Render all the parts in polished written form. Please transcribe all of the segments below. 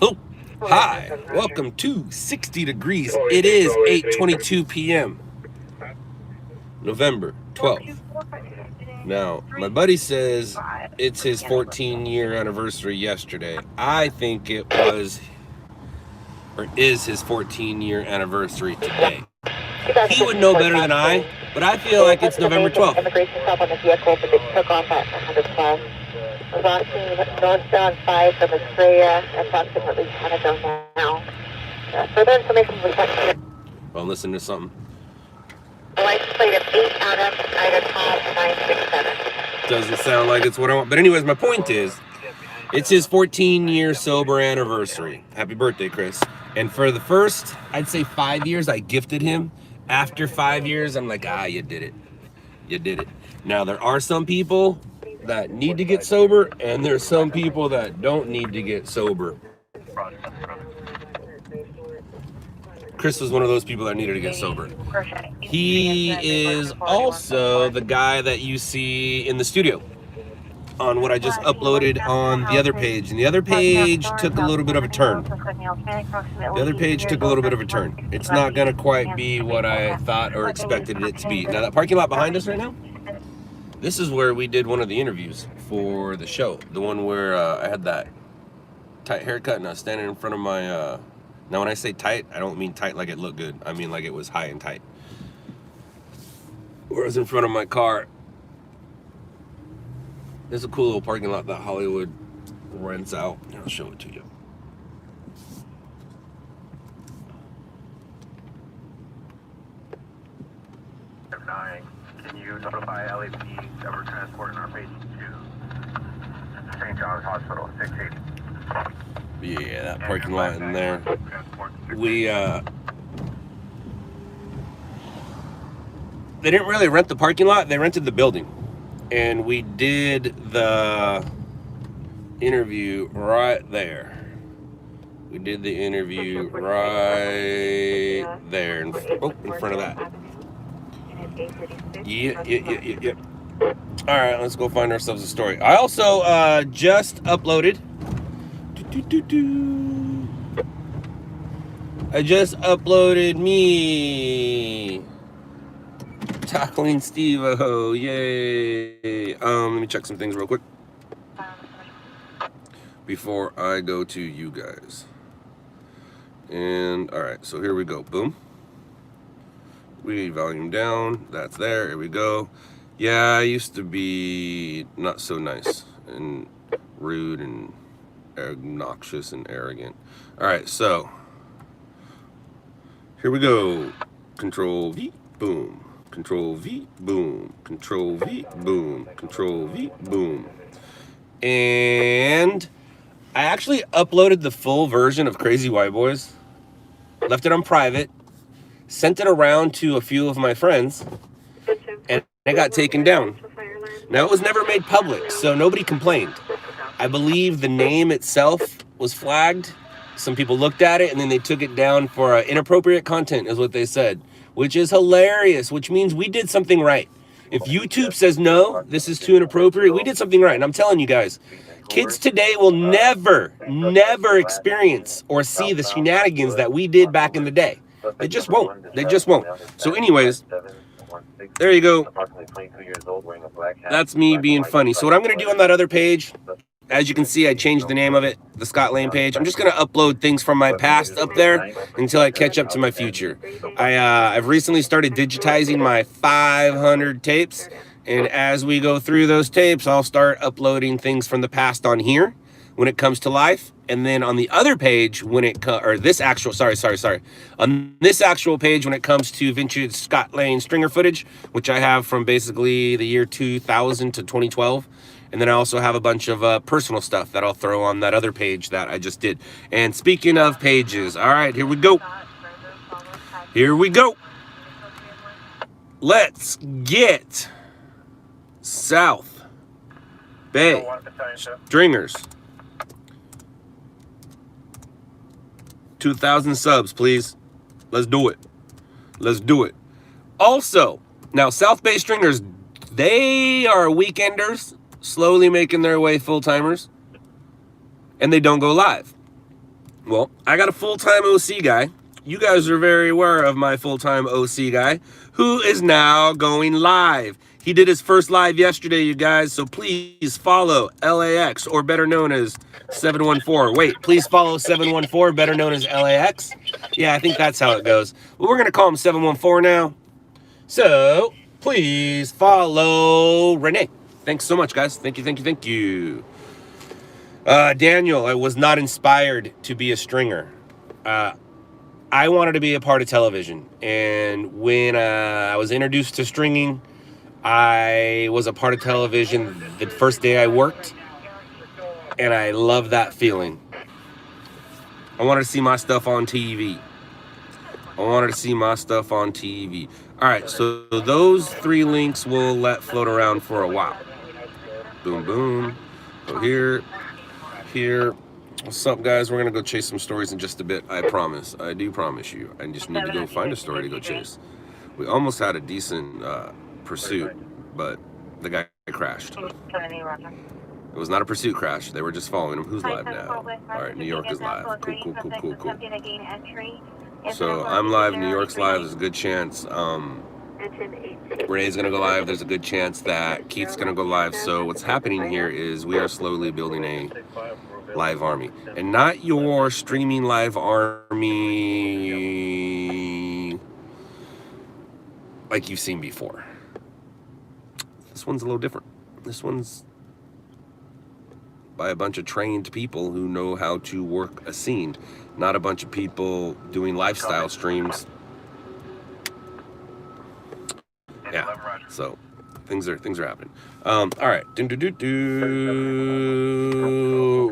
Oh, hi. Welcome to 60 Degrees. It is 8:22 p.m. November 12th. Now, my buddy says it's his 14-year anniversary yesterday. I think it was or is his 14-year anniversary today. He would know better than I, but I feel like it's November 12th. Immigration stop on the vehicle, but they took off at 100 plus. Was on scene northbound 5 from Estrella, approximately 10 ago now. Further information was texted. Well, I'm listening to something. License plate of 8 Adam, Snyder Tom 967. Doesn't sound like it's what I want. But anyways, my point is, it's his 14-year sober anniversary. Happy birthday, Chris. And for the first, I'd say 5 years, I gifted him. After 5 years, I'm like, you did it. You did it. Now, there are some people that need to get sober, and there's some people that don't need to get sober. Chris was one of those people that needed to get sober. He is also the guy that you see in the studio on what I just uploaded on the other page. And the other page took a little bit of a turn. It's not going to quite be what I thought or expected it to be. Now, that parking lot behind us right now, this is where we did one of the interviews for the show. The one where I had that tight haircut and I was standing in front of my... Now, when I say tight, I don't mean tight like it looked good. I mean like it was high and tight. Where I was in front of my car. There's a cool little parking lot that Hollywood rents out. I'll show it to you. Can you notify LAPD that we're transporting our patient to St. John's Hospital, 680? Yeah, that parking lot in there. We, they didn't really rent the parking lot, they rented the building. And we did the interview right there. We did the interview right there in front of that. Yeah. All right, let's go find ourselves a story. I also just uploaded. I just uploaded me tackling Steve-O, yay. Let me check some things real quick before I go to you guys. And all right, so here we go. Boom. We volume down. That's there. Here we go. Yeah, I used to be not so nice and rude and obnoxious and arrogant. All right, so here we go. Control V, boom. Control V, boom. Control V, boom. Control V, boom. And I actually uploaded the full version of Crazy White Boys, left it on private, sent it around to a few of my friends, and it got taken down. Now, it was never made public, so nobody complained. I believe the name itself was flagged. Some people looked at it, and then they took it down for inappropriate content, is what they said, which is hilarious, which means we did something right. If YouTube says, no, this is too inappropriate, we did something right. And I'm telling you guys, kids today will never experience or see the shenanigans that we did back in the day. They just won't. They just won't. So anyways, there you go. That's me being funny. So what I'm going to do on that other page, as you can see, I changed the name of it, the Scott Lane page. I'm just going to upload things from my past up there until I catch up to my future. I've recently started digitizing my 500 tapes. And as we go through those tapes, I'll start uploading things from the past on here when it comes to life. And then on the other page, on this actual page, when it comes to vintage Scott Lane stringer footage, which I have from basically the year 2000 to 2012. And then I also have a bunch of personal stuff that I'll throw on that other page that I just did. And speaking of pages, all right, here we go. Here we go. Let's get South Bay Stringers. 2,000 subs, please. Let's do it. Let's do it. Also, now South Bay Stringers, they are weekenders, slowly making their way full-timers. and they don't go live. Well, I got a full-time OC guy. You guys are very aware of my full-time OC guy who is now going live. He did his first live yesterday, you guys, so please follow LAX, or better known as 714. Wait, please follow 714, better known as LAX. Yeah, I think that's how it goes. Well, we're going to call him 714 now. So, please follow Renee. Thanks so much, guys. Thank you, thank you, thank you. Daniel, I was not inspired to be a stringer. I wanted to be a part of television. And when I was introduced to stringing, I was a part of television the first day I worked. And I love that feeling. I wanted to see my stuff on TV. All right, so those 3 links we'll let float around for a while. Boom, boom. So here. What's up, guys? We're going to go chase some stories in just a bit. I promise. I do promise you. I just need to go find a story to go chase. We almost had a decent pursuit, but the guy crashed. It was not a pursuit crash. They were just following him. Who's live now? All right, New York is live. Cool. So I'm live. New York's live. There's a good chance Renee's going to go live. There's a good chance that Keith's going to go live. So what's happening here is we are slowly building a live army. And not your streaming live army like you've seen before. This one's a little different. This one's by a bunch of trained people who know how to work a scene, not a bunch of people doing lifestyle streams. Yeah, so things are happening. All right,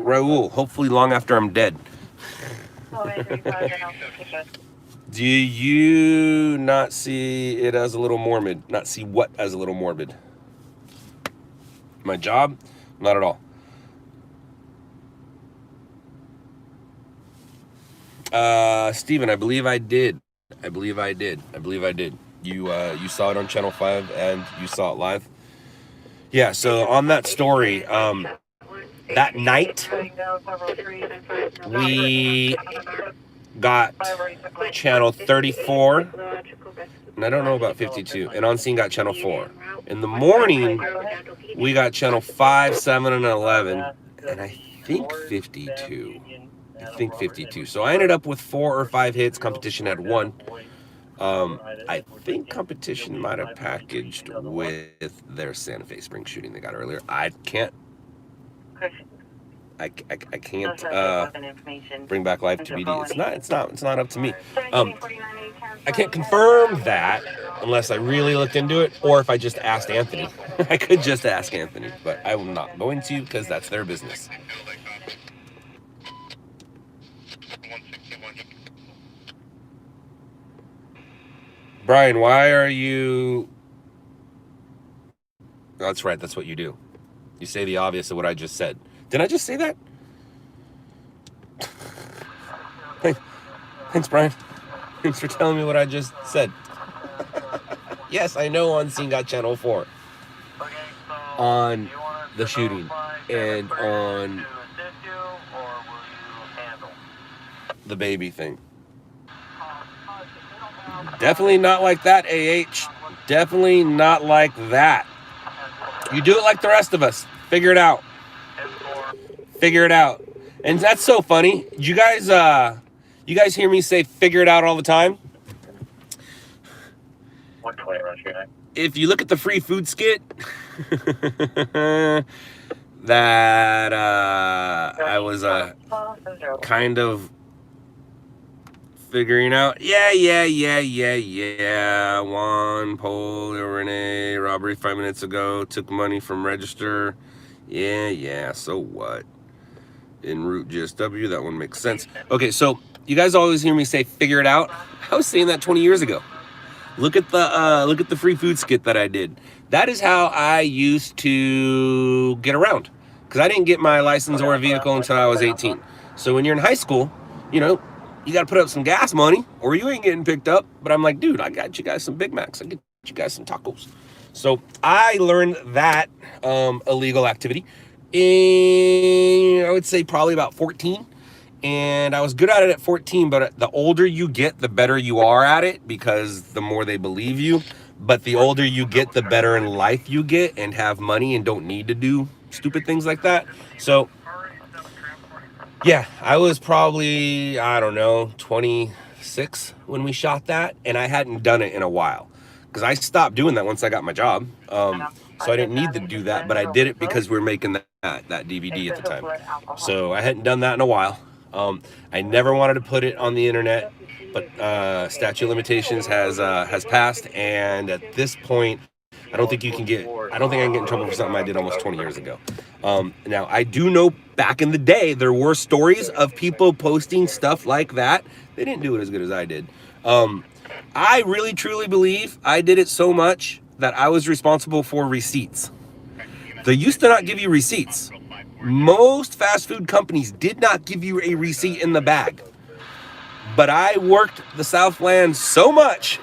Raul. Hopefully, long after I'm dead. Do you not see it as a little morbid? Not see what as a little morbid? My job? Not at all. Steven, I believe I did. You saw it on Channel 5 and you saw it live. Yeah, so on that story, that night we got Channel 34, and I don't know about 52, and On Scene got Channel 4. In the morning, we got Channel 5, 7, and 11, and I think 52. So I ended up with 4 or 5 hits. Competition had 1. I think competition might have packaged with their Santa Fe Spring shooting they got earlier. I can't bring back live TBD. It's not up to me. I can't confirm that unless I really looked into it, or if I just asked Anthony. I could just ask Anthony, but I will not going to because that's their business. Brian, why are you... That's right, that's what you do. You say the obvious of what I just said. Did I just say that? Thanks, Brian. Thanks for telling me what I just said. Yes, I know On Scene got Channel 4. On the shooting. And on the baby thing. Definitely not like that, AH. Definitely not like that. You do it like the rest of us. Figure it out. And that's so funny. You guys hear me say figure it out all the time? 120 rush here. If you look at the free food skit that I was kind of figuring out. Yeah. Juan, Paul, Renee, robbery 5 minutes ago. Took money from register. Yeah. So what? En route GSW. That one makes sense. Okay, so you guys always hear me say figure it out. I was saying that 20 years ago. Look at the free food skit that I did. That is how I used to get around, because I didn't get my license or a vehicle until I was 18. So when you're in high school, you know, you got to put up some gas money or you ain't getting picked up. But I'm like, dude, I got you guys some Big Macs. I get you guys some tacos. So I learned that illegal activity I would say probably about 14. And I was good at it at 14, but the older you get, the better you are at it because the more they believe you. But the older you get, the better in life you get and have money and don't need to do stupid things like that. So, yeah, I was probably, I don't know, 26 when we shot that. And I hadn't done it in a while because I stopped doing that once I got my job. So I didn't need to do that, but I did it because we were making that DVD at the time. So I hadn't done that in a while. I never wanted to put it on the internet, but statute of limitations has passed, and at this point, I don't think I can get in trouble for something I did almost 20 years ago. Now I do know back in the day there were stories of people posting stuff like that. They didn't do it as good as I did. I really truly believe I did it so much that I was responsible for receipts. They used to not give you receipts. Most fast food companies did not give you a receipt in the bag. But I worked the Southland so much.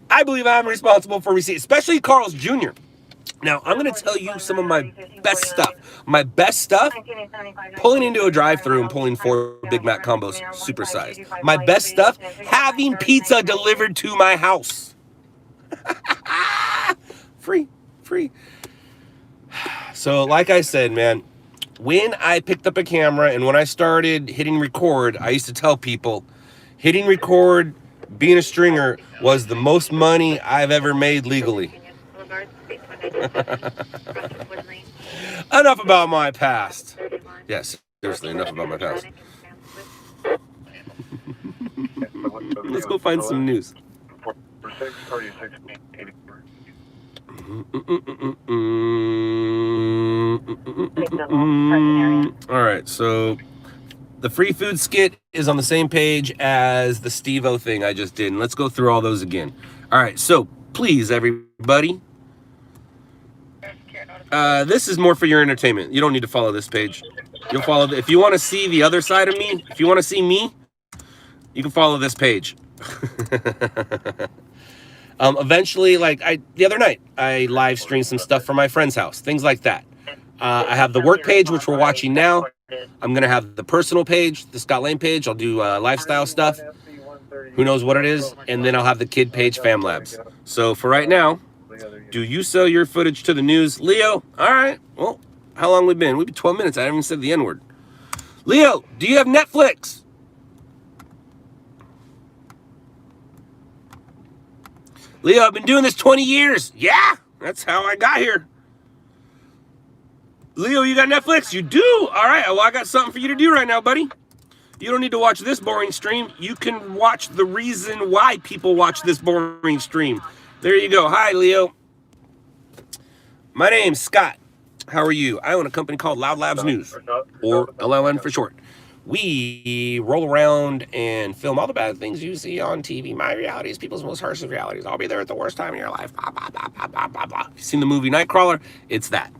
I believe I'm responsible for receipts, especially Carl's Jr. Now, I'm going to tell you some of my best stuff. My best stuff, pulling into a drive-thru and pulling 4 Big Mac combos supersized. My best stuff, having pizza delivered to my house. Free. So, like I said, man, when I picked up a camera and when I started hitting record, I used to tell people, hitting record, being a stringer, was the most money I've ever made legally. Enough about my past. Yes, seriously, enough about my past. Let's go find some news. All right, so the free food skit is on the same page as the Steve-O thing I just did, and let's go through all those again. All right, so please, everybody, this is more for your entertainment. You don't need to follow this page. You'll follow if you want to see the other side of me. If you want to see me, you can follow this page. Eventually, like the other night, I live streamed some stuff from my friend's house, things like that. I have the work page, which we're watching now. I'm gonna have the personal page, the Scott Lane page. I'll do lifestyle stuff. Who knows what it is? And then I'll have the kid page, Fam Labs. So for right now, do you sell your footage to the news, Leo? All right. Well, how long we been? We've been 12 minutes. I haven't even said the N-word. Leo, do you have Netflix? Leo, I've been doing this 20 years. Yeah, that's how I got here. Leo, you got Netflix? You do? All right, well, I got something for you to do right now, buddy. You don't need to watch this boring stream. You can watch the reason why people watch this boring stream. There you go. Hi, Leo. My name's Scott. How are you? I own a company called LOUDLABS News, or LLN for short. We roll around and film all the bad things you see on TV. My realities, people's most harshest realities. I'll be there at the worst time in your life. Blah, blah, blah, blah, blah, blah, blah. You've seen the movie Nightcrawler? It's that.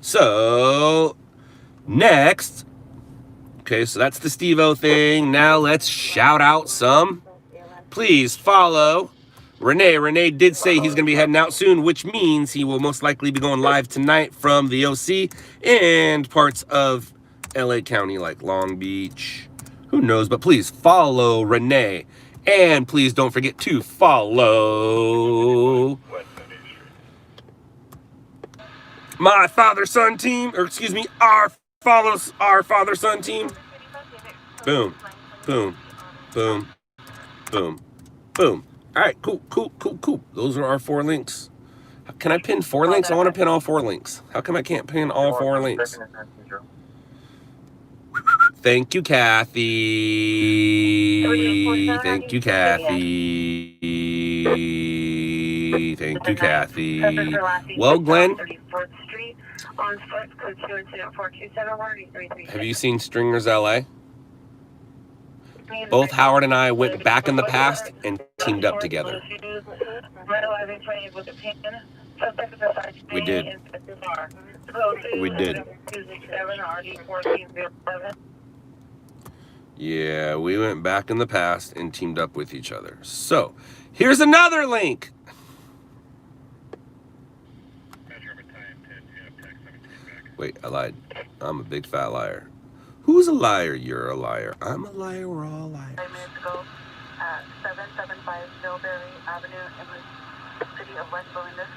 So, next. Okay, so that's the Steve-O thing. Now let's shout out some. Please follow Renee. Renee did say he's going to be heading out soon, which means he will most likely be going live tonight from the OC and parts of LA County, like Long Beach. Who knows? But please follow Renee. And please don't forget to follow my father-son team, or excuse me, our father-son team. Boom, boom, boom, boom, boom. All right, cool. Those are our 4 links. Can I pin 4 links? I want to pin all 4 links. How come I can't pin all 4 links? Thank you, Kathy. Thank you, Kathy. Thank you, Kathy. Well, Glenn, have you seen Stringers LA? Both Howard and I went back in the past and teamed up together. We did. We did. Yeah, we went back in the past and teamed up with each other. So, here's another link. Wait, I lied. I'm a big fat liar. Who's a liar? You're a liar. I'm a liar. We're all liars. 5 minutes ago at 775 Millberry Avenue in the city of West Belinda.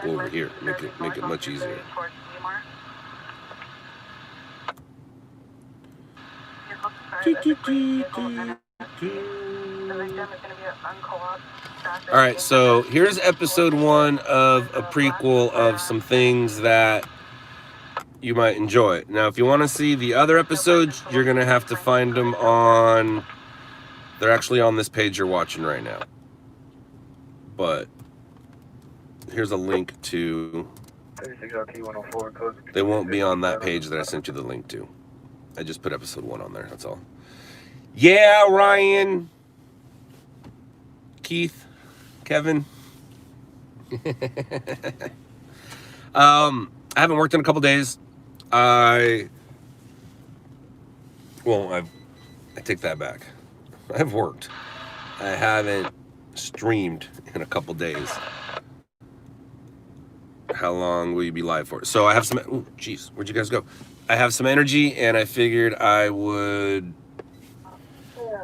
Go over here. Make it much easier. All right, so here's episode 1 of a prequel of some things that you might enjoy. Now, if you want to see the other episodes, you're going to have to find them on... They're actually on this page you're watching right now. But here's a link to... They won't be on that page that I sent you the link to. I just put episode 1 on there, that's all. Yeah, Ryan. Keith. Kevin. I haven't worked in a couple days. I take that back. I've worked. I haven't streamed in a couple days. How long will you be live for? So I have some... Oh, jeez. Where'd you guys go? I have some energy, and I figured I would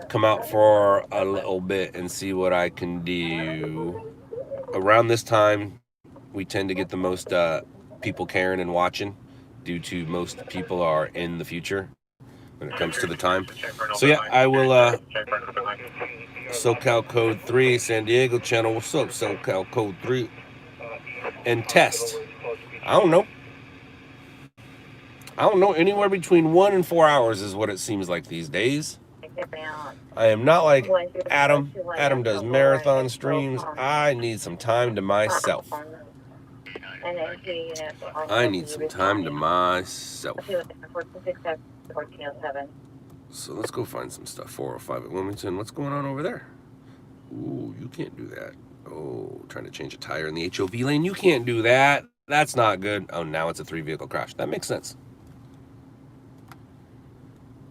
come out for a little bit and see what I can do. Around this time, we tend to get the most people caring and watching due to most people are in the future when it comes to the time. So yeah, I will... SoCal Code 3, San Diego channel. What's up, SoCal Code 3? And test. I don't know. Anywhere between 1 and 4 hours is what it seems like these days. I am not like Adam. Adam does marathon streams. I need some time to myself. I need some time to myself. So let's go find some stuff. 405 at Wilmington. What's going on over there? Ooh, you can't do that. Oh, trying to change a tire in the HOV lane. You can't do that. That's not good. Oh, now it's a 3-vehicle crash. That makes sense.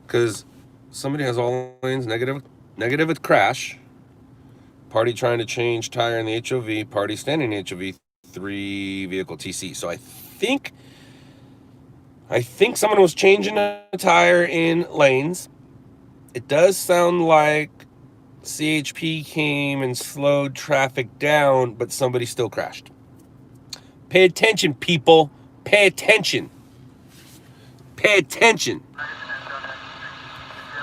Because somebody has all lanes negative with crash. Party trying to change tire in the HOV. Party standing in the HOV. 3-vehicle TC. So I think someone was changing a tire in lanes. It does sound like CHP came and slowed traffic down, but somebody still crashed. Pay attention, people. Pay attention. Pay attention.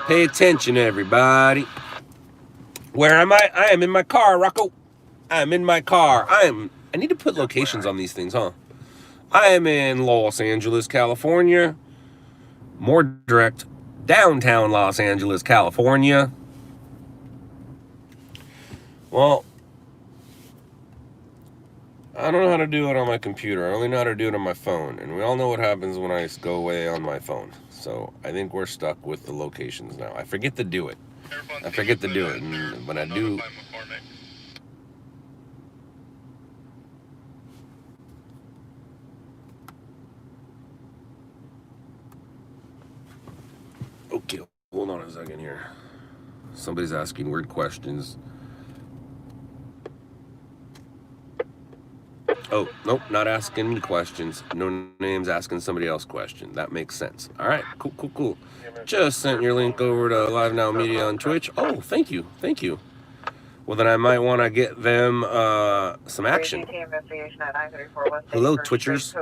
Pay attention, everybody. Where am I? I am in my car, Rocco. I am in my car. I need to put locations on these things, huh? I am in Los Angeles, California. More direct, downtown Los Angeles, California. Well, I don't know how to do it on my computer. I only know how to do it on my phone. And we all know what happens when I go away on my phone. So I think we're stuck with the locations now. I forget to do it. And when I do... Okay, hold on a second here. Somebody's asking weird questions. Oh, nope, not asking me questions. No names, asking somebody else question. That makes sense. All right, cool. Just sent your link over to Live Now Media on Twitch. Oh, thank you. Well, then I might want to get them some action. Hello, Twitchers.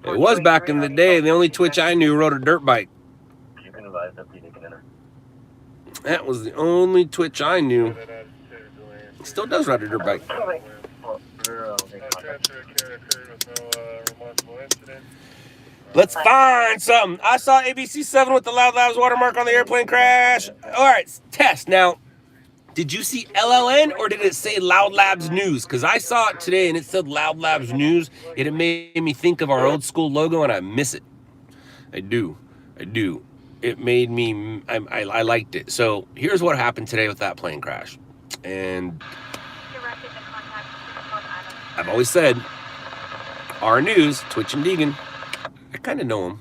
It was back in the day. The only Twitch I knew rode a dirt bike. That was the only Twitch I knew. Still does ride a dirt bike. Let's find something. I saw ABC7 with the LOUDLABS watermark on the airplane crash. All right, test. Now, did you see LLN or did it say LOUDLABS News? Because I saw it today and it said LOUDLABS News. It made me think of our old school logo and I miss it. I do. It made me, I liked it. So here's what happened today with that plane crash. And I've always said, our news, Twitch and Deegan, I kind of know him.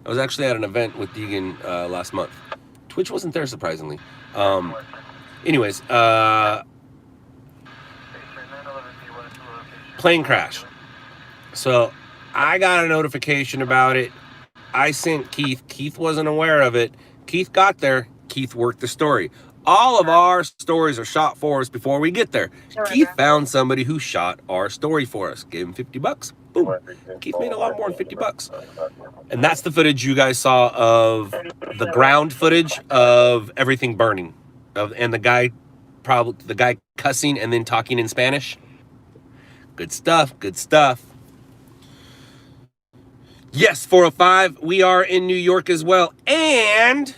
I was actually at an event with Deegan last month. Twitch wasn't there, surprisingly. Anyways, plane crash. So I got a notification about it. I sent Keith. Keith wasn't aware of it. Keith got there. Keith worked the story. All of our stories are shot for us before we get there. Keith found somebody who shot our story for us. Gave him $50. Boom. Keith made a lot more than $50. And that's the footage you guys saw of the ground footage of everything burning. And the guy cussing and then talking in Spanish. Good stuff. Good stuff. Yes, 405. We are in New York as well. And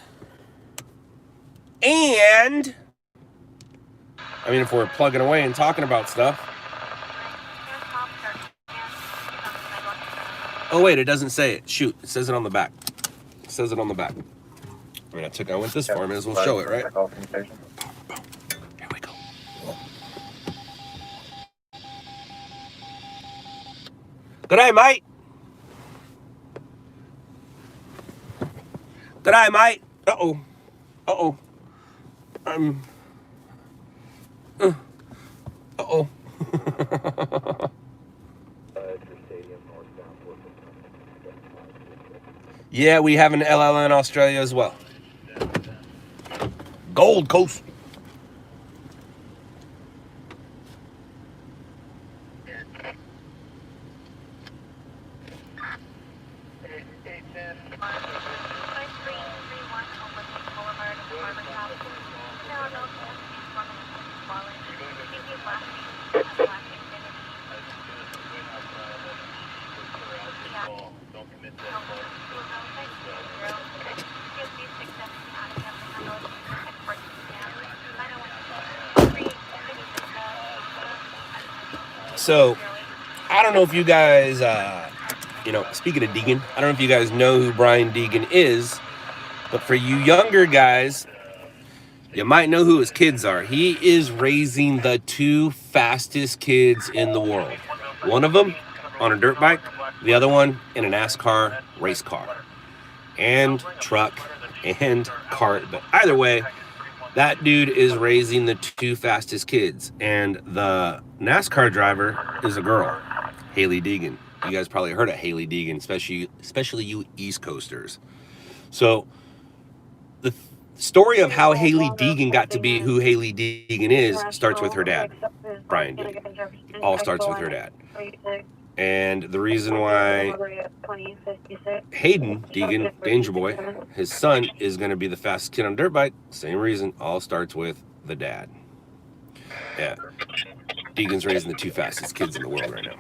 I mean, if we're plugging away and talking about stuff. Oh, wait, it doesn't say it. Shoot, it says it on the back. It says it on the back. I mean, I went this far, might as well show it, right? Here we go. Good day, mate. Good day, mate. Uh-oh. Uh-oh. Uh-oh. Yeah, we have an LL in Australia as well. Gold Coast. So, I don't know if you guys, speaking of Deegan, I don't know if you guys know who Brian Deegan is, but for you younger guys, you might know who his kids are. He is raising the 2 fastest kids in the world. One of them on a dirt bike, the other one in a NASCAR race car, and truck, and cart. But either way, that dude is raising the 2 fastest kids. And the NASCAR driver is a girl, Hailie Deegan. You guys probably heard of Hailie Deegan, especially you East Coasters. So the story of how Hailie Deegan got to be who Hailie Deegan is starts with her dad, Brian Deegan. It all starts with her dad. And the reason why Hayden Deegan, Danger Boy, his son, is going to be the fastest kid on dirt bike, same reason, all starts with the dad. Yeah. Deegan's raising the 2 fastest kids in the world right now.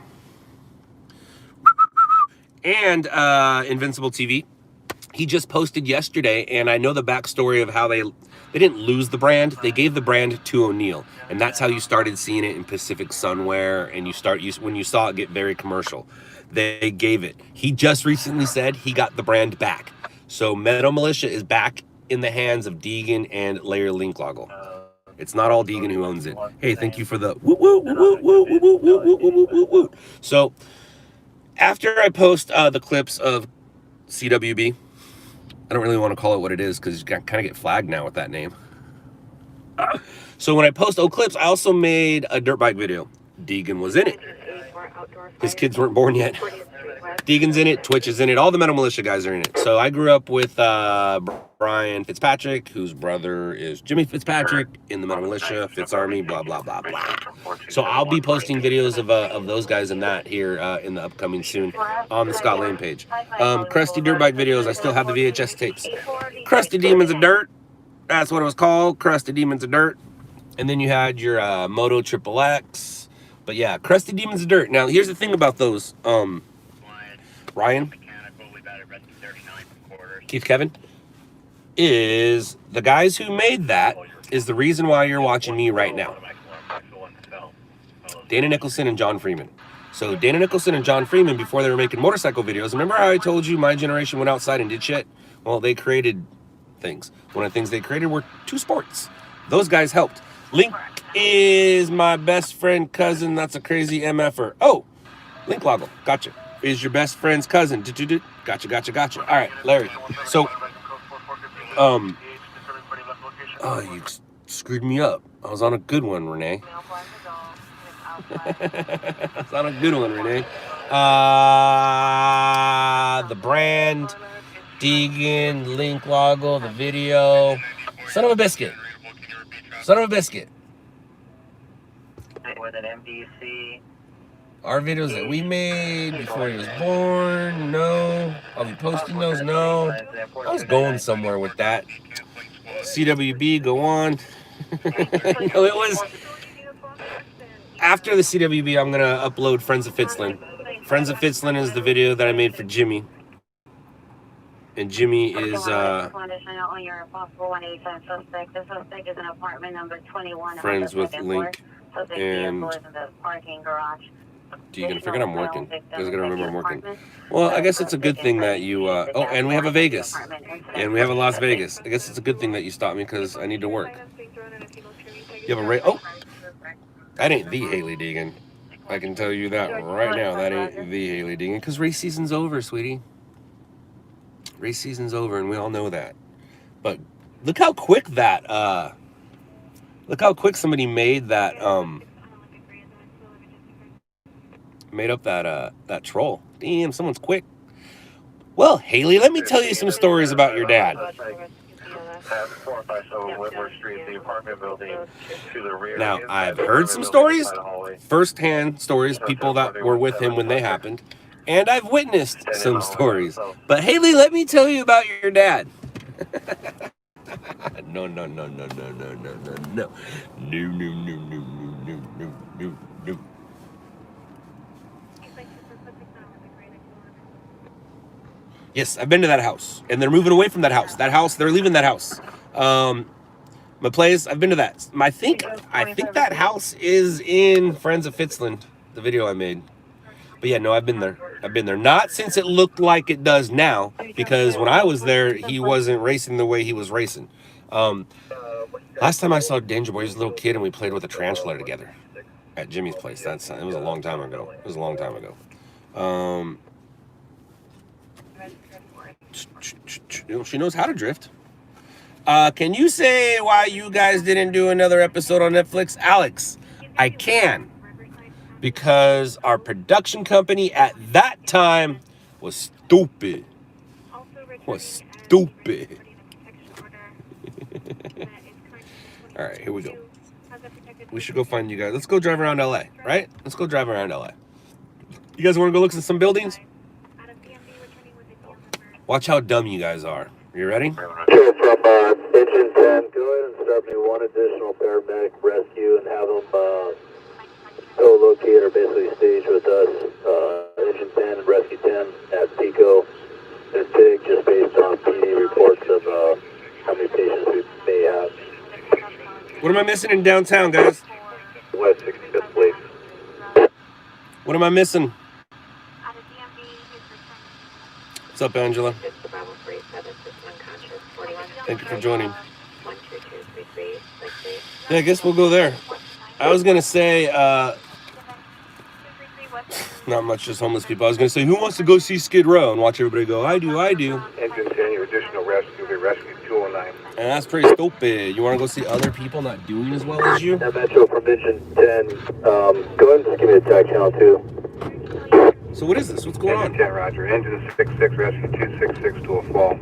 And Invincible TV, he just posted yesterday, and I know the backstory of how they didn't lose the brand. They gave the brand to O'Neill, and that's how you started seeing it in Pacific Sunwear, and when you saw it get very commercial. They gave it. He just recently said he got the brand back. So Metal Militia is back in the hands of Deegan and Larry Linklagle. It's not all Deegan who owns it. Hey, thank you for the woo woo woo woo woo woo woo woo woo woo. So after I post the clips of CWB, I don't really want to call it what it is because you kind of get flagged now with that name. So when I post old clips, I also made a dirt bike video. Deegan was in it. His kids weren't born yet. Deegan's in it, Twitch is in it, all the Metal Militia guys are in it. So I grew up with Brian Fitzpatrick, whose brother is Jimmy Fitzpatrick in the Metal Militia, Fitz Army, blah, blah, blah, blah. So I'll be posting videos of those guys in that here in the upcoming soon on the Scott Lane page. Crusty Dirt Bike videos, I still have the VHS tapes. Crusty Demons of Dirt, that's what it was called, Crusty Demons of Dirt. And then you had your Moto Triple X. But yeah, Crusty Demons of Dirt. Now, here's the thing about those. Ryan, Keith Kevin, is the guys who made that is the reason why you're watching me right now. Dana Nicholson and John Freeman. So Dana Nicholson and John Freeman, before they were making motorcycle videos, remember how I told you my generation went outside and did shit? Well, they created things. One of the things they created were 2 sports. Those guys helped. Link is my best friend cousin. That's a crazy MFer. Oh, Linklagle. Gotcha. Is your best friend's cousin. Gotcha. All right, Larry. So, oh, you screwed me up. I was on a good one, Renee. That's not a good one, Renee. The brand, Deegan, link logo, the video. Son of a biscuit. Son of a biscuit. With an MDC. Our videos that we made before he was born, no. I'll be posting those, no. I was going somewhere with that. CWB, go on. No, it was after the CWB. I'm gonna upload Friends of Fitzlin. Friends of Fitzlin is the video that I made for Jimmy, and Jimmy is friends with Link and Deegan. Forget I'm working. You guys gotta remember I'm working. Well, I guess it's a good thing that you. Oh, and we have a Vegas, and we have a Las Vegas. I guess it's a good thing that you stopped me because I need to work. You have a oh, that ain't the Haley Deegan. I can tell you that right now. That ain't the Haley Deegan because race season's over, sweetie. Race season's over, and we all know that. But look how quick that. Look how quick somebody made that. Made up that troll. Damn, someone's quick. Well, Haley, let me tell you some stories about your dad. Now, I've heard some stories, first-hand stories, people that were with him when they happened, and I've witnessed some stories. But Haley, let me tell you about your dad. No. No. Yes, I've been to that house, and they're moving away from that house. They're leaving that house. My place, I've been to that. I think that house is in Friends of Fitzland, the video I made. But yeah, no, I've been there. Not since it looked like it does now, because when I was there, he wasn't racing the way he was racing. Last time I saw Danger Boy, he was a little kid, and we played with a tarantula together at Jimmy's place. It was a long time ago. She knows how to drift. Can you say why you guys didn't do another episode on Netflix? Alex, I can. Because our production company at that time was stupid. All right, here we go. We should go find you guys. Let's go drive around LA, right? Let's go drive around LA. You guys want to go look at some buildings? Watch how dumb you guys are. You ready? From Engine 10, go ahead and start me one additional paramedic rescue and have them co-locate or basically stage with us. Engine 10 and Rescue 10 at Pico and Pig, just based on PD reports of how many patients we may have. What am I missing in downtown, guys? West 65th, please. What am I missing? What's up, Angela? Thank you for joining. Yeah, I guess we'll go there. I was going to say, not much, just homeless people. I was going to say, who wants to go see Skid Row? And watch everybody go, I do. Engine 10, your additional rescue, we rescued 209. And that's pretty stupid. You want to go see other people not doing as well as you? That Metro from Engine 10, go ahead and just give me a tag channel too. So what is this? What's going on? Engine 10, roger. Engine 66, rescue 266 to a fall.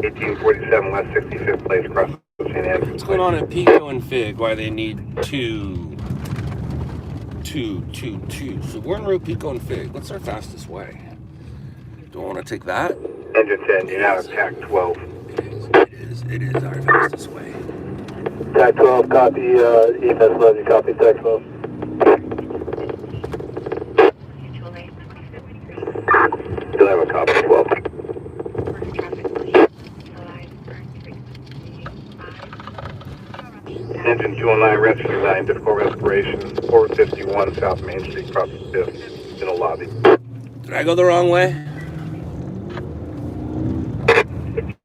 1847 West 65th place, across St. Andrews. What's going on at Pico and Fig? Why they need two. So we're in route Pico and Fig. What's our fastest way? Do I want to take that? Engine 10, you're now at TAC 12. It is our fastest way. TAC 12, copy, EMS 11, copy TAC 12. Still have a copy 12. Engine 209, rescue 9, difficult respiration, 451 South Main Street, across the 5th, in a lobby. Did I go the wrong way?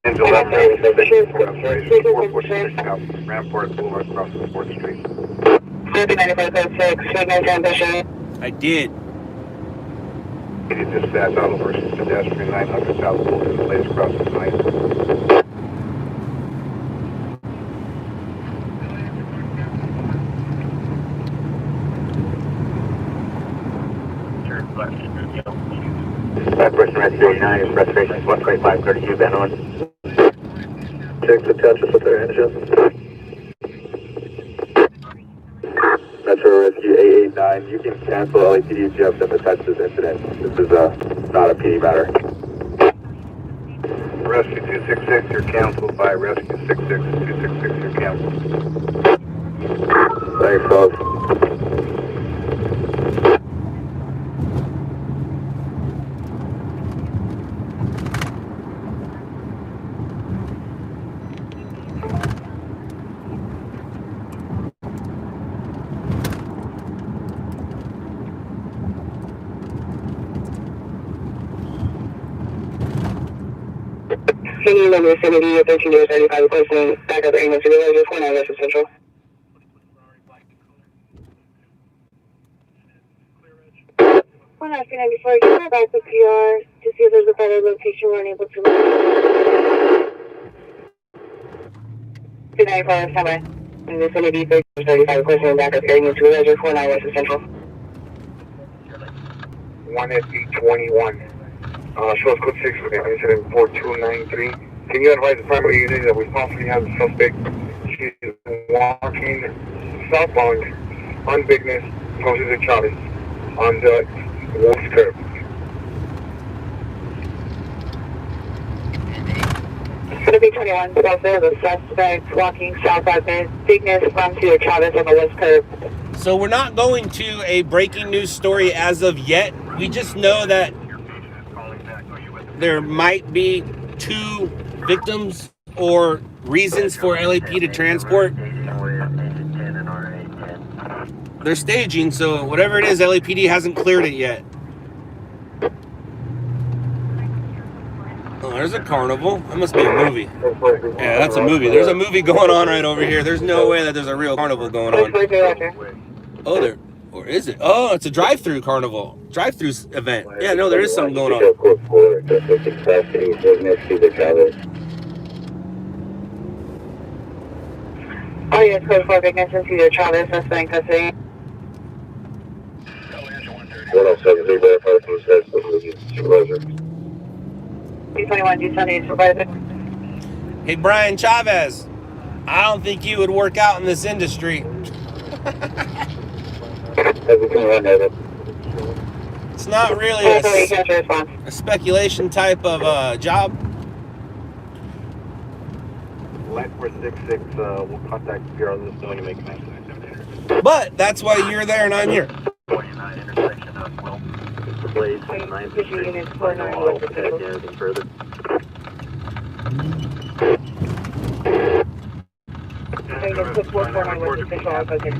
Engine 11, difficult respiration, 446 South Rampart Boulevard, across the 4th Street. I did. Immediate dispatch, auto versus pedestrian, 900 South Fulton Place, across the 9th. Person Rescue 89, restoration 12532, band on. Check the touches with their engine. Metro Rescue 889, you can cancel LAPD if you have some attached to this incident. This is not a PD matter. Rescue 266, you're canceled by Rescue 66. 266, you're canceled. Thanks, folks. Any in the vicinity of 13 years 35 person, backup ambulance village, 49 West Central. One asking that before you go back to PR to see if there's a better location we're unable to look. 294 standby. In the vicinity of 13 years 35 person, backup ambulance village, 49 West Central. 1SB21. Shows code 6 for the incident 4293. Can you advise the primary unit that we possibly have a suspect? She is walking southbound on Bigness, closest to Chavez, on the Wolf's curb. It's going to be 21 south there, the suspect walking south at Bigness from to Chavez on the west curb. So we're not going to a breaking news story as of yet. We just know that there might be 2 victims or reasons for LAP to transport. They're staging, so whatever it is, LAPD hasn't cleared it yet. Oh, there's a carnival. That must be a movie. Yeah, that's a movie. There's a movie going on right over here. There's no way that there's a real carnival going on. Oh, there. Or is it? Oh, it's a drive-through carnival. Drive-through event. Yeah, no, there is something going on. Oh, yes, code 4 Bigness and Cedar Chavez, suspect in custody. 107, verify from the supervisor. 221, do Sunday supervisor. Hey, Brian Chavez, I don't think you would work out in this industry. It's not really a speculation type of job. Light 466, we'll contact the PR on this when you make an But that's why you're there and I'm here. 49 intersection of Will. Place 966. Anything further?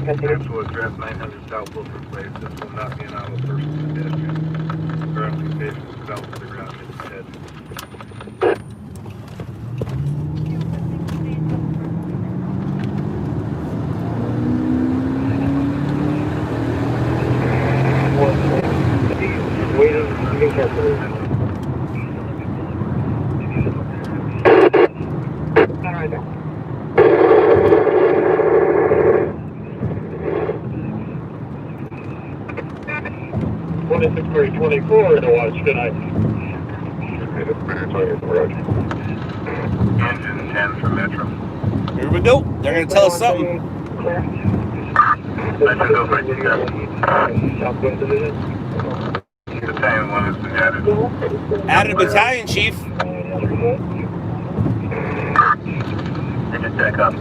Cancel address 900 South Wilson Place. This will not be an idle person pedestrian. Currently, patients fell to the ground instead. What is it for 24 to watch tonight? Engine 10 for Metro. Here we go. They're going to tell us something. Metro, go you got Southwest Division. Battalion 1 has been added. Added a battalion chief. They just back up.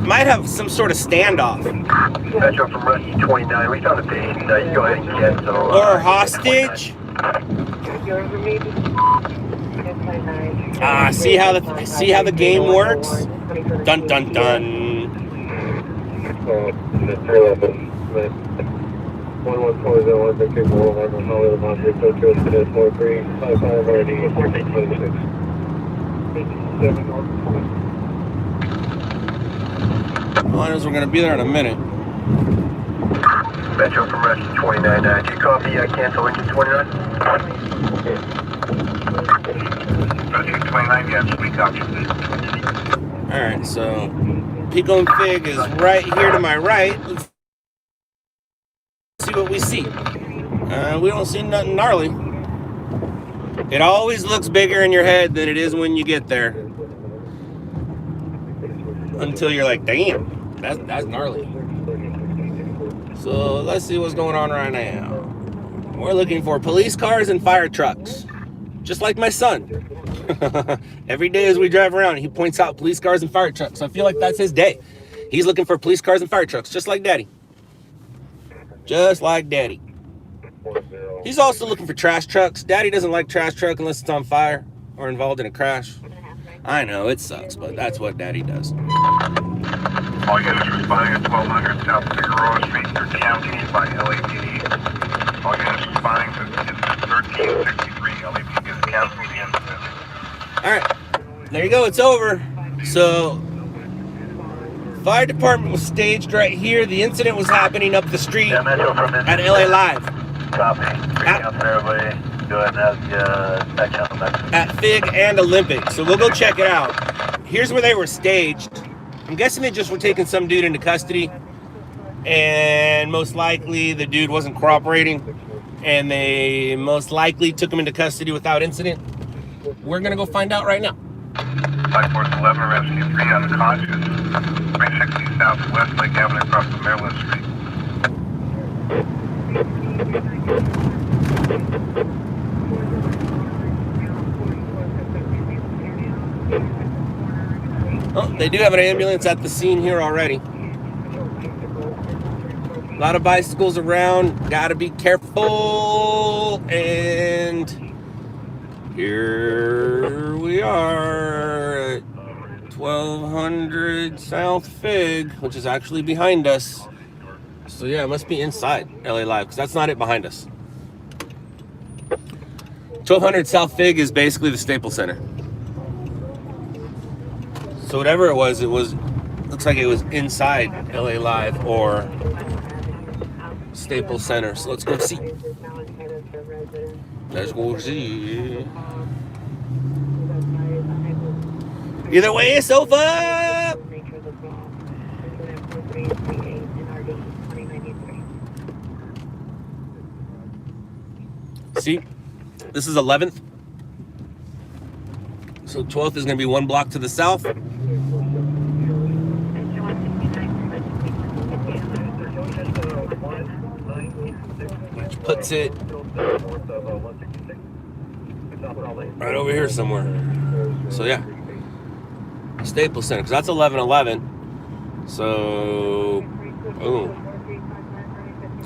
Might have some sort of standoff. Metro from Rescue 29. We found the patient. You go ahead and get so. Or hostage. See how the game works? Dun dun dun. 'Cause we're gonna be there in a minute. Metro from Rescue 29. Did you copy? Cancel engine 29. Rescue 29. Yes, we copy. All right, so Pico and Fig is right here to my right. Let's see what we see. We don't see nothing gnarly. It always looks bigger in your head than it is when you get there. Until you're like, damn, that's gnarly. So let's see what's going on right now. We're looking for police cars and fire trucks. Just like my son. Every day as we drive around, he points out police cars and fire trucks. I feel like that's his day. He's looking for police cars and fire trucks, just like Daddy. Just like Daddy. He's also looking for trash trucks. Daddy doesn't like trash truck unless it's on fire or involved in a crash. I know, it sucks, but that's what Daddy does. All units responding at 1200 South Figueroa Street, your county by LAPD. All units responding to 1363 LAPD is canceling the incident. Alright, there you go, it's over. So, fire department was staged right here. The incident was happening up the street at LA Live. Copy. Everybody go ahead and have the section on the next. At Fig and Olympic. So we'll go check it out. Here's where they were staged. I'm guessing they just were taking some dude into custody. And most likely the dude wasn't cooperating. And they most likely took him into custody without incident. We're going to go find out right now. 5-4-11, rescue 3 unconscious. 360 Southwest Lake Avenue across the Maryland Street. Oh, they do have an ambulance at the scene here already. A lot of bicycles around. Gotta be careful. And here we are at 1200 South Fig, which is actually behind us. So yeah, it must be inside LA Live, because that's not it behind us. 1200 South Fig is basically the Staples Center. So whatever it was, looks like it was inside LA Live or Staples Center. So let's go see. Let's go see. Either way, it's over. See, this is 11th. So 12th is going to be one block to the south. Which puts it right over here somewhere. So yeah, Staples Center, because that's 1111. So, boom.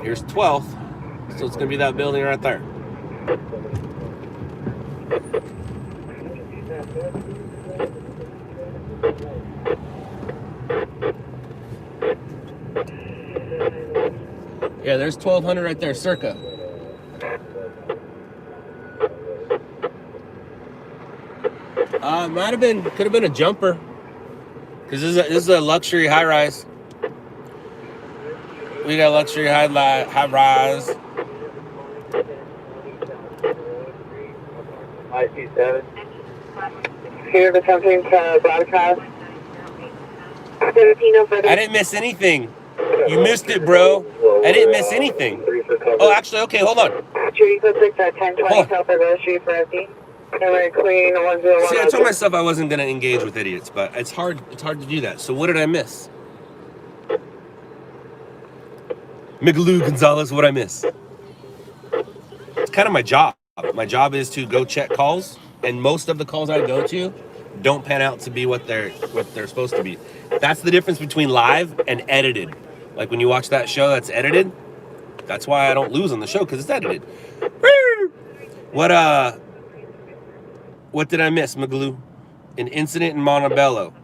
Here's 12th. So it's going to be that building right there. Yeah, there's 1200 right there, circa. Could have been a jumper. Because this is a luxury high rise. We got luxury high rise. IC7. Here, attempting to broadcast. I didn't miss anything. You missed it, bro. I didn't miss anything. Oh, actually, okay, hold on. Judy code 6 at 1020 South Figueroa Street for FD. Number clean 101. See, I told myself I wasn't gonna engage with idiots, but it's hard to do that. So what did I miss? Miguel Gonzalez, what'd I miss? It's kind of my job. My job is to go check calls, and most of the calls I go to don't pan out to be what they're supposed to be. That's the difference between live and edited. Like when you watch that show that's edited, that's why I don't lose on the show, because it's edited. What did I miss, Magaloo? An incident in Montebello.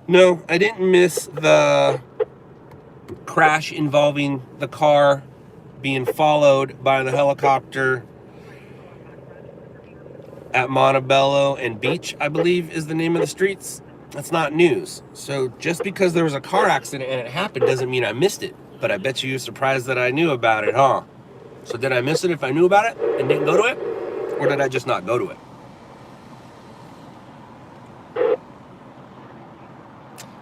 No, I didn't miss the crash involving the car being followed by the helicopter at Montebello and Beach, I believe is the name of the streets. That's not news. So just because there was a car accident and it happened doesn't mean I missed it. But I bet you're surprised that I knew about it, huh? So did I miss it if I knew about it and didn't go to it? Or did I just not go to it?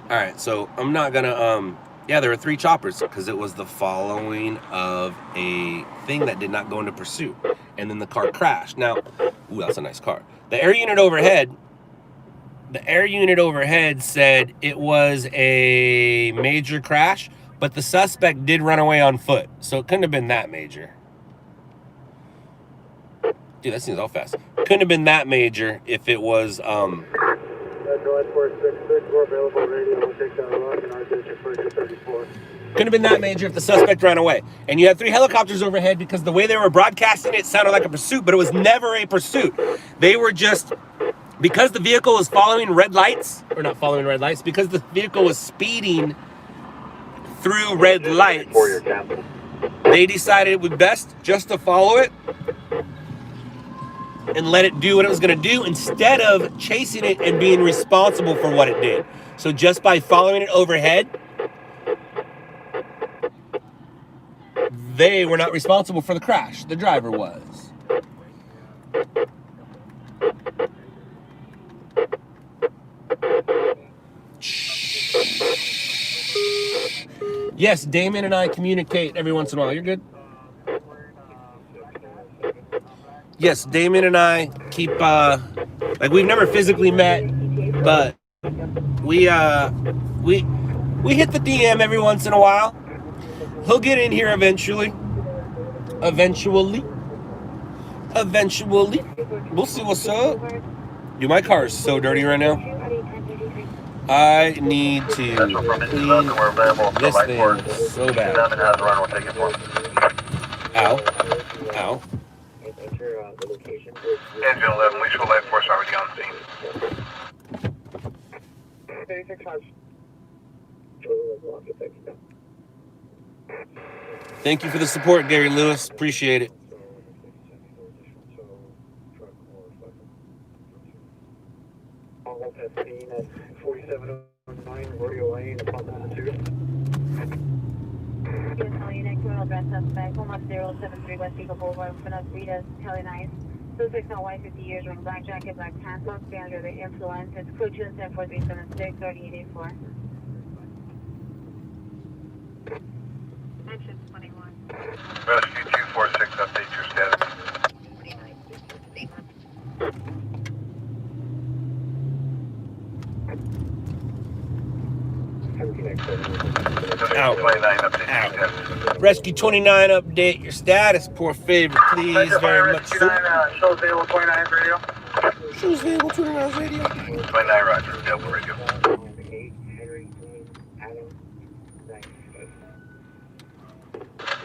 All right, so I'm not gonna Yeah, there were 3 choppers because it was the following of a thing that did not go into pursuit. And then the car crashed. Now, ooh, that's a nice car. The air unit overhead said it was a major crash, but the suspect did run away on foot. So it couldn't have been that major. Dude, that seems all fast. Couldn't have been that major if it was, Available radio, we'll take that rock and our district for 34. Couldn't have been that major if the suspect ran away. And you had 3 helicopters overhead because the way they were broadcasting it sounded like a pursuit, but it was never a pursuit. They were just, because the vehicle was following red lights, or not following red lights, because the vehicle was speeding through red lights, they decided it would best just to follow it and let it do what it was going to do instead of chasing it and being responsible for what it did. So just by following it overhead, they were not responsible for the crash. The driver was. Yes, Damon and I communicate every once in a while. You're good? Yes, Damon and I keep, like, we've never physically met, but we hit the DM every once in a while. He'll get in here eventually. Eventually. We'll see what's up. Dude, my car is so dirty right now. I need to clean this thing so bad. Ow. Ow. Engine 11, we show light force already on scene. Thank you for the support, Gary Lewis. Appreciate it. At 4709 Rodeo Lane, apartment 2. Unit, criminal arrest suspect, 11073 West Eagle Boulevard, Finas Rita, Kelly Nice. Suspect now white, 50 years, wearing black jacket, black pants, look, under the influence. It's crew 27436, 3884. Mention 21. Rescue 246, update your status. Ow. 29, update your Ow. status. Rescue 29, update your status. Poor favor, please, very much so. Show available 29's radio. Shows available 29's radio. 29, roger, available radio.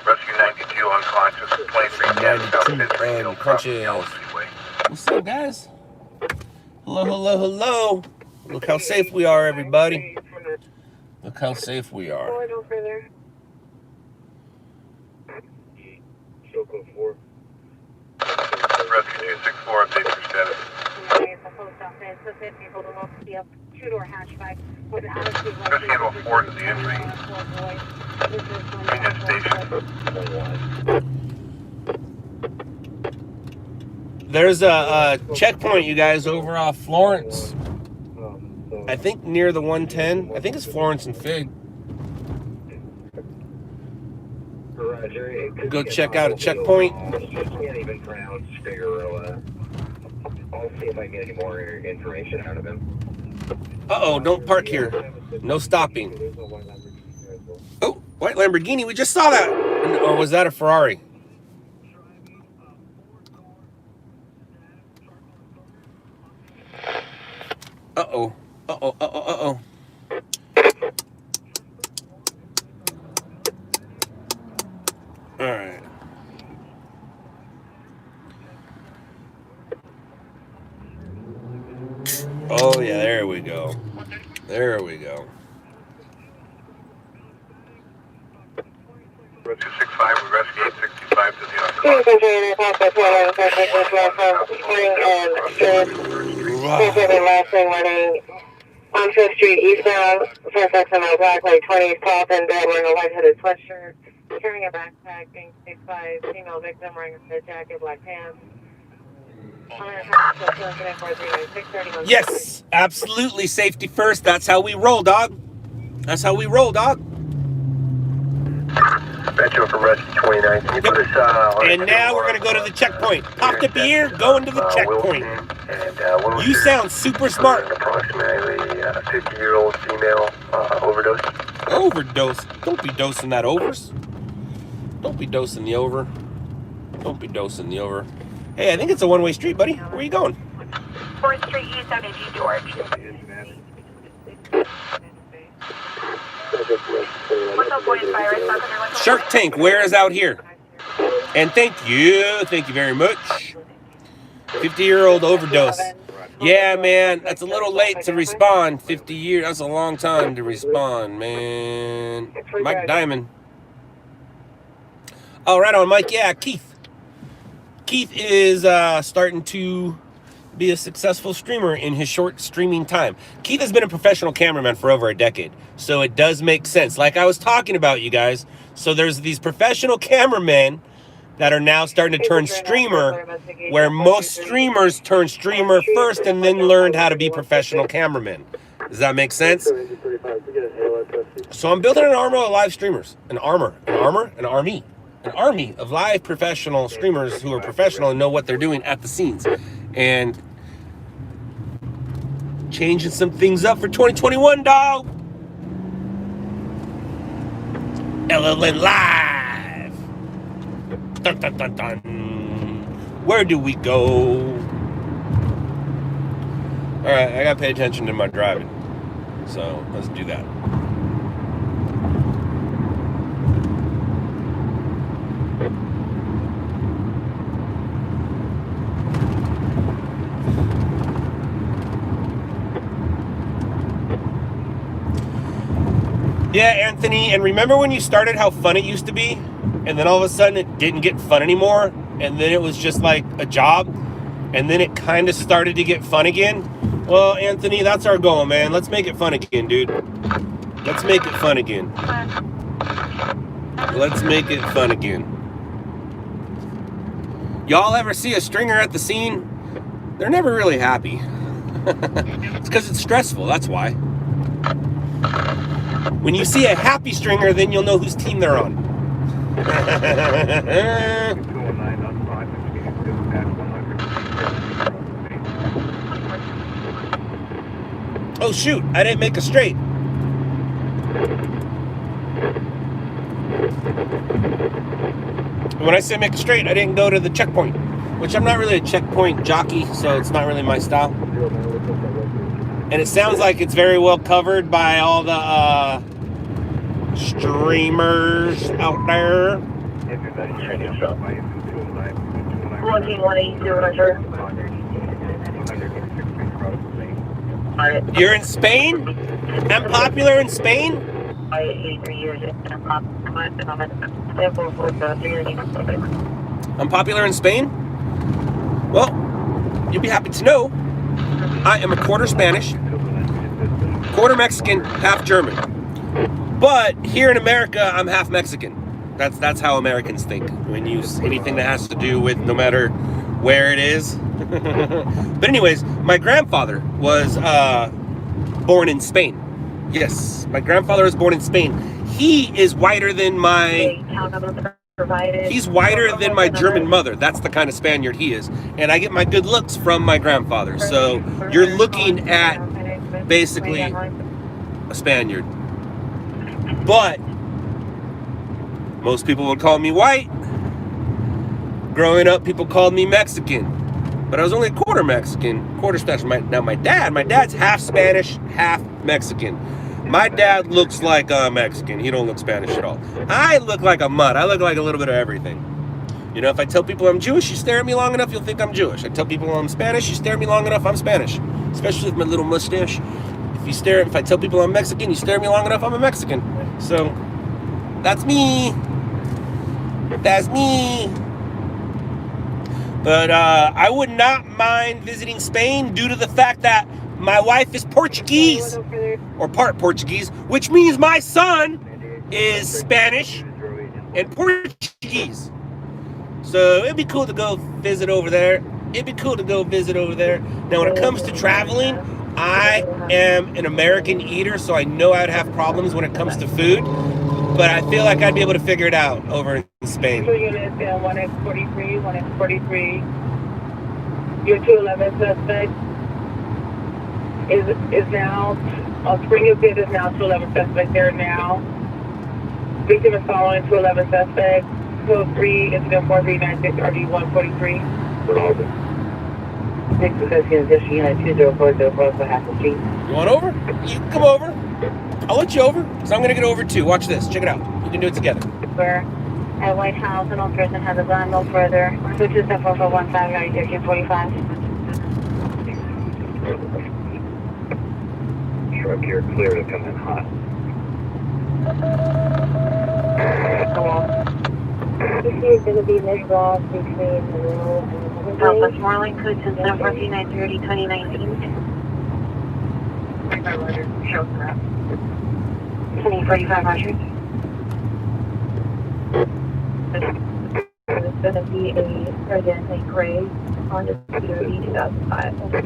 Rescue 92, unconscious, 23 cats, South 92, unconscious. Freeway. What's up, guys? Hello. Look how safe we are, everybody. Look how safe we are. No further. Show code 4. Rescue 264, update your status. The post office, the 50 hold them up, the up, 2-door hatchback, with the attitude like Rescue 104 to the entry. Union station. There's a checkpoint, you guys, over off Florence. I think near the 110. I think it's Florence and Fig. Go check out a checkpoint. Can't even pronounce Figueroa. I'll see if I can get any more information out of him. Uh-oh, don't park here. No stopping. Oh, white Lamborghini. We just saw that. Or was that a Ferrari? Uh-oh. Uh-oh. All right. Oh, yeah, there we go. Rescue 65, we rescue 865 to the last thing running on 5th Street eastbound, suspects in a black light 20s top and bed wearing a white hooded sweatshirt, carrying a backpack, being 6'5", female victim wearing a red jacket, black pants. Yes, absolutely. Safety first. That's how we roll, dog. Metro for Rescue 29. Can you put us on And now we're going to go to the checkpoint. Popped a beer, going to the checkpoint. And You sound super smart. Approximately 50-year-old female overdose. Overdose. Don't be dosing that overs. Don't be dosing the over. Don't be dosing the over. Hey, I think it's a one-way street, buddy. Where are you going? 4th Street East on AG George. What's up, boys? Virus. Shark Tank, where is out here? And thank you very much. 50-year-old overdose. Yeah, man, that's a little late to respond. 50 years, that's a long time to respond, man. Mike Diamond. Oh, right on, Mike. Yeah, Keith. Keith is starting to be a successful streamer in his short streaming time. Keith has been a professional cameraman for over a decade, so it does make sense. Like I was talking about, you guys, so there's these professional cameramen that are now starting to turn streamer, where most streamers turn streamer first and then learned how to be professional cameramen. Does that make sense? So I'm building an army of live streamers. An army of live professional streamers who are professional and know what they're doing at the scenes. And changing some things up for 2021, dog. LLN Live. Dun, dun, dun, dun. Where do we go? All right, I gotta pay attention to my driving. So let's do that. Yeah, Anthony, and remember when you started how fun it used to be? And then all of a sudden it didn't get fun anymore? And then it was just like a job? And then it kind of started to get fun again? Well, Anthony, that's our goal, man. Let's make it fun again, dude. Let's make it fun again. Let's make it fun again. Y'all ever see a stringer at the scene? They're never really happy. It's because it's stressful, that's why. When you see a happy stringer, then you'll know whose team they're on. Oh shoot, I didn't make a straight. When I say make a straight, I didn't go to the checkpoint, which I'm not really a checkpoint jockey, so it's not really my style. And it sounds like it's very well covered by all the streamers out there. You're in Spain? I'm popular in Spain? I'm popular in Spain? Well, you'll be happy to know I am a quarter Spanish, quarter Mexican, half German. But here in America, I'm half Mexican. That's how Americans think. When you anything that has to do with no matter where it is. But anyways, my grandfather was born in Spain. Yes, my grandfather was born in Spain. He is whiter than my... He's whiter than my German mother. That's the kind of Spaniard he is. And I get my good looks from my grandfather. So you're looking at basically a Spaniard. But most people would call me white. Growing up, people called me Mexican. But I was only a quarter Mexican, quarter Spanish. Now my dad's half Spanish, half Mexican. My dad looks like a Mexican. He don't look Spanish at all. I look like a mutt. I look like a little bit of everything. You know, if I tell people I'm Jewish, you stare at me long enough, you'll think I'm Jewish. I tell people I'm Spanish, you stare at me long enough, I'm Spanish. Especially with my little mustache. If I tell people I'm Mexican, you stare at me long enough, I'm a Mexican. So, that's me. That's me. But I would not mind visiting Spain due to the fact that my wife is Portuguese, or part Portuguese, which means my son is Spanish and Portuguese. So it'd be cool to go visit over there. Now, when it comes to traveling, I am an American eater, so I know I'd have problems when it comes to food. but I feel like I'd be able to figure it out over in Spain. 2 units, 1X43, 1X43. Your 211 suspect is now, Spring of Good is now 211 suspect there now. Victim is following 211 suspect. Code 3, incident 4396, RD143. Next associated district unit 20404 for half the street. You want over? You can come over. I'll let you over, because I'm going to get over too. Watch this. Check it out. We can do it together. Where at White House, no person has a gun, no further. 2274415, 1345. Truck, you're clear to come in hot. This is going to be mid-block between Monroe and Southwest Moreland, code 1743930 2019. 204500. It's going to be a President Gray Honda CRV 2005. The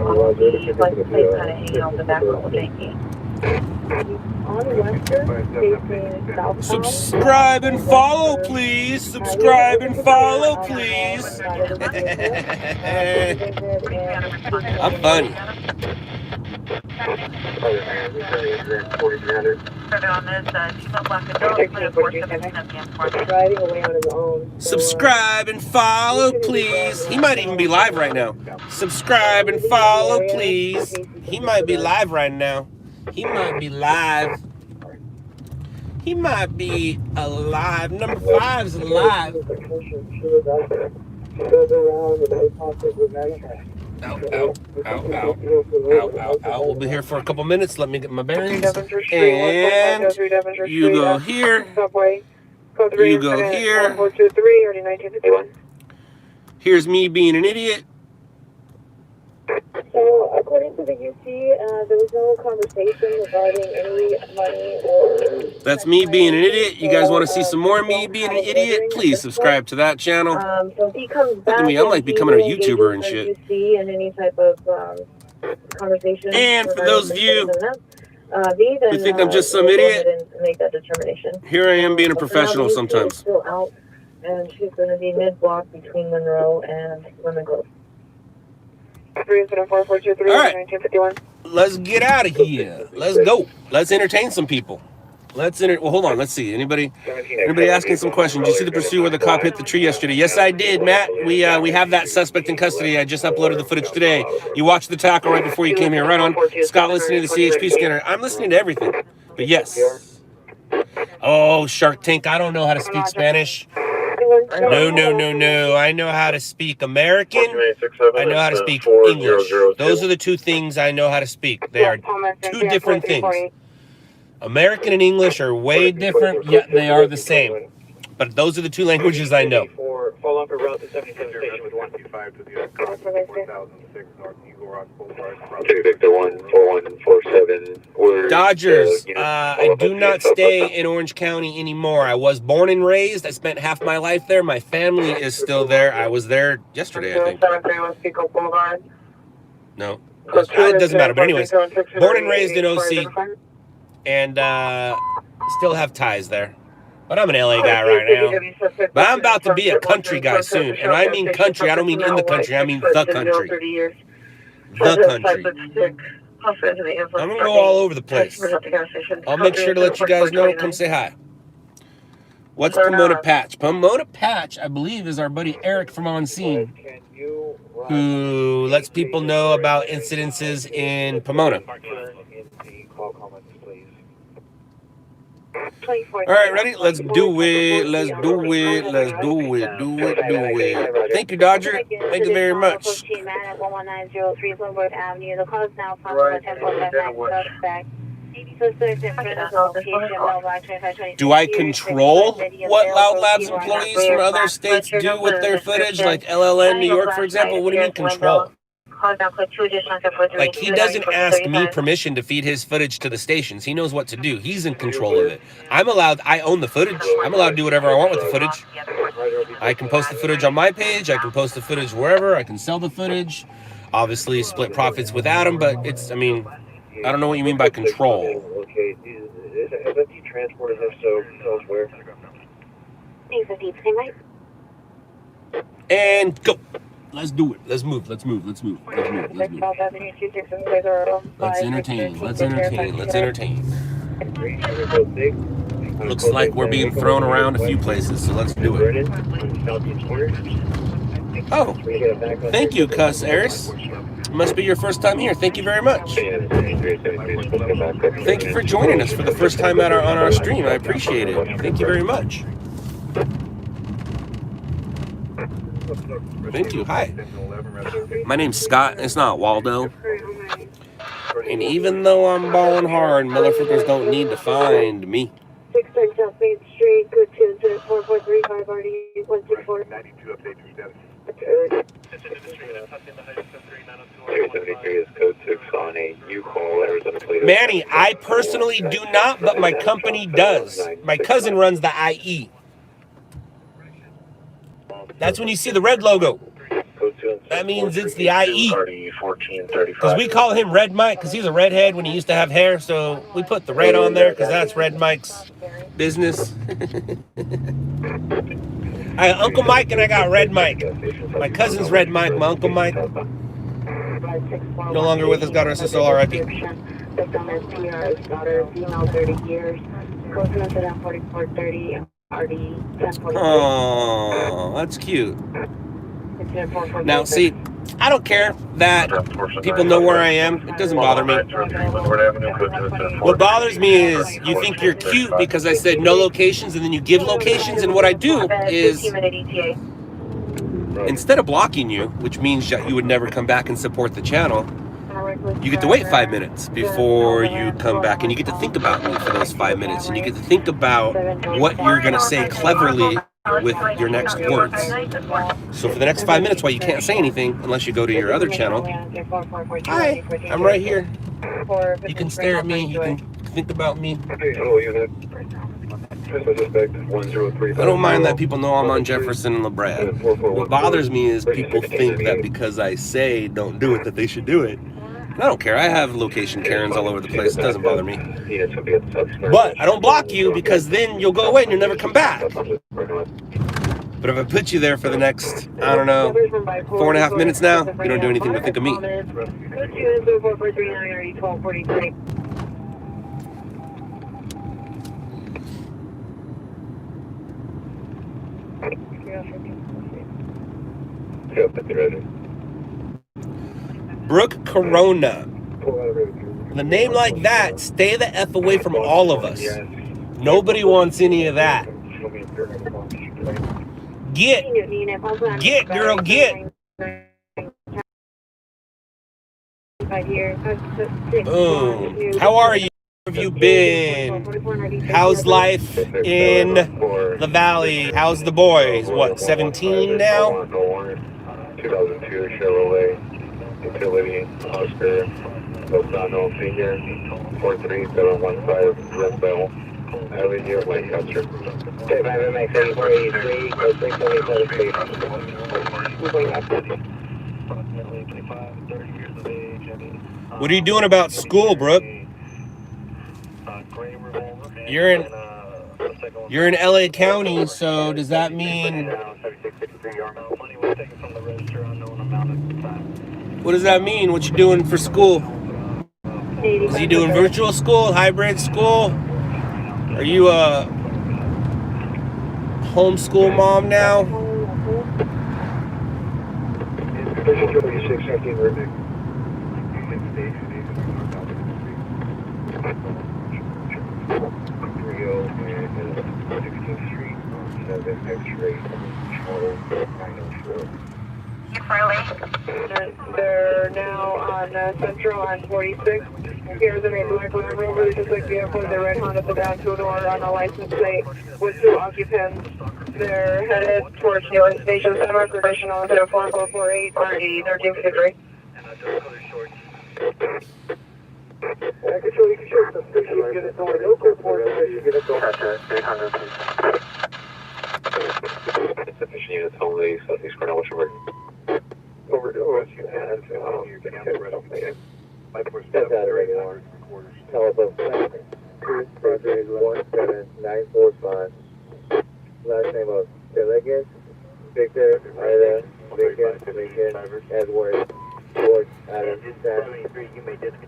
license plate kind of hanging off the back of the janky. On Western, facing southbound. Subscribe and follow, please. Subscribe and follow, please. I'm funny. Driving away on his own. Subscribe and follow, please. He might even be live right now. Subscribe and follow, please. He might be live right now. He might be live. He might be alive. Number 5's alive. Ow, ow, ow, ow. Ow, ow, ow. We'll be here for a couple minutes. Let me get my bearings. And you go here. You go here. Here's me being an idiot. So, according to the UC, there was no conversation regarding any money or... That's me being an idiot. You guys want to see some more of me being an idiot? Please subscribe to that channel. So he comes back. Look at me, I'm like becoming a YouTuber and shit. UC and any type of conversation. And for those of you who think I'm just some idiot, make that determination. Here I am being a professional sometimes. Still out, and she's going to be mid-block between Monroe and Lemon Grove. All right, let's get out of here. Let's go. Let's entertain some people. Well, hold on. Let's see. Anybody asking some questions? Did you see the pursuit where the cop hit the tree yesterday? Yes, I did, Matt. We have that suspect in custody. I just uploaded the footage today. You watched the tackle right before you came here. Right on. Scott listening to the CHP scanner. I'm listening to everything. But yes. Oh, Shark Tank. I don't know how to speak Spanish. No. I know how to speak American. I know how to speak English. Those are the two things I know how to speak. They are two different things. American and English are way different, yet they are the same. But those are the two languages I know. Follow up a route to 77 station with 125 to the 1006 North Eagle Rock Boulevard. Victor 14147. Dodgers. I do not stay in Orange County anymore. I was born and raised. I spent half my life there. My family is still there. I was there yesterday, I think. No. It doesn't matter. But anyways, born and raised in OC. And still have ties there. But I'm an LA guy right now. But I'm about to be a country guy soon. And I mean country. I don't mean in the country. I mean the country. The country. I'm going to go all over the place. I'll make sure to let you guys know. Come say hi. What's Pomona Patch? Pomona Patch, I believe, is our buddy Eric from On Scene, who lets people know about incidences in Pomona. All right, ready? Let's do it. Let's do it. Let's do it. Do it. Thank you, Dodger. Thank you very much. Do I control what Loud Labs employees from other states do with their footage, like LLN New York, for example? What do you mean control? Like, he doesn't ask me permission to feed his footage to the stations. He knows what to do. He's in control of it. I own the footage. I'm allowed to do whatever I want with the footage. I can post the footage on my page. I can post the footage wherever. I can sell the footage. Obviously, split profits with Adam, but I don't know what you mean by control. Is FFT transport, and if so, tell us where? Thanks, Deep. Same right? And go. Let's do it. Let's move. Let's move. Let's move. Let's move. Let's move. Let's entertain. Let's entertain. Let's entertain. Looks like we're being thrown around a few places, so let's do it. Oh, thank you, Cuss Eris. Must be your first time here. Thank you very much. Thank you for joining us for the first time on our stream. I appreciate it. Thank you very much. Thank you. Hi. My name's Scott. It's not Waldo. And even though I'm balling hard, motherfuckers don't need to find me. 610 South Main Street, code 24435 RD 164. 92 update your status. 373 is code 6 on a U-Haul, Arizona Plate. Manny, I personally do not, but my company does. My cousin runs the IE. That's when you see the red logo. That means it's the IE. Because we call him Red Mike because he's a redhead when he used to have hair. So we put the red on there because that's Red Mike's business. I got Uncle Mike and I got Red Mike. My cousin's Red Mike. My Uncle Mike, no longer with us. God rest his soul. R.I.P. Oh, that's cute. Now, see, I don't care that people know where I am. It doesn't bother me. What bothers me is you think you're cute because I said no locations and then you give locations. And what I do is, instead of blocking you, which means that you would never come back and support the channel, you get to wait 5 minutes before you come back, and you get to think about me for those 5 minutes, and you get to think about what you're going to say cleverly with your next words. So for the next 5 minutes, while you can't say anything unless you go to your other channel, hi, I'm right here. You can stare at me, you can think about me. I don't mind that people know I'm on Jefferson and La Brea. What bothers me is people think that because I say don't do it, that they should do it. I don't care. I have location Karens all over the place. It doesn't bother me. But I don't block you because then you'll go away and you'll never come back. But if I put you there for the next, I don't know, 4.5 minutes now, you don't do anything but think of me. Brooke Corona. The name like that, stay the F away from all of us. Nobody wants any of that. Get, girl, get. Oh, how are you? How have you been? How's life in the valley? How's the boys? What, 17 now? 2002 Chevrolet Utility Oscar Lozano Senior 43715 Renville Avenue, Lancaster. What are you doing about school, Brooke? You're in LA County, so does that mean? What does that mean? What you doing for school? Is you doing virtual school, hybrid school? Are you a homeschool mom now? They're now on Central on 46. Here's an black Land Rover, just like vehicle. They're red Honda sedan, two-door on a license plate with 2 occupants. They're headed towards New York Station Center, professional to 4448 RD 1353. Actually, you can show the station, get it going. Local port station, get it going. 800. Sufficient units only, Southeast Cornell, what's your word? Overdose, you had, you can have the rest of the day. 547, tell us 17945. Last name of Delegas, Victor, Ida, Lincoln, Edward, George, Adam, Sam.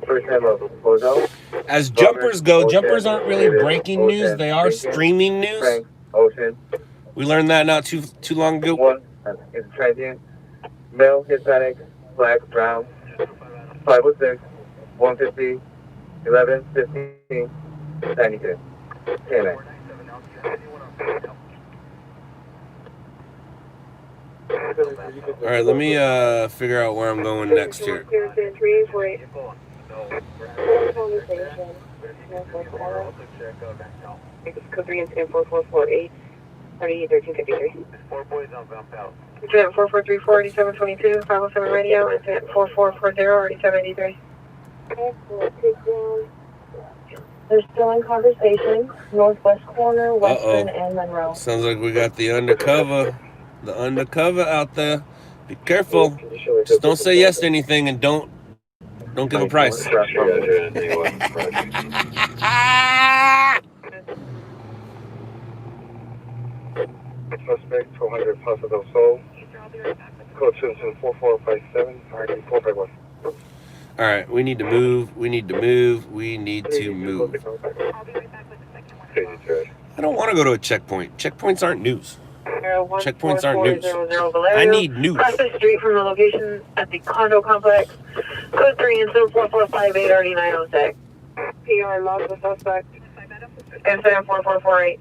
First name of Bozo. As jumpers go, jumpers aren't really breaking news. They are streaming news. Frank, Ocean. We learned that not too long ago. One is transient. Male, Hispanic, Black, Brown. 506, 150, 11, 15, 92. Amen. All right, let me figure out where I'm going next here. Code 3 incident 4448, 1353. 4 boys on bump out. Incident 4434, 8722, 507 radio, incident 4440, 8783. Okay, we'll take down. They're still in conversation. Northwest corner, Western, and Monroe. Sounds like we got the undercover out there. Be careful. Just don't say yes to anything and don't give a price. Suspect 200 Plaza del Sol. Code citizen 4457, RD 451. All right, we need to move. We need to move. I don't want to go to a checkpoint. Checkpoints aren't news. Checkpoints aren't news. I need news. Cross the street from the location at the condo complex. Code 3 and 4458, RD 906. PR log the suspect. Incident 4448.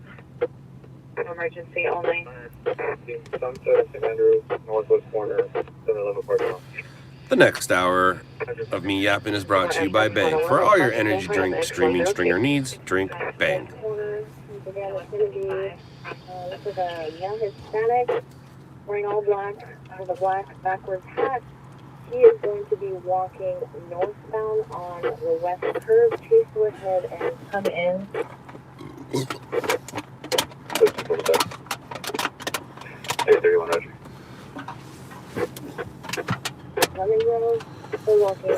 Emergency only. Sunset, St. Andrews, Northwest corner, 711 parking lot. The next hour of me yapping is brought to you by Bang. For all your energy drink streaming stringer needs, drink Bang. This is a young Hispanic wearing all black with a black backwards hat. He is going to be walking northbound on the west curve. Please go ahead and come in.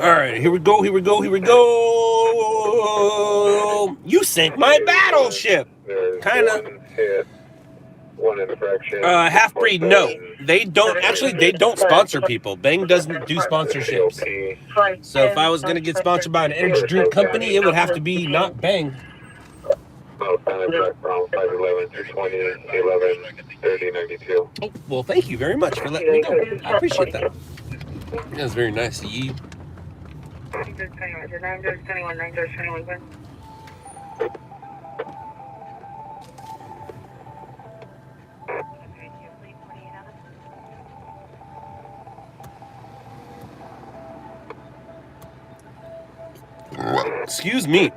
All right, here we go. You sank my battleship. Kind of. One infraction. Half-breed, no. They don't sponsor people. Bang doesn't do sponsorships. So if I was going to get sponsored by an energy drink company, it would have to be not Bang. Black Brown 511 220 11 30 92. Oh, well, thank you very much for letting me know. I appreciate that. That was very nice of you. 921. Excuse me.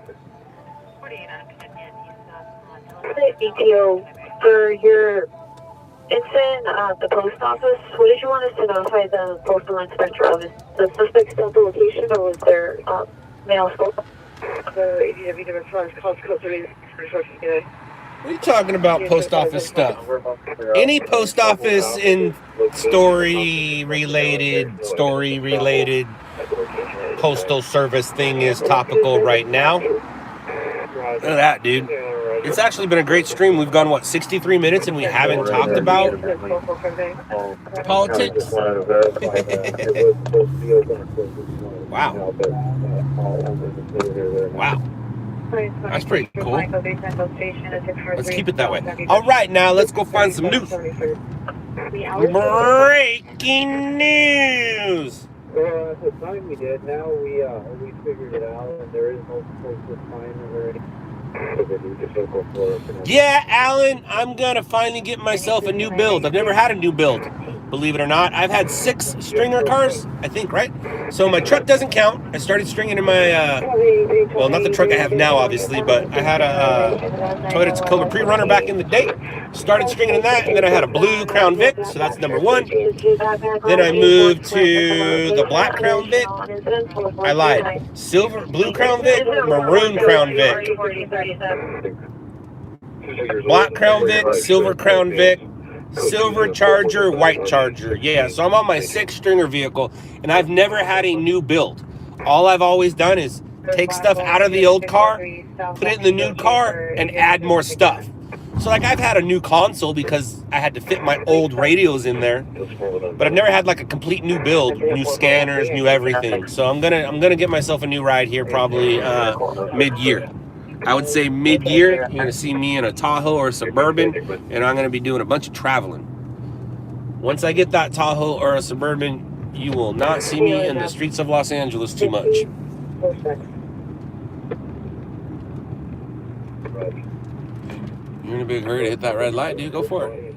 ETO for your incident at the post office. What did you want us to notify the postal inspector of? Is the suspect still at the location, or was there mail scope? The ADW response calls code 3. What are you talking about, post office stuff? Any post office in story-related postal service thing is topical right now. Look at that, dude. It's actually been a great stream. We've gone, 63 minutes and we haven't talked about politics? Wow. Wow. That's pretty cool. Let's keep it that way. All right, now let's go find some news. Breaking news. At the time we did, now we figured it out, and there is no postal sign already. Yeah, Alan, I'm gonna finally get myself a new build. I've never had a new build, believe it or not. I've had 6 stringer cars, I think, right? So my truck doesn't count. I started stringing in my, well, not the truck I have now, obviously, but I had a Toyota Tacoma Pre-Runner back in the day. Started stringing in that, and then I had a blue Crown Vic, so that's number 1. Then I moved to the black Crown Vic. I lied. Blue Crown Vic, maroon Crown Vic. Black Crown Vic, silver Crown Vic, silver Charger, white Charger. Yeah, so I'm on my 6th stringer vehicle, and I've never had a new build. All I've always done is take stuff out of the old car, put it in the new car, and add more stuff. So like I've had a new console because I had to fit my old radios in there, but I've never had like a complete new build, new scanners, new everything. So I'm gonna get myself a new ride here probably mid-year. I would say mid-year, you're gonna see me in a Tahoe or a Suburban, and I'm gonna be doing a bunch of traveling. Once I get that Tahoe or a Suburban, you will not see me in the streets of Los Angeles too much. You're in a big hurry to hit that red light, dude. Go for it.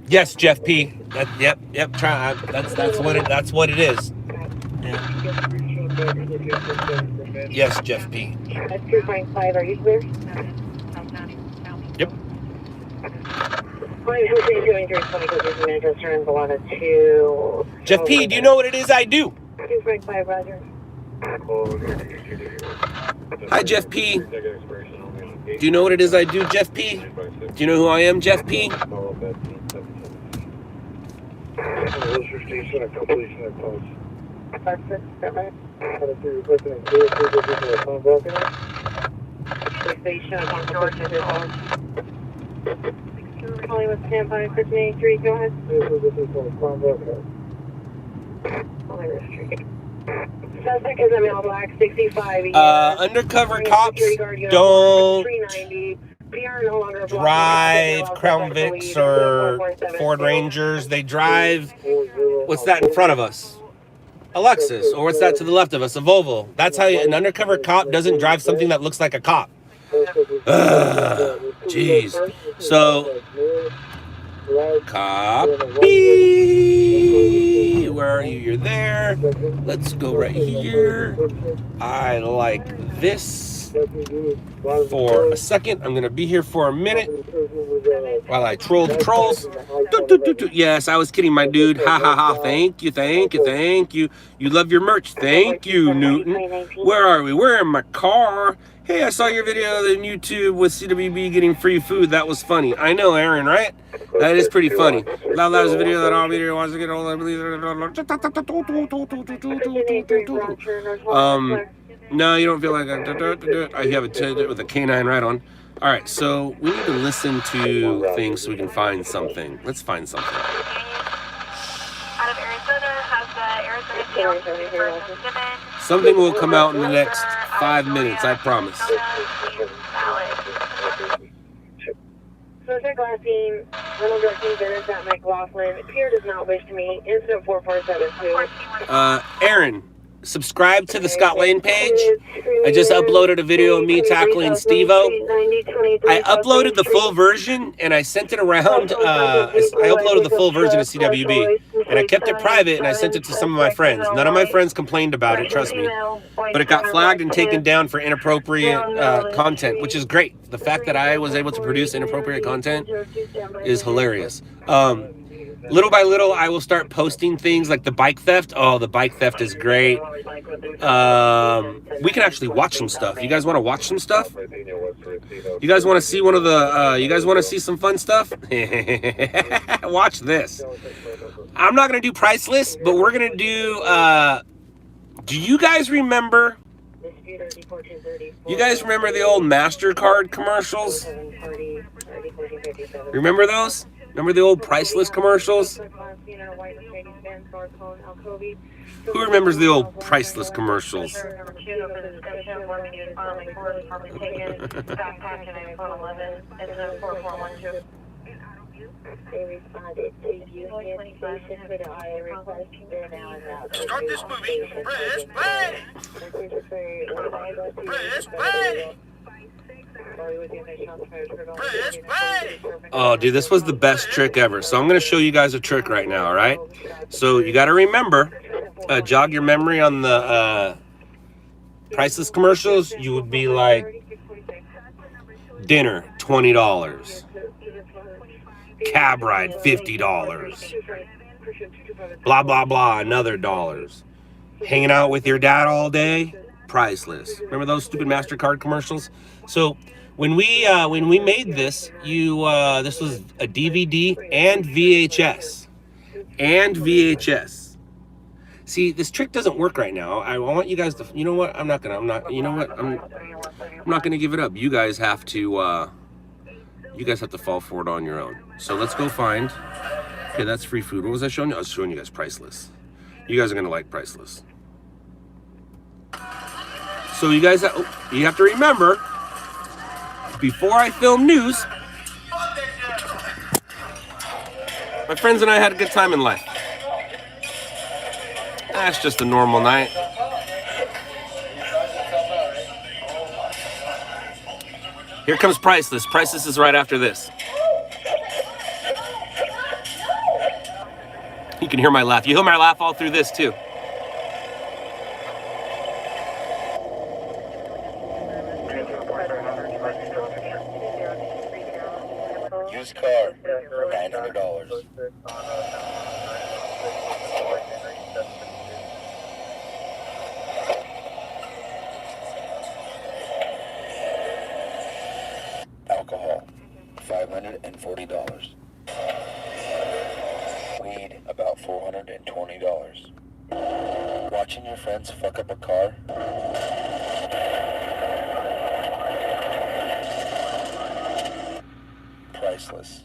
Yes, Jeff P. Yep. Try. That's what it is. Yeah. Yes, Jeff P. That's 2.5. Are you clear? Yep. Jeff P, do you know what it is I do? 2.5, Roger. Hi, Jeff P. Do you know what it is I do, Jeff P? Do you know who I am, Jeff P? Calling with standby, 1583, go ahead. Suspect is a male black, 65. Undercover cops don't drive Crown Vics or Ford Rangers. They drive, what's that in front of us? A Lexus. Or what's that to the left of us? A Volvo. That's how an undercover cop doesn't drive something that looks like a cop. Jeez. So, copy. Where are you? You're there. Let's go right here. I like this. For a second, I'm gonna be here for a minute while I troll the trolls. Yes, I was kidding, my dude. Ha ha ha. Thank you. You love your merch. Thank you, Newton. Where are we? We're in my car. Hey, I saw your video on YouTube with CWB getting free food. That was funny. I know, Aaron, right? That is pretty funny. LOUDLABS video that all media wants to get all. No, you don't feel like I have a tidbit with a canine right on. All right, so we need to listen to things so we can find something. Let's find something. Out of Arizona, has the Arizona given. Something will come out in the next 5 minutes, I promise. Suspect last seen, Ronald Directing Venice at McLaughlin. Pier does not wish to meet. Incident 4472. Aaron, subscribe to the Scott Lane page. I just uploaded a video of me tackling Steve-O. I uploaded the full version and I sent it around. I uploaded the full version of CWB and I kept it private and I sent it to some of my friends. None of my friends complained about it, trust me. But it got flagged and taken down for inappropriate content, which is great. The fact that I was able to produce inappropriate content is hilarious. Little by little, I will start posting things like the bike theft. Oh, the bike theft is great. We can actually watch some stuff. You guys want to watch some stuff? You guys want to see one of the, you guys want to see some fun stuff? Watch this. I'm not going to do priceless, but we're going to do you guys remember? You guys remember the old MasterCard commercials? Remember those? Remember the old priceless commercials? Who remembers the old priceless commercials? Start this movie. Press play. Press play. Press play. Oh, dude, this was the best trick ever. So I'm going to show you guys a trick right now, all right? So you got to remember, jog your memory on the priceless commercials. You would be like, dinner, $20. Cab ride, $50. Blah, blah, blah, another $. Hanging out with your dad all day, priceless. Remember those stupid MasterCard commercials? So when we made this, this was a DVD and VHS. And VHS. See, this trick doesn't work right now. I want you guys to, you know what? I'm not gonna give it up. You guys have to fall for it on your own. So let's go find, okay, that's free food. What was I showing you? I was showing you guys priceless. You guys are gonna like priceless. So you guys, you have to remember, before I film news, my friends and I had a good time in life. That's just a normal night. Here comes Priceless. Priceless is right after this. You can hear my laugh. You hear my laugh all through this too. Used car, $900. Alcohol, $540. Weed, about $420. Watching your friends fuck up a car? Priceless.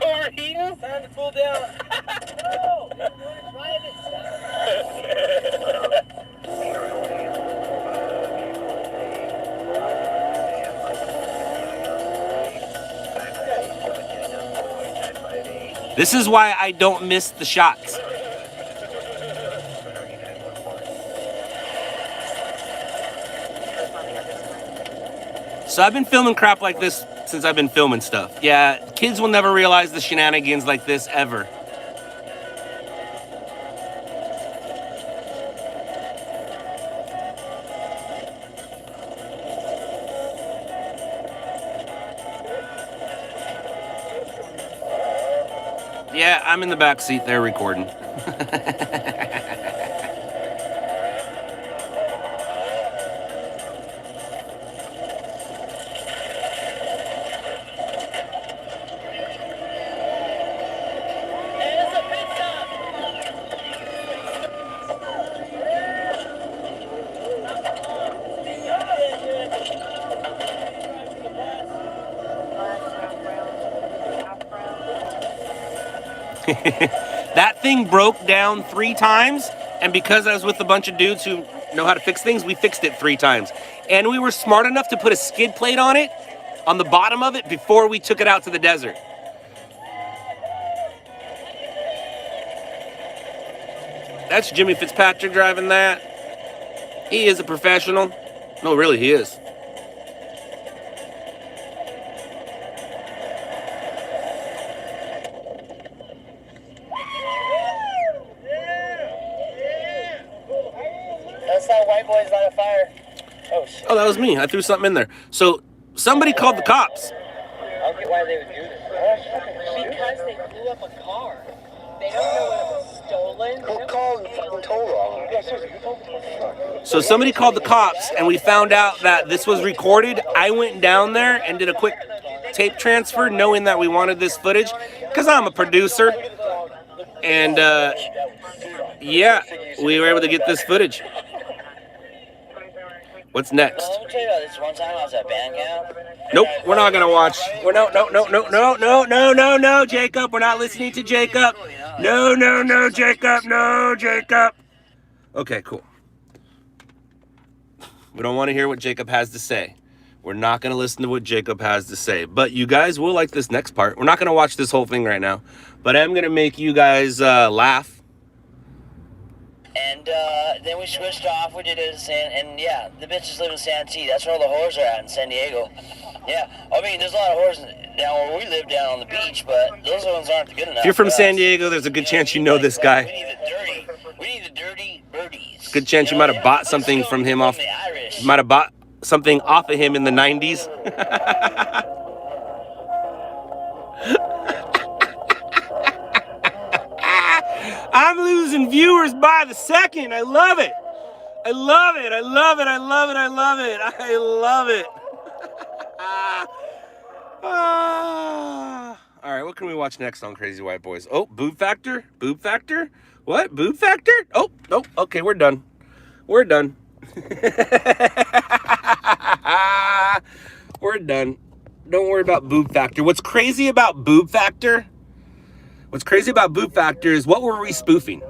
Overheating? Time to cool down. No, private stuff. This is why I don't miss the shots. So I've been filming crap like this since I've been filming stuff. Yeah, kids will never realize the shenanigans like this ever. Yeah, I'm in the back seat there recording. That thing broke down 3 times, and because I was with a bunch of dudes who know how to fix things, we fixed it 3 times. And we were smart enough to put a skid plate on it, on the bottom of it, before we took it out to the desert. That's Jimmy Fitzpatrick driving that. He is a professional. No, really, he is. That's how white boys light a fire. Oh, shit. Oh, that was me. I threw something in there. So somebody called the cops. I don't get why they would do this. Because they blew up a car. They don't know it was stolen. Who called and fucking told on? So somebody called the cops, and we found out that this was recorded. I went down there and did a quick tape transfer, knowing that we wanted this footage, because I'm a producer. And yeah, we were able to get this footage. What's next? Let me tell you about this one time I was at band camp. Nope, we're not gonna watch. No, Jacob. We're not listening to Jacob. No, Jacob. No, Jacob. Okay, cool. We don't want to hear what Jacob has to say. We're not gonna listen to what Jacob has to say. But you guys will like this next part. We're not gonna watch this whole thing right now, but I'm gonna make you guys laugh. And then we switched off. We did it and yeah, the bitches live in Santee. That's where all the whores are at in San Diego. Yeah, I mean, there's a lot of whores down where we live down on the beach, but those ones aren't good enough. If you're from for San us. Diego, there's a good chance you know like, this We guy. need the dirty birdies. Good chance you might have bought something from him off. The Irish. You might have bought something off of him in the 90s. I'm losing viewers by the second. I love it. I love it. I love it. I love it. I love it. I love it. All right, what can we watch next on Crazy White Boys? Oh, Boob Factor? Boob Factor? What? Boob Factor? Oh, okay, we're done. We're done. We're done. Don't worry about Boob Factor. What's crazy about Boob Factor? What's crazy about Boob Factor is what were we spoofing?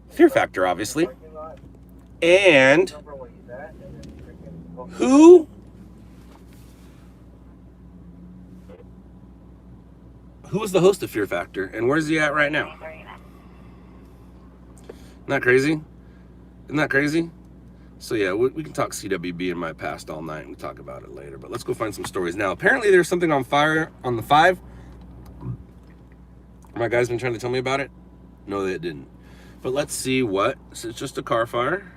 Fear Factor, obviously. And who was the host of Fear Factor, and where's he at right now? Isn't that crazy? Isn't that crazy? So yeah, we can talk CWB in my past all night, and we talk about it later. But let's go find some stories now. Apparently there's something on fire on the 5. My guy's been trying to tell me about it. No, they didn't. But let's see what. So it's just a car fire.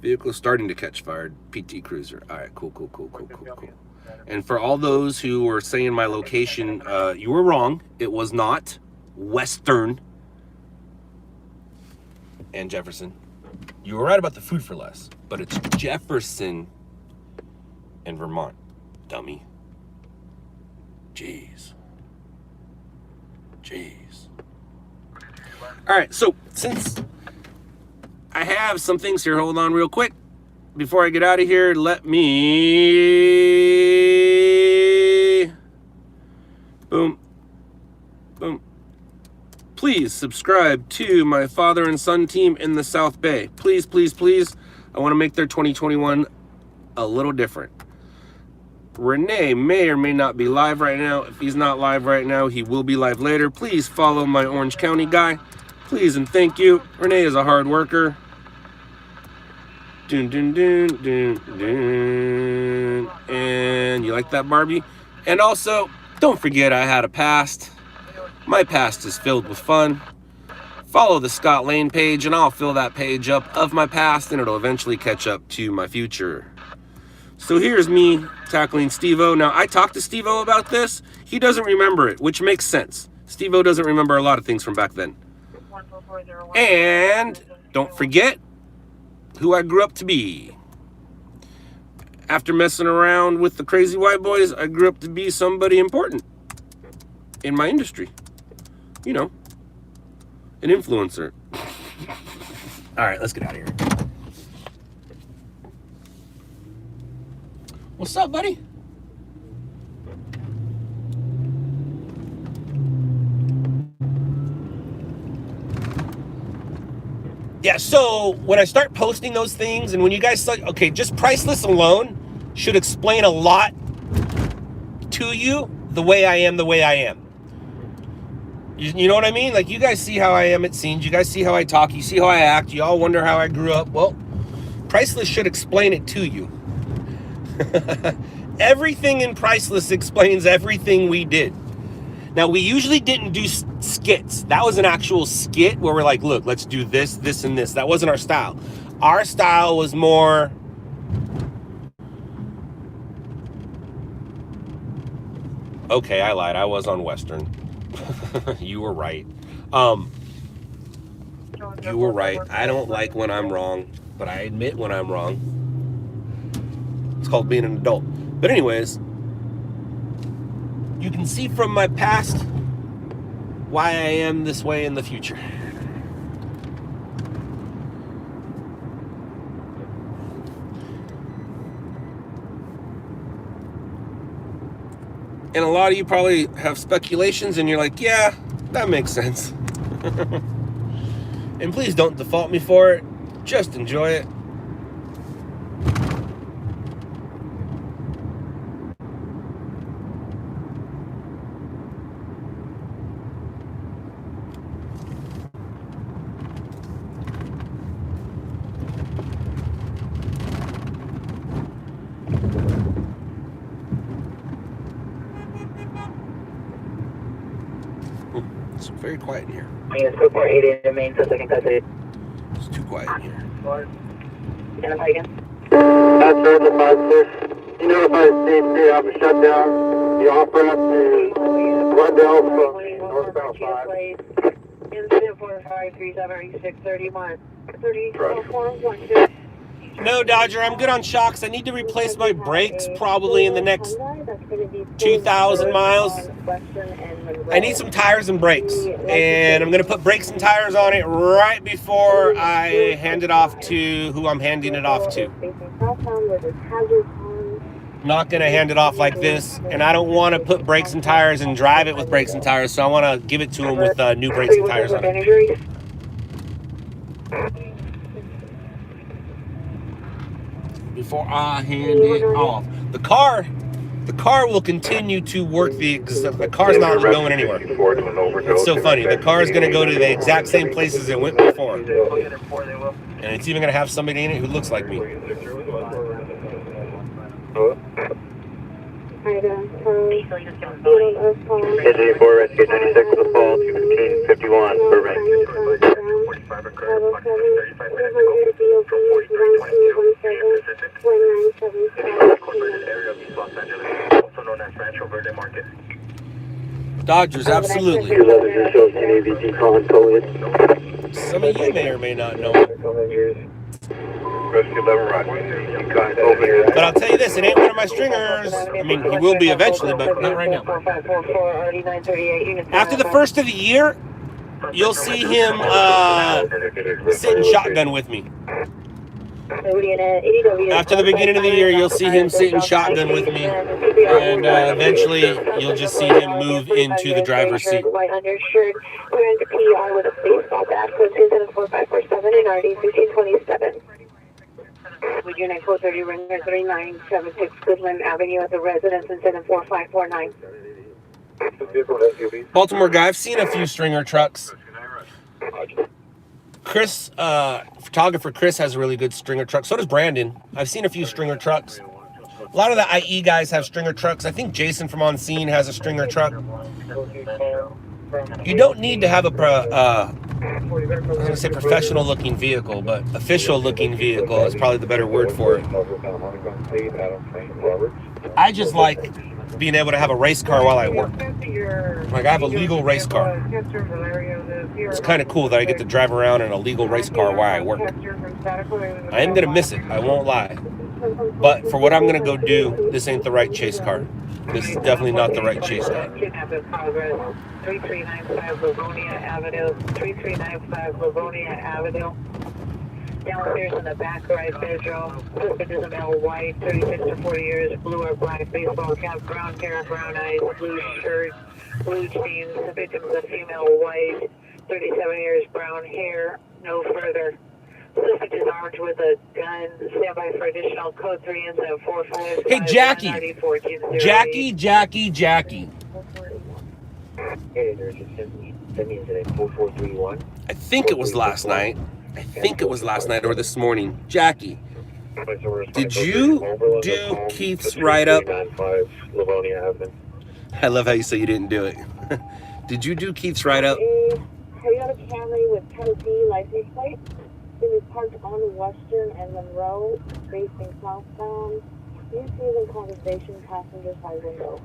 Vehicle starting to catch fire. PT Cruiser. All right, cool. And for all those who were saying my location, you were wrong. It was not Western and Jefferson. You were right about the food for less, but it's Jefferson and Vermont, dummy. Jeez. All right, so since I have some things here, hold on real quick. Before I get out of here, let me... Boom. Please subscribe to my father and son team in the South Bay. Please. I want to make their 2021 a little different. Renee may or may not be live right now. If he's not live right now, he will be live later. Please follow my Orange County guy. Please and thank you. Renee is a hard worker. And you like that, Barbie? And also, don't forget I had a past. My past is filled with fun. Follow the Scott Lane page and I'll fill that page up of my past and it'll eventually catch up to my future. So here's me tackling Steve-O. Now, I talked to Steve-O about this. He doesn't remember it, which makes sense. Steve-O doesn't remember a lot of things from back then. And don't forget who I grew up to be. After messing around with the Crazy White Boys, I grew up to be somebody important in my industry. You know, an influencer. All right, let's get out of here. What's up, buddy? Yeah, so when I start posting those things and when you guys start, okay, just priceless alone should explain a lot to you the way I am. You know what I mean? Like, you guys see how I am at scenes. You guys see how I talk. You see how I act. You all wonder how I grew up. Well, priceless should explain it to you. Everything in Priceless explains everything we did. Now, we usually didn't do skits. That was an actual skit where we're like, look, let's do this, this, and this. That wasn't our style. Our style was more... Okay, I lied. I was on Western. You were right. You were right. I don't like when I'm wrong, but I admit when I'm wrong. It's called being an adult. But anyways, you can see from my past why I am this way in the future. And a lot of you probably have speculations and you're like, yeah, that makes sense. And please don't default me for it. Just enjoy it. It's very quiet in here. Yes, report 80 to main, so second custody. It's too quiet in here. Identify again. That's certified, sir. You notify the state they have a shutdown. The off-ramp to Glendale from northbound 5. Incident 45373631. 3412. No, Dodger, I'm good on shocks. I need to replace my brakes probably in the next 2,000 miles. I need some tires and brakes. And I'm going to put brakes and tires on it right before I hand it off to who I'm handing it off to. Not going to hand it off like this. And I don't want to put brakes and tires and drive it with brakes and tires. So I want to give it to him with new brakes and tires on it. Before I hand it off. The car will continue to work the car's not going anywhere. It's so funny. The car is going to go to the exact same places it went before. And it's even going to have somebody in it who looks like me. NJ4 Rescue 96 with a fall, 215-51, Burbank. Dodgers, absolutely. 211 shows NAVT calling Collier. Some of you may or may not know. Rescue 11 Roger. But I'll tell you this, it ain't one of my stringers. I mean, he will be eventually, but not right now. After the first of the year, you'll see him sitting shotgun with me. After the beginning of the year, you'll see him sitting shotgun with me, and eventually you'll just see him move into the driver's seat. White undershirt, wearing the PR with a baseball bat, code 274-547 and RD 1527. With unit code 30, Ringer 3976 Goodland Avenue at the residence in 74549. Baltimore guy, I've seen a few stringer trucks. Chris, photographer Chris has a really good stringer truck. So does Brandon. I've seen a few stringer trucks. A lot of the IE guys have stringer trucks. I think Jason from On Scene has a stringer truck. You don't need to have I was going to say professional looking vehicle, but official looking vehicle is probably the better word for it. I just like being able to have a race car while I work. Like I have a legal race car. It's kind of cool that I get to drive around in a legal race car while I work. I am going to miss it, I won't lie. But for what I'm going to go do, this ain't the right chase car. This is definitely not the right chase car. 3395 Livonia Avenue, 3395 Livonia Avenue. Downstairs in the back right bedroom. Suspect is a male, white, 36 to 40 years, blue or black baseball cap, brown hair, brown eyes, blue shirt, blue jeans. The victim is a female, white, 37 years, brown hair, no further. Suspect is armed with a gun. Stand by for additional code 3 and 745. Hey, Jackie. Jackie. I think it was last night. Or this morning. Jackie, did you do Keith's write-up? I love how you say you didn't do it. Did you do Keith's write-up? Toyota Camry with Tennessee license plate. It is parked on Western and Monroe, facing southbound. You see the conversation, passenger side window.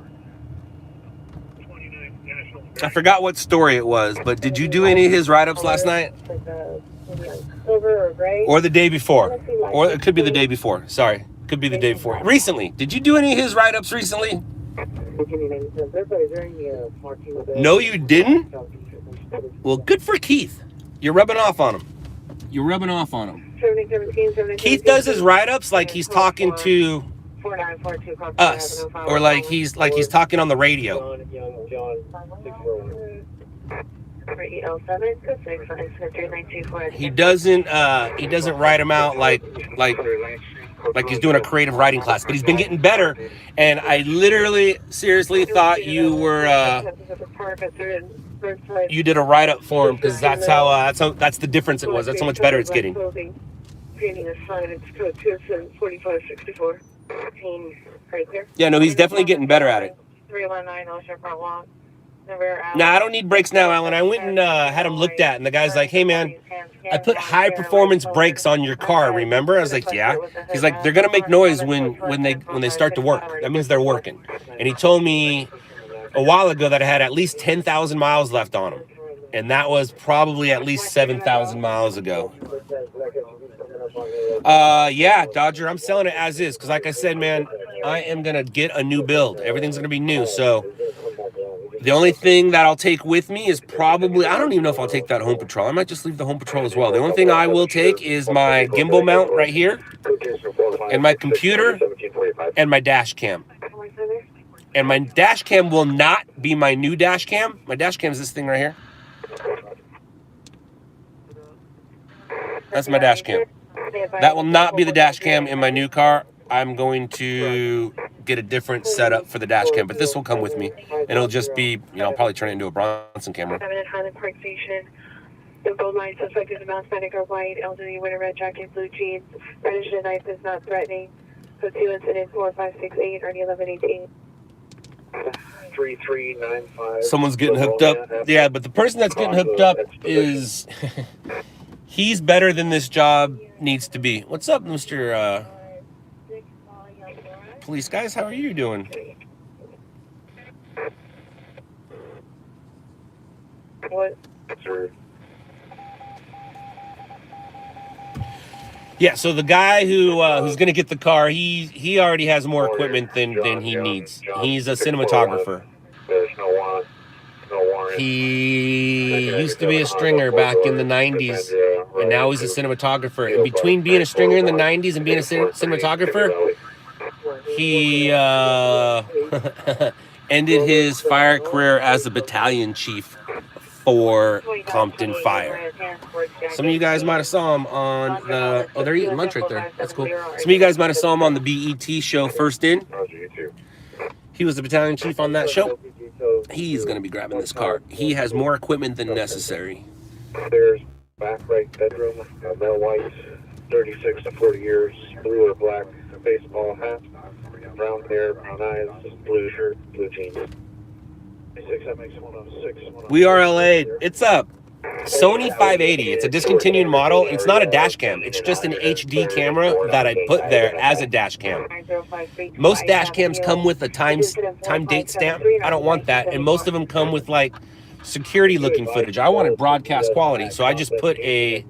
I forgot what story it was, but did you do any of his write-ups last night? Silver or gray? Or the day before? Or it could be the day before. Sorry. Could be the day before. Recently. Did you do any of his write-ups recently? No, you didn't? Well, good for Keith. You're rubbing off on him. Keith does his write-ups like he's talking to us, or like he's talking on the radio. He doesn't write them out like he's doing a creative writing class, but he's been getting better. And I literally, seriously thought you did a write-up for him, because that's the difference it was. That's how much better it's getting. Yeah, no, he's definitely getting better at it. 319 Ocean Front Walk. Nah, I don't need brakes now, Alan. I went and had them looked at, and the guy's like, hey, man, I put high performance brakes on your car, remember? I was like, yeah. He's like, they're gonna make noise when they start to work. That means they're working. And he told me a while ago that I had at least 10,000 miles left on them. And that was probably at least 7,000 miles ago. Yeah, Dodger, I'm selling it as is. Because like I said, man, I am going to get a new build. Everything's going to be new. So the only thing that I'll take with me is probably, I don't even know if I'll take that home patrol. I might just leave the home patrol as well. The only thing I will take is my gimbal mount right here, and my computer, and my dash cam. And my dash cam will not be my new dash cam. My dash cam is this thing right here. That's my dash cam. That will not be the dash cam in my new car. I'm going to get a different setup for the dash cam, but this will come with me. And it'll just be, you know, I'll probably turn it into a Bronson camera. I'm in Highland Park Station. The gold line suspect is a mouse medic white, elderly, winter red jacket, blue jeans. Registered knife is not threatening. Code 2 incident 4568 or 1118. 3395. Someone's getting hooked up. Yeah, but the person that's getting hooked up is he's better than this job needs to be. What's up, Mr. Police guys? How are you doing? What? Sir. Yeah, so the guy who's gonna get the car, he already has more equipment than he needs. He's a cinematographer. There's no warrant. He used to be a stringer back in the 90s, and now he's a cinematographer. And between being a stringer in the 90s and being a cinematographer, he ended his fire career as a battalion chief for Compton Fire. Some of you guys might have saw him on the... Oh, they're eating lunch right there. That's cool. Some of you guys might have saw him on the BET show First In. He was the battalion chief on that show. He's going to be grabbing this car. He has more equipment than necessary. There's back right bedroom, male white, 36 to 40 years, blue or black baseball hat, brown hair, brown eyes, blue shirt, blue jeans. That makes 106. We are LA. It's a Sony 580. It's a discontinued model. It's not a dash cam. It's just an HD camera that I put there as a dash cam. Most dash cams come with a time date stamp. I don't want that. And most of them come with like security looking footage. I wanted broadcast quality, so I just put a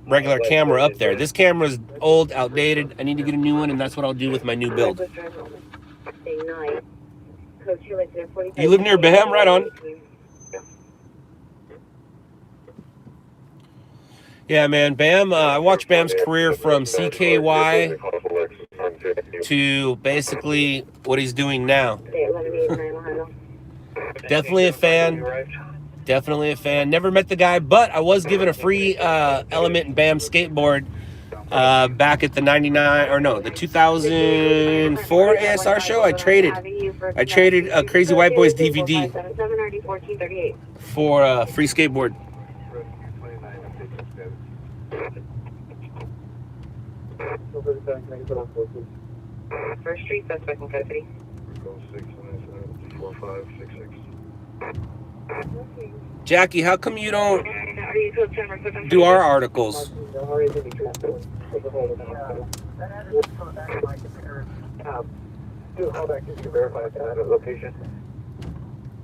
regular camera up there. This camera is old, outdated. I need to get a new one, and that's what I'll do with my new build. You live near Bam? Right on. Yeah, man, Bam. I watched Bam's career from CKY to basically what he's doing now. Definitely a fan. Definitely a fan. Never met the guy, but I was given a free Element and Bam skateboard back at the 2004 ASR show. I traded a Crazy White Boys DVD for a free skateboard. First Street, suspect in custody. 4566. Jackie, how come you don't do our articles?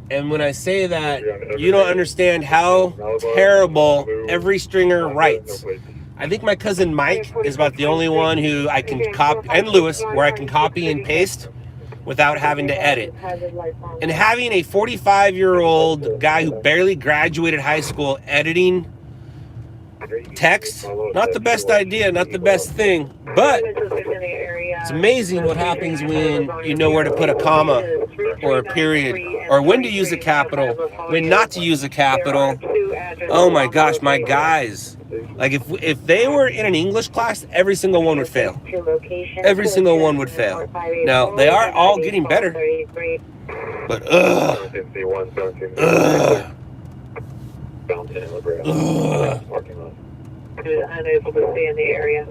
And when I say that, you don't understand how terrible every stringer writes. I think my cousin Mike is about the only one who I can copy, and Lewis, where I can copy and paste without having to edit. And having a 45-year-old guy who barely graduated high school editing text, not the best idea, not the best thing, but it's amazing what happens when you know where to put a comma or a period, or when to use a capital, when not to use a capital. Oh my gosh, my guys. Like if they were in an English class, every single one would fail. Every single one would fail. Now, they are all getting better. But ugh. Unable to stay in the area.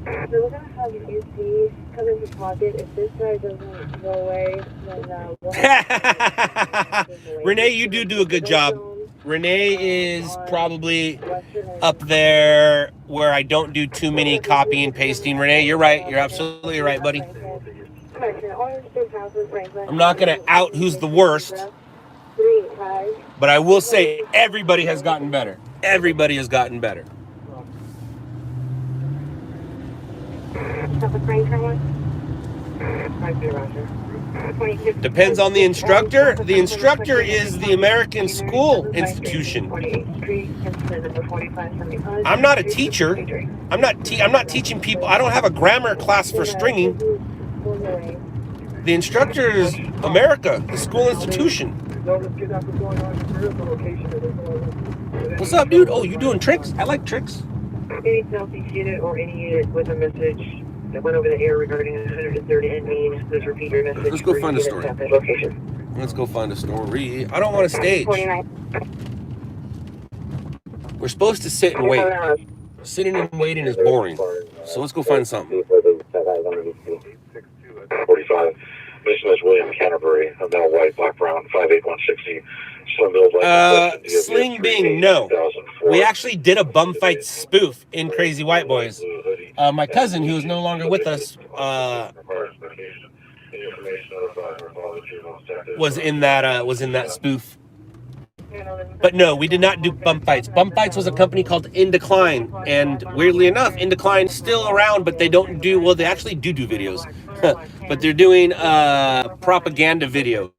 So we're going to have you come in the pocket. If this guy doesn't Renee, you do a good job. Renee is probably up there where I don't do too many copy and pasting. Renee, you're right. You're absolutely right, buddy. I'm not going to out who's the worst, but I will say everybody has gotten better. Everybody has gotten better. Depends on the instructor. The instructor is the American school institution. I'm not a teacher. I'm not teaching people. I don't have a grammar class for stringing. The instructor is America, the school institution. What's up, dude? Oh, you doing tricks? I like tricks. Any Southeast unit or any unit with a message that went over the air regarding 103rd and Main, please repeat your message. Let's go find a story. Location. Let's go find a story. I don't want to stage. 49. We're supposed to sit and wait. Sitting and waiting is boring. So let's go find something. 45. Mission is William Canterbury. A male, white, black, brown, 5'8", 160. Sling Bing, no. We actually did a bum fight spoof in Crazy White Boys. My cousin, who is no longer with us, was in that spoof. But no, we did not do Bump Fights. Bump Fights was a company called In Decline, and weirdly enough, In Decline's still around, but they don't do, well, they actually do videos, but they're doing propaganda videos,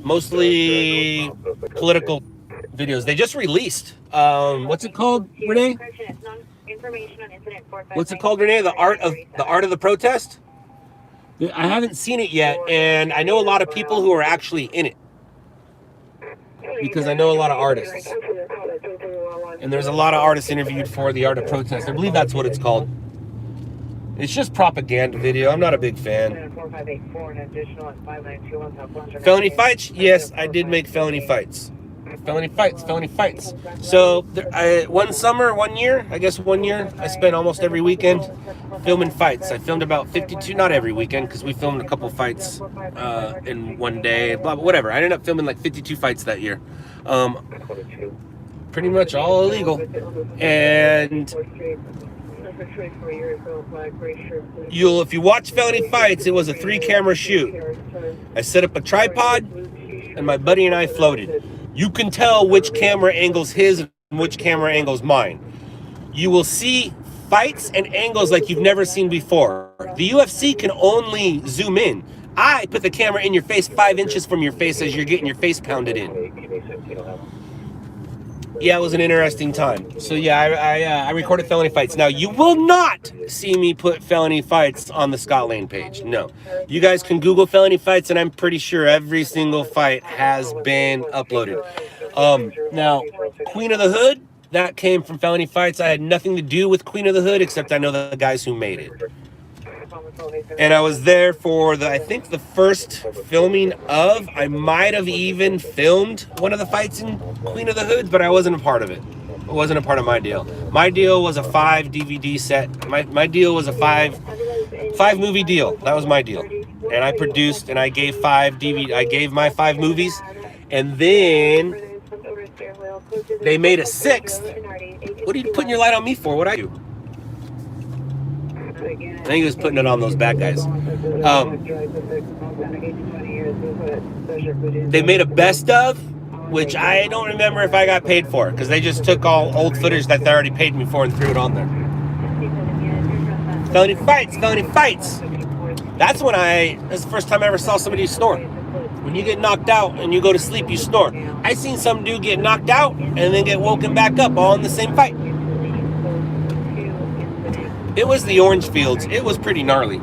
mostly political videos. They just released, what's it called, Renee? What's it called, Renee? The art of the protest? I haven't seen it yet, and I know a lot of people who are actually in it, because I know a lot of artists. And there's a lot of artists interviewed for the art of protest. I believe that's what it's called. It's just propaganda video. I'm not a big fan. Felony fights? Yes, I did make felony fights. Felony fights. So one year, I spent almost every weekend filming fights. I filmed about 52, not every weekend, because we filmed a couple fights in one day, blah, blah, whatever. I ended up filming like 52 fights that year. Pretty much all illegal. And if you watch Felony Fights, it was a 3-camera shoot. I set up a tripod, and my buddy and I floated. You can tell which camera angle's his and which camera angle's mine. You will see fights and angles like you've never seen before. The UFC can only zoom in. I put the camera in your face 5 inches from your face as you're getting your face pounded in. Yeah, it was an interesting time. So yeah, I recorded Felony Fights. Now, you will not see me put Felony Fights on the Scott Lane page. No. You guys can Google Felony Fights, and I'm pretty sure every single fight has been uploaded. Now, Queen of the Hood, that came from Felony Fights. I had nothing to do with Queen of the Hood, except I know the guys who made it. And I was there for I think the first filming of, I might have even filmed one of the fights in Queen of the Hood, but I wasn't a part of it. It wasn't a part of my deal. My deal was a 5 DVD set. My deal was a 5 movie deal. That was my deal. And I produced, and I gave 5 DVD, I gave my 5 movies, and then they made a 6th. What are you putting your light on me for? What'd I do? I think he was putting it on those bad guys. They made a best of, which I don't remember if I got paid for, because they just took all old footage that they already paid me for and threw it on there. Felony Fights. That's the first time I ever saw somebody snore. When you get knocked out and you go to sleep, you snore. I seen some dude get knocked out and then get woken back up all in the same fight. It was the orange fields. It was pretty gnarly.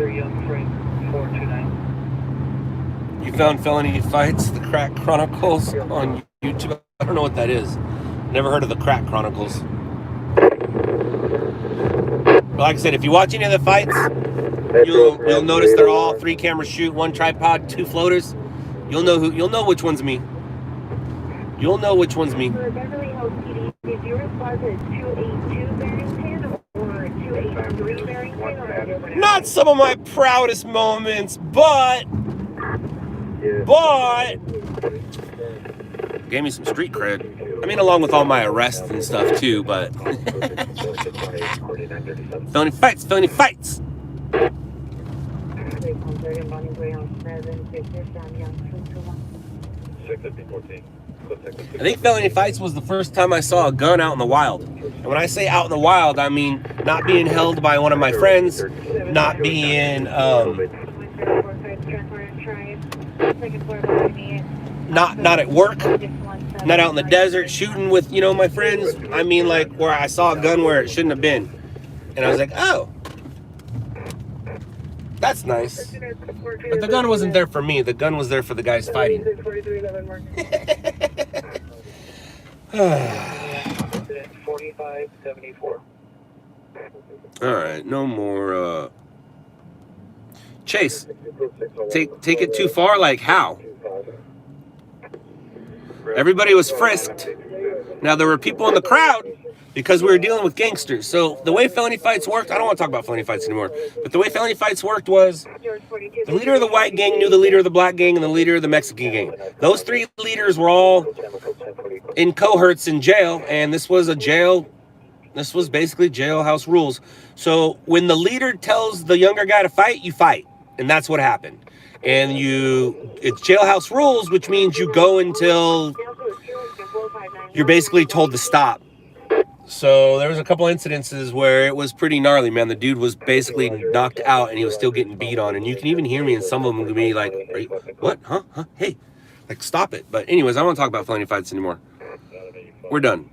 Young Frank 429. You found Felony Fights, the Crack Chronicles on YouTube. I don't know what that is. Never heard of the Crack Chronicles. But like I said, if you watch any of the fights, you'll notice they're all 3 camera shoot, 1 tripod, 2 floaters. You'll know which one's me. You'll know which one's me. For Beverly Hills PD, did you respond to 282 Barrington or 283 Barrington? Not some of my proudest moments, but gave me some street cred. I mean, along with all my arrests and stuff too, but Felony Fights, Felony Fights. I think Felony Fights was the first time I saw a gun out in the wild. And when I say out in the wild, I mean not being held by one of my friends, not being not at work, not out in the desert shooting with, you know, my friends. I mean, like, where I saw a gun where it shouldn't have been. And I was like, oh, that's nice. But the gun wasn't there for me. The gun was there for the guys fighting. 4574. All right, no more. Chase, take it too far. Like how? Everybody was frisked. Now there were people in the crowd because we were dealing with gangsters. So the way Felony Fights worked, I don't want to talk about Felony Fights anymore, but the way Felony Fights worked was the leader of the white gang knew the leader of the black gang and the leader of the Mexican gang. Those 3 leaders were all in cohorts in jail, and this was basically jailhouse rules. So when the leader tells the younger guy to fight, you fight. And that's what happened. And it's jailhouse rules, which means you go until you're basically told to stop. So there was a couple incidences where it was pretty gnarly, man. The dude was basically knocked out and he was still getting beat on. And you can even hear me, and some of them would be like, are you, what? Huh? Hey, like, stop it. But anyways, I don't want to talk about Felony Fights anymore. We're done.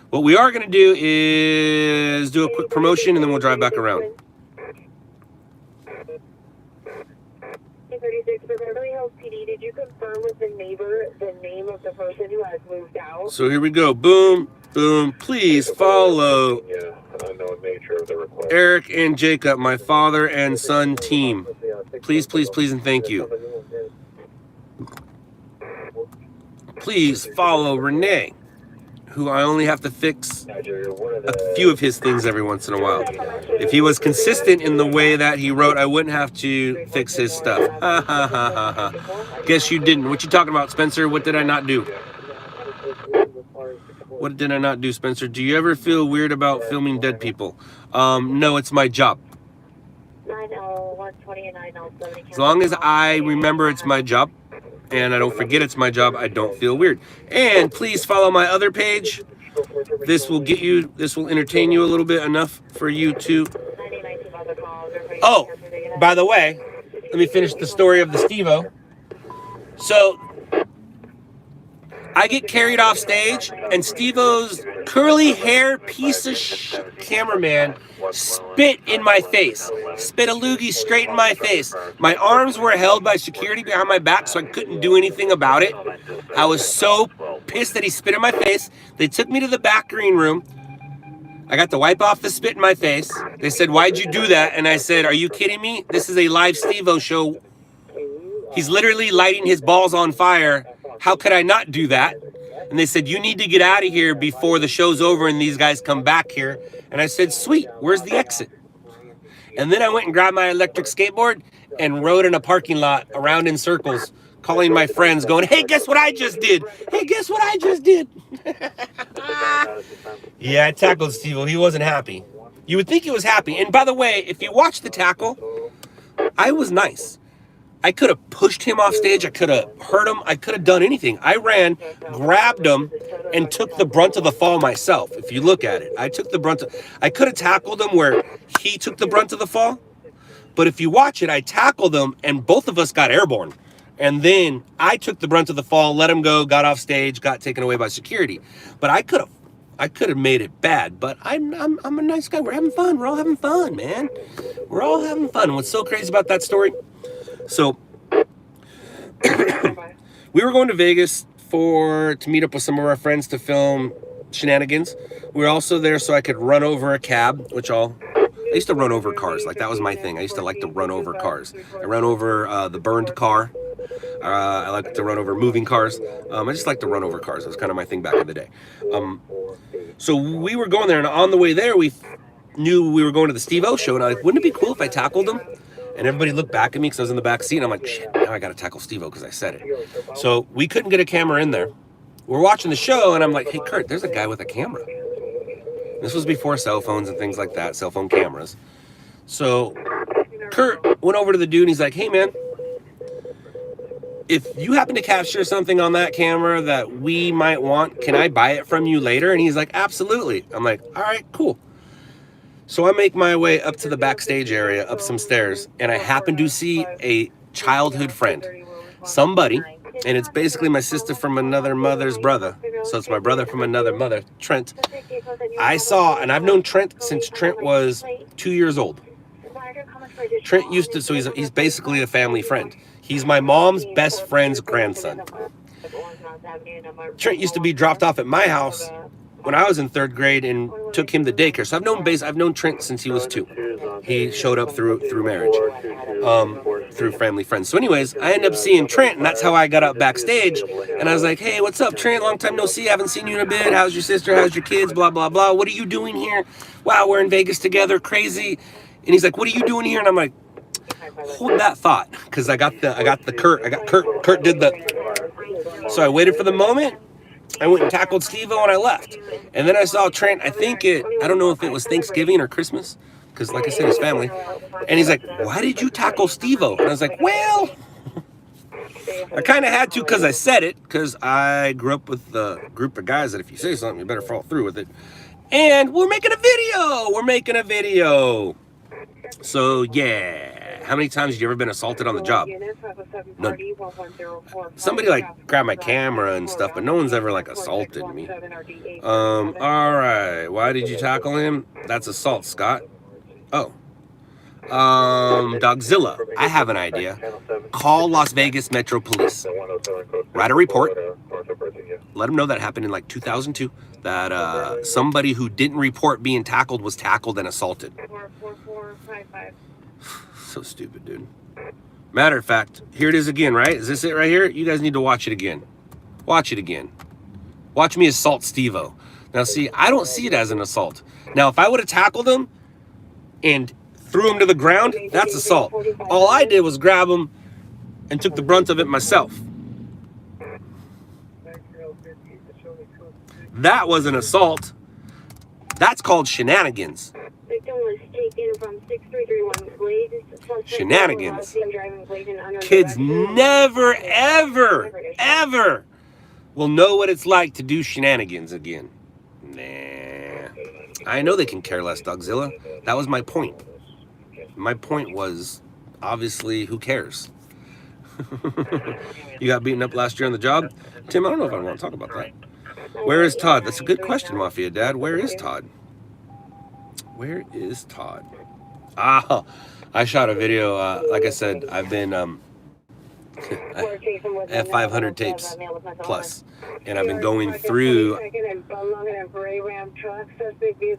What we are going to do is do a quick promotion and then we'll drive back around. 36 for Beverly Hills PD, did you confirm with the neighbor the name of the person who has moved out? So here we go. Boom, boom. Please follow Eric and Jacob, my father and son team. Please, please, please, and thank you. Please follow Renee, who I only have to fix a few of his things every once in a while. If he was consistent in the way that he wrote, I wouldn't have to fix his stuff. Ha ha ha ha ha. Guess you didn't. What you talking about, Spencer? What did I not do? What did I not do, Spencer? Do you ever feel weird about filming dead people? No, it's my job. As long as I remember it's my job, and I don't forget it's my job, I don't feel weird. And please follow my other page. This will entertain you a little bit enough for you to. Oh, by the way, let me finish the story of the Steve-O. So I get carried off stage, and Steve-O's curly hair piece of cameraman spit in my face. Spit a loogie straight in my face. My arms were held by security behind my back, so I couldn't do anything about it. I was so pissed that he spit in my face. They took me to the back green room. I got to wipe off the spit in my face. They said, "Why'd you do that?" And I said, "Are you kidding me? This is a live Steve-O show. He's literally lighting his balls on fire. How could I not do that?" And they said, "You need to get out of here before the show's over and these guys come back here." And I said, "Sweet, where's the exit?" And then I went and grabbed my electric skateboard and rode in a parking lot around in circles, calling my friends, going, "Hey, guess what I just did? Hey, guess what I just did?" Yeah, I tackled Steve. He wasn't happy. You would think he was happy. And by the way, if you watch the tackle, I was nice. I could have pushed him off stage. I could have hurt him. I could have done anything. I ran, grabbed him, and took the brunt of the fall myself. If you look at it, I took the brunt. I could have tackled him where he took the brunt of the fall. But if you watch it, I tackled him, and both of us got airborne. And then I took the brunt of the fall, let him go, got off stage, got taken away by security. But I could have made it bad. But I'm a nice guy. We're having fun. We're all having fun, man. We're all having fun. What's so crazy about that story? So We were going to Vegas to meet up with some of our friends to film Shenanigans. We were also there so I could run over a cab, I used to run over cars. Like, that was my thing. I used to like to run over cars. I ran over the burned car. I like to run over moving cars. I just like to run over cars. It was kind of my thing back in the day. So we were going there, and on the way there, we knew we were going to the Steve-O show, and I was like, wouldn't it be cool if I tackled him? And everybody looked back at me because I was in the back seat, and I'm like, shit, now I got to tackle Steve-O because I said it. So we couldn't get a camera in there. We're watching the show, and I'm like, hey, Kurt, there's a guy with a camera. This was before cell phones and things like that, cell phone cameras. So Kurt went over to the dude, and he's like, hey, man, if you happen to capture something on that camera that we might want, can I buy it from you later? And he's like, absolutely. I'm like, all right, cool. So I make my way up to the backstage area, up some stairs, and I happen to see a childhood friend, somebody, and it's basically my sister from another mother's brother. So it's my brother from another mother, Trent. I saw, and I've known Trent since Trent was 2 years old. Trent used to, so he's basically a family friend. He's my mom's best friend's grandson. Trent used to be dropped off at my house when I was in 3rd grade and took him to daycare. So I've known Trent since he was 2. He showed up through marriage, through family friends. So anyways, I ended up seeing Trent, and that's how I got up backstage. And I was like, hey, what's up, Trent? Long time no see. Haven't seen you in a bit. How's your sister? How's your kids? Blah, blah, blah. What are you doing here? Wow, we're in Vegas together. Crazy. And he's like, what are you doing here? And I'm like, hold that thought, because I got Kurt did the. So I waited for the moment. I went and tackled Steve-O, and I left. And then I saw Trent, I don't know if it was Thanksgiving or Christmas, because like I said, his family. And he's like, why did you tackle Steve-O? And I was like, well, I kind of had to because I said it, because I grew up with a group of guys that if you say something, you better follow through with it. And we're making a video. So, yeah. How many times have you ever been assaulted on the job? None. Somebody like grabbed my camera and stuff, but no one's ever like assaulted me. All right. Why did you tackle him? That's assault, Scott. Oh. Dogzilla. I have an idea. Call Las Vegas Metro Police. Write a report. Let them know that happened in like 2002. That somebody who didn't report being tackled was tackled and assaulted. 44455. So stupid, dude. Matter of fact, here it is again, right? Is this it right here? You guys need to watch it again. Watch it again. Watch me assault Steve-O. Now, see, I don't see it as an assault. Now, if I would have tackled him and threw him to the ground, that's assault. All I did was grab him and took the brunt of it myself. That was an assault. That's called shenanigans. Victim was taken from 6331 Glade. Shenanigans. Kids never, ever, ever will know what it's like to do shenanigans again. Nah. I know they can care less, Dogzilla. That was my point. My point was, obviously, who cares? You got beaten up last year on the job? Tim, I don't know if I want to talk about that. Where is Todd? That's a good question, Mafia Dad. Where is Todd? Where is Todd? I shot a video. Like I said, I've been I have 500 tapes plus, and I've been going through.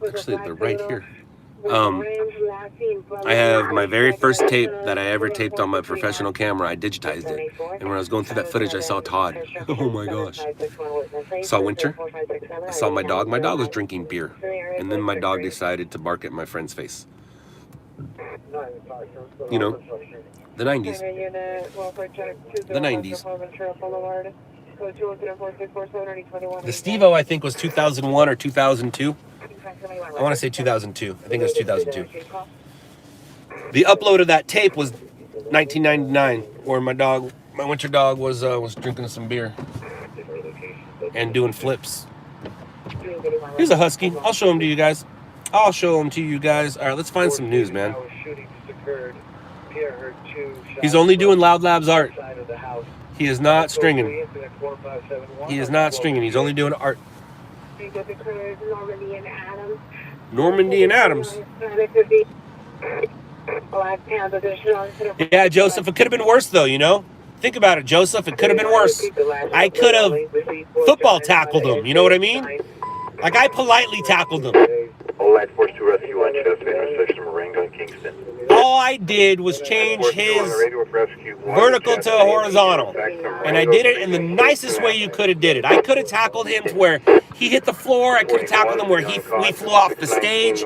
Actually, they're right here. I have my very first tape that I ever taped on my professional camera. I digitized it, and when I was going through that footage, I saw Todd. Oh my gosh! I saw Winter. I saw my dog. My dog was drinking beer, and then my dog decided to bark at my friend's face. You know, the 90s. The 90s. The Steve-O, I think, was 2001 or 2002. I want to say 2002. I think it was 2002. The upload of that tape was 1999, where my Winter dog was drinking some beer and doing flips. Here's a husky. I'll show him to you guys. All right, let's find some news, man. He's only doing LOUDLABS art. He is not stringing. He's only doing art. Normandy and Adams. Yeah, Joseph, it could have been worse, though, you know? Think about it, Joseph. It could have been worse. I could have football tackled him. You know what I mean? Like, I politely tackled him. Light Force 2 Rescue on Chester intersection of Marengo and Kingston. All I did was change his vertical to horizontal. And I did it in the nicest way you could have did it. I could have tackled him to where he hit the floor. I could have tackled him where we flew off the stage.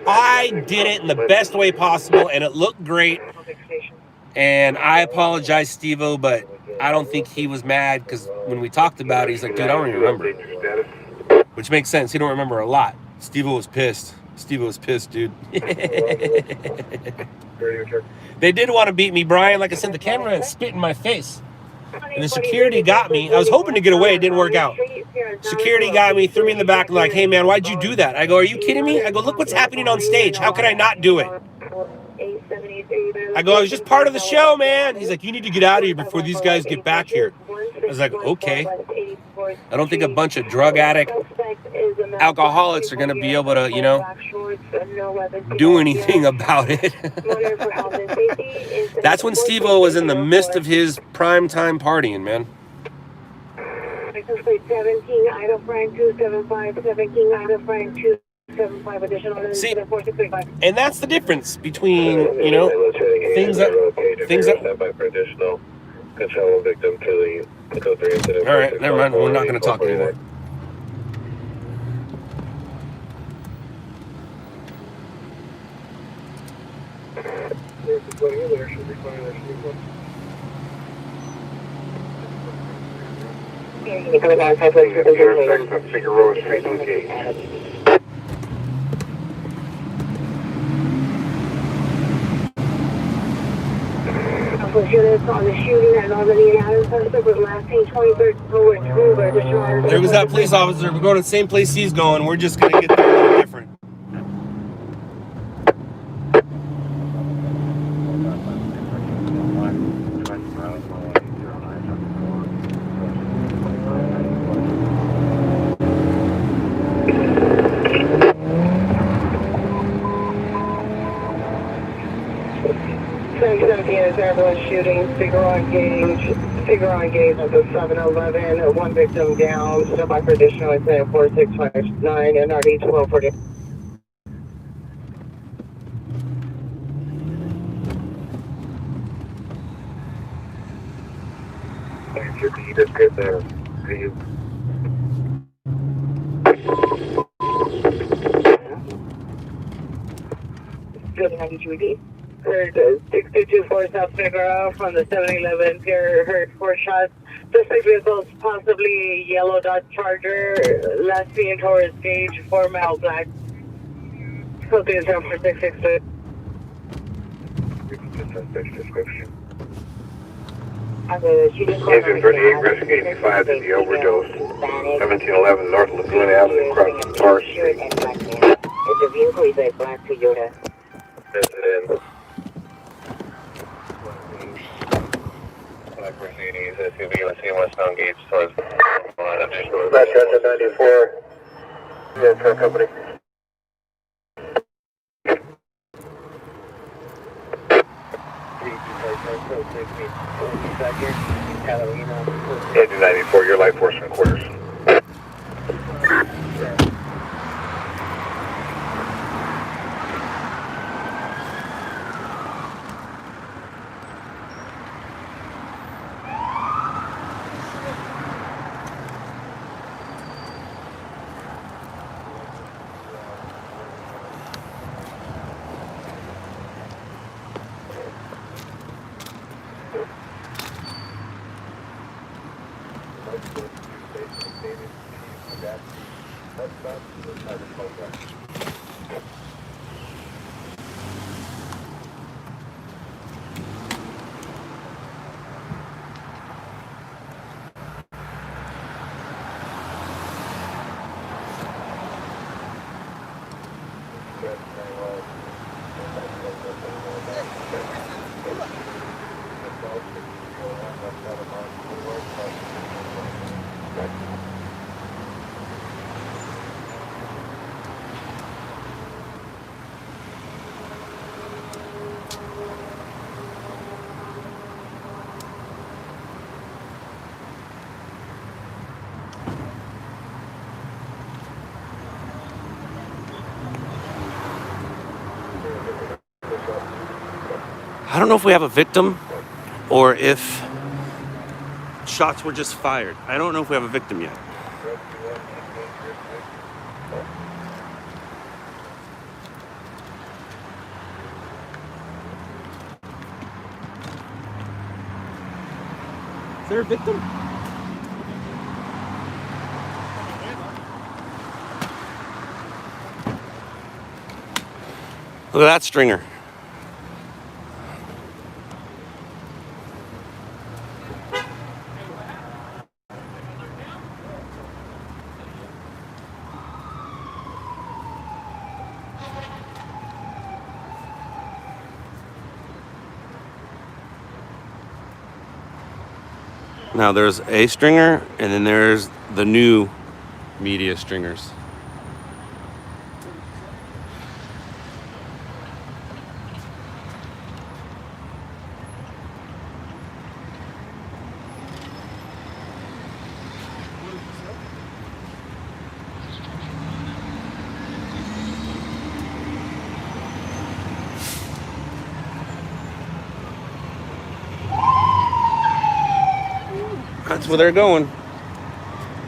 I did it in the best way possible, and it looked great. And I apologize, Steve-O, but I don't think he was mad, because when we talked about it, he's like, dude, I don't even remember. Which makes sense. He don't remember a lot. Steve-O was pissed. Steve-O was pissed, dude. They did want to beat me, Brian. Like I said, the camera spit in my face. And the security got me. I was hoping to get away. It didn't work out. Security got me, threw me in the back, and like, hey, man, why'd you do that? I go, are you kidding me? I go, look what's happening on stage. How could I not do it? I go, I was just part of the show, man. He's like, you need to get out of here before these guys get back here. I was like, okay. I don't think a bunch of drug addict alcoholics are going to be able to, you know, do anything about it. That's when Steve-O was in the midst of his prime time partying, man. License plate 17, Ida Frank 275, 17, Ida Frank 275, additional. See, and that's the difference between, you know, things that control victim to the code 3 incident. all right, never mind. We're not going to talk anymore. Intersection of Figueroa Street and Gage. On the shooting at Albany and Adams Suspect was last seen 23rd forward to There was that police officer. We're going to the same place he's going. We're just going to get there a little different. Shooting, Figueroa Gage at the 7-Eleven, one victim down, still by for additional incident 4659, NRD 1240. You just get there. Good 92 Heard 6224 South Figueroa from the 7-Eleven pier, heard 4 shots. Suspect vehicles, possibly yellow Dodge Charger, last seen towards Gage, 4 mile black. Code 3 for 663. Description. Agent 38, Rescue 85 in the overdose. 1711 North Lagoon Avenue, across Tar Street. The vehicle is a black Toyota. Resident. Black Mercedes SUV, let's see westbound Gage towards additional. That's 94. Yeah, truck company. Agent 94, your light force and quarters. I don't know if we have a victim or if shots were just fired. I don't know if we have a victim yet. Is there a victim? Look at that stringer. Now there's a stringer, and then there's the new media stringers. That's where they're going.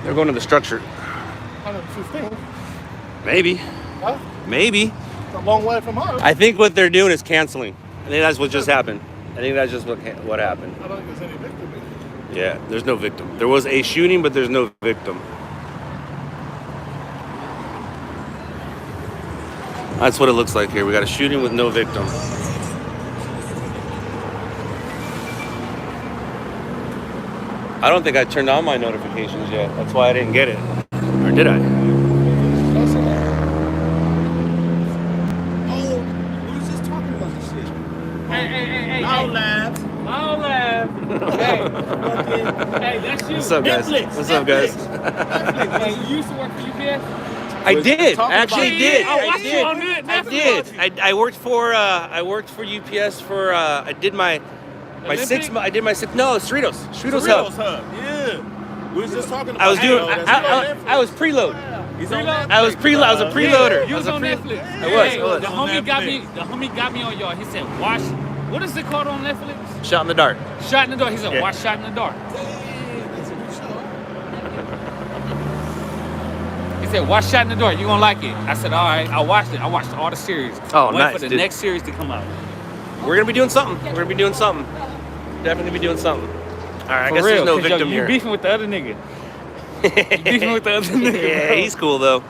They're going to the structure. 115. Maybe. Huh? Maybe. It's a long way from us. I think what they're doing is canceling. I think that's what just happened. I think that's just what happened. I don't think there's any victim in it. Yeah, there's no victim. There was a shooting, but there's no victim. That's what it looks like here. We got a shooting with no victim. I don't think I turned on my notifications yet. That's why I didn't get it. Or did I? Oh, we was just talking about this shit. Hey. LOUDLABS. LOUDLABS. Hey, that's you. What's up, guys? Netflix. What's up, guys? Hey, you used to work for UPS? I did. I actually about- did. I I watched you on did. Netflix. I did. I worked for UPS for I did my Olympic? 6 months. I did my 6. No, Cerritos Cerritos Hub. Yeah. We was just talking about I was doing. that's I was preload. He's on Preload? Netflix. I was a preloader. You was on Netflix. I was. The homie got me on y'all. He said, watch. What is it called on Netflix? Shot in the dark. Shot in the dark. He said, Yeah. watch Shot in the dark. That's a good show. He said, watch Shot in the dark. You gonna like it. I said, all right. I watched it. I watched all the series. Oh, Wait nice, for the dude. next series to come out. We're gonna be doing something. Definitely be doing something. All right. I For guess real, there's no 'cause, yo, victim you here. beefing with the other nigga. You beefing with the other nigga. Yeah, bro. he's cool though.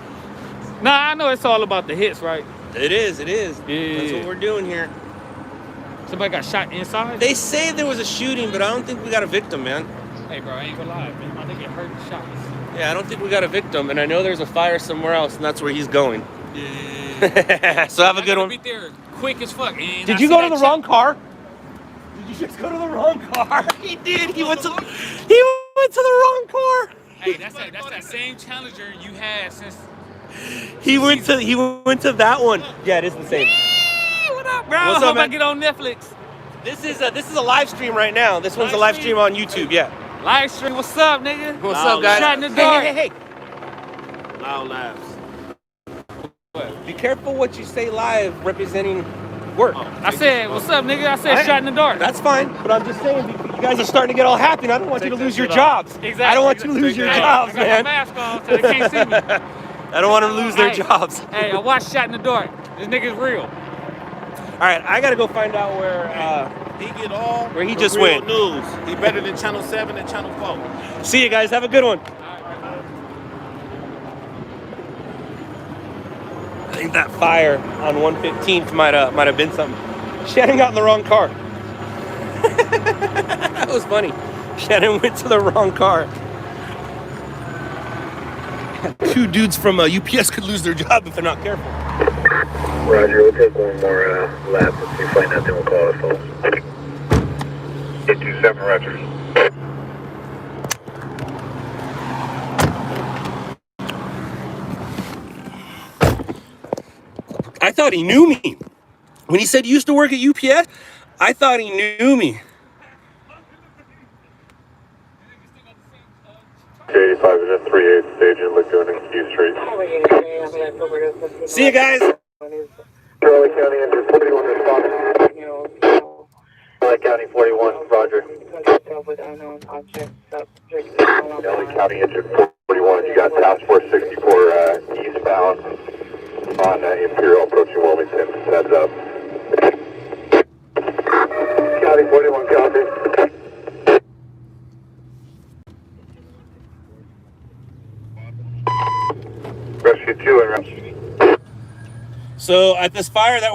Nah, I know it's all about the hits, right? It is. Yeah. That's what we're doing here. Somebody got shot inside. They say there was a shooting, but I don't think we got a victim, man. Hey, bro, I ain't gonna lie, man. My nigga hurt and shot. Yeah, I don't think we got a victim, and I know there's a fire somewhere else, and that's where he's going. Yeah. So have a good one. Be there quick as fuck. And Did I you see go to that the wrong car? Did you just go to the wrong car? He did. He went to the wrong car. Hey, that's that same Challenger you had since. He went to that one. Yeah, it is the same. What up, bro? What's up, Hope I man? get on Netflix. This is a live stream right now. This one's a live stream on YouTube. Yeah. Live stream. What's up, nigga? What's up, guys? Shot in the dark. Hey. LOUDLABS. Be careful what you say live representing work. I said, what's up, nigga? I said, shot in the dark. That's fine, but I'm just saying, you guys are starting to get all happy, and I don't want you to lose your jobs. Exactly. I don't want you to lose your Hey, jobs, I got man. my mask on so they can't see me. I don't want them to lose their Hey, jobs. Hey, I watched Shot in the Dark. This nigga's real. All right, I gotta go find out where He get all Where he the just real went. news. He better than Channel 7 and Channel 4. See you guys. Have a good one. I think that fire on 115th might have been something. Shannon got in the wrong car. That was funny. Shannon went to the wrong car. Two dudes from UPS could lose their job if they're not careful. Roger, we'll take one more lap. If we find nothing, we'll call it false. 827 Roger. I thought he knew me. When he said he used to work at UPS, I thought he knew me. 85 is at 38 stage in Lagoon and Q Street. See you guys. Charlie County, Andrew 41 responding. County 41, Roger. With unknown objects, subject LA County Engine 41, you got Task Force 64 eastbound on Imperial approaching Wilmington. Heads up. County 41, copy. Rescue 2 and rescue. So at this fire that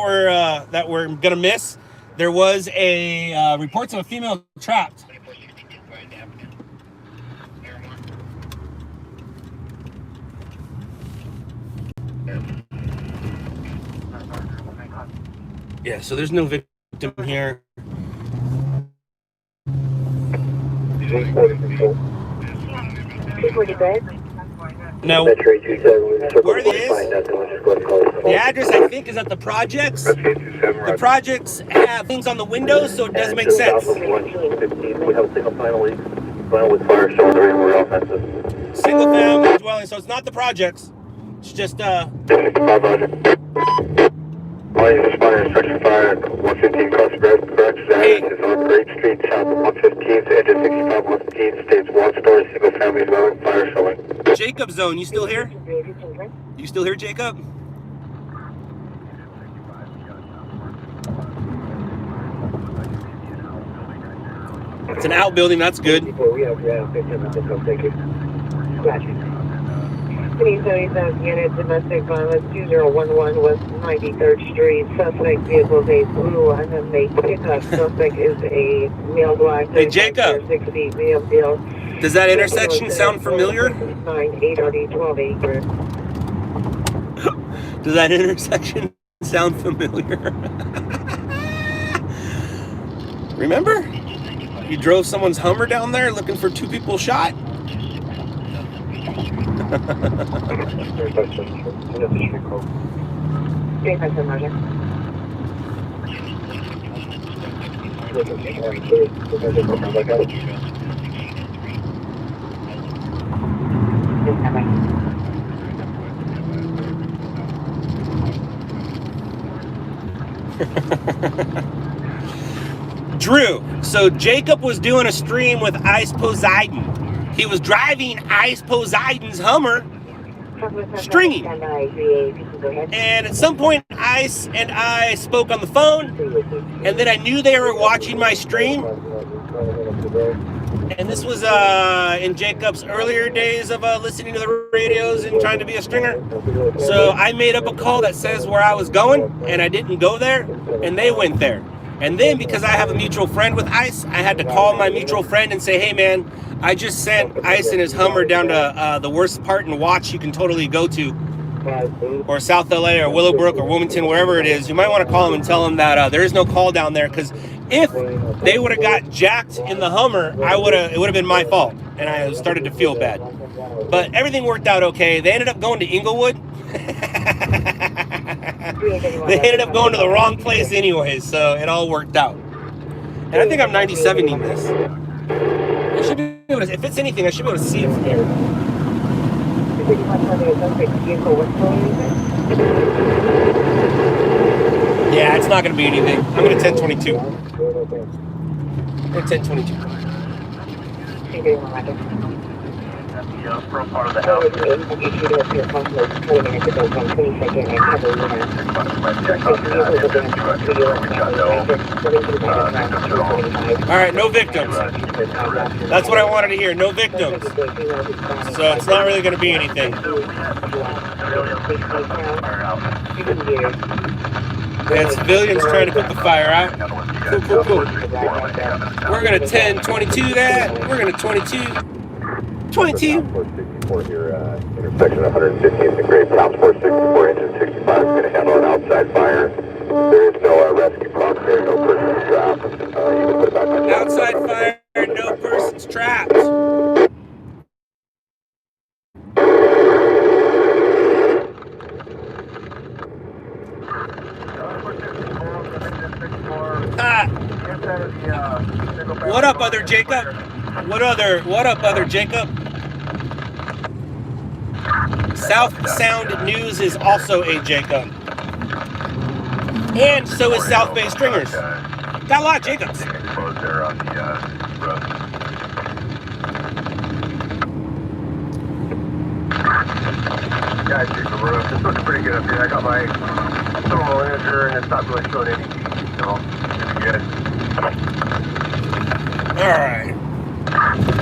we're gonna miss, there was a reports of a female trapped. Yeah, so there's no victim here. No. Where it is, the address I think is at the projects. The projects have things on the windows, so it does make sense. We have a single final leak. Final with fire shouldering, we're offensive. Single family dwelling, so it's not the projects. It's just 65, Roger. Line is fire, instruction fire, 115 cross corrections address is on Great Street, south of 115 to engine 65, 115, states one story, single family dwelling, fire showing. Jacob Zone. You still here? You still here, Jacob? It's an outbuilding. That's good. 377 unit domestic violence 2011 West 93rd Street. Suspect vehicle is a blue and then the pickup suspect is a male black. Hey, Jacob. 60 male. Does that intersection sound familiar? 9-8-12 acres. Does that intersection sound familiar? Remember? You drove someone's Hummer down there looking for 2 people shot? Drew, so Jacob was doing a stream with Ice Poseidon. He was driving Ice Poseidon's Hummer, stringing. And at some point, Ice and I spoke on the phone, and then I knew they were watching my stream. And this was in Jacob's earlier days of listening to the radios and trying to be a stringer. So I made up a call that says where I was going, and I didn't go there, and they went there. And then because I have a mutual friend with Ice, I had to call my mutual friend and say, hey man, I just sent Ice and his Hummer down to the worst part in Watch you can totally go to, or South LA or Willowbrook or Wilmington, wherever it is. You might want to call them and tell them that there is no call down there, because if they would have got jacked in the Hummer, it would have been my fault, and I started to feel bad. But everything worked out okay. They ended up going to Inglewood. They ended up going to the wrong place anyways, so it all worked out. And I think I'm 97ing this. I should be able to, if it's anything, I should be able to see it from here. Yeah, it's not going to be anything. I'm going to 1022. I'm going to 1022. Front part of the house. All right, no victims. That's what I wanted to hear. No victims. So it's not really going to be anything. And civilians trying to put the fire out. Cool. We're going to 1022 that. We're going to 22. 22. Here, intersection 115th and Great. Task Force 64, engine 65 is going to handle an outside fire. There is no rescue prompt there, no persons trapped. You can put it back on. Outside fire, no persons trapped. What up, other Jacob? What up, other Jacob? South Sound News is also a Jacob. And so is South Bay Stringers. God Got a lot of Jacobs. Exposed there on the road. Guys, here's the roof. It's looking pretty good up here. I got my thermal imager and it's not really showing any heat, so it's good. All right.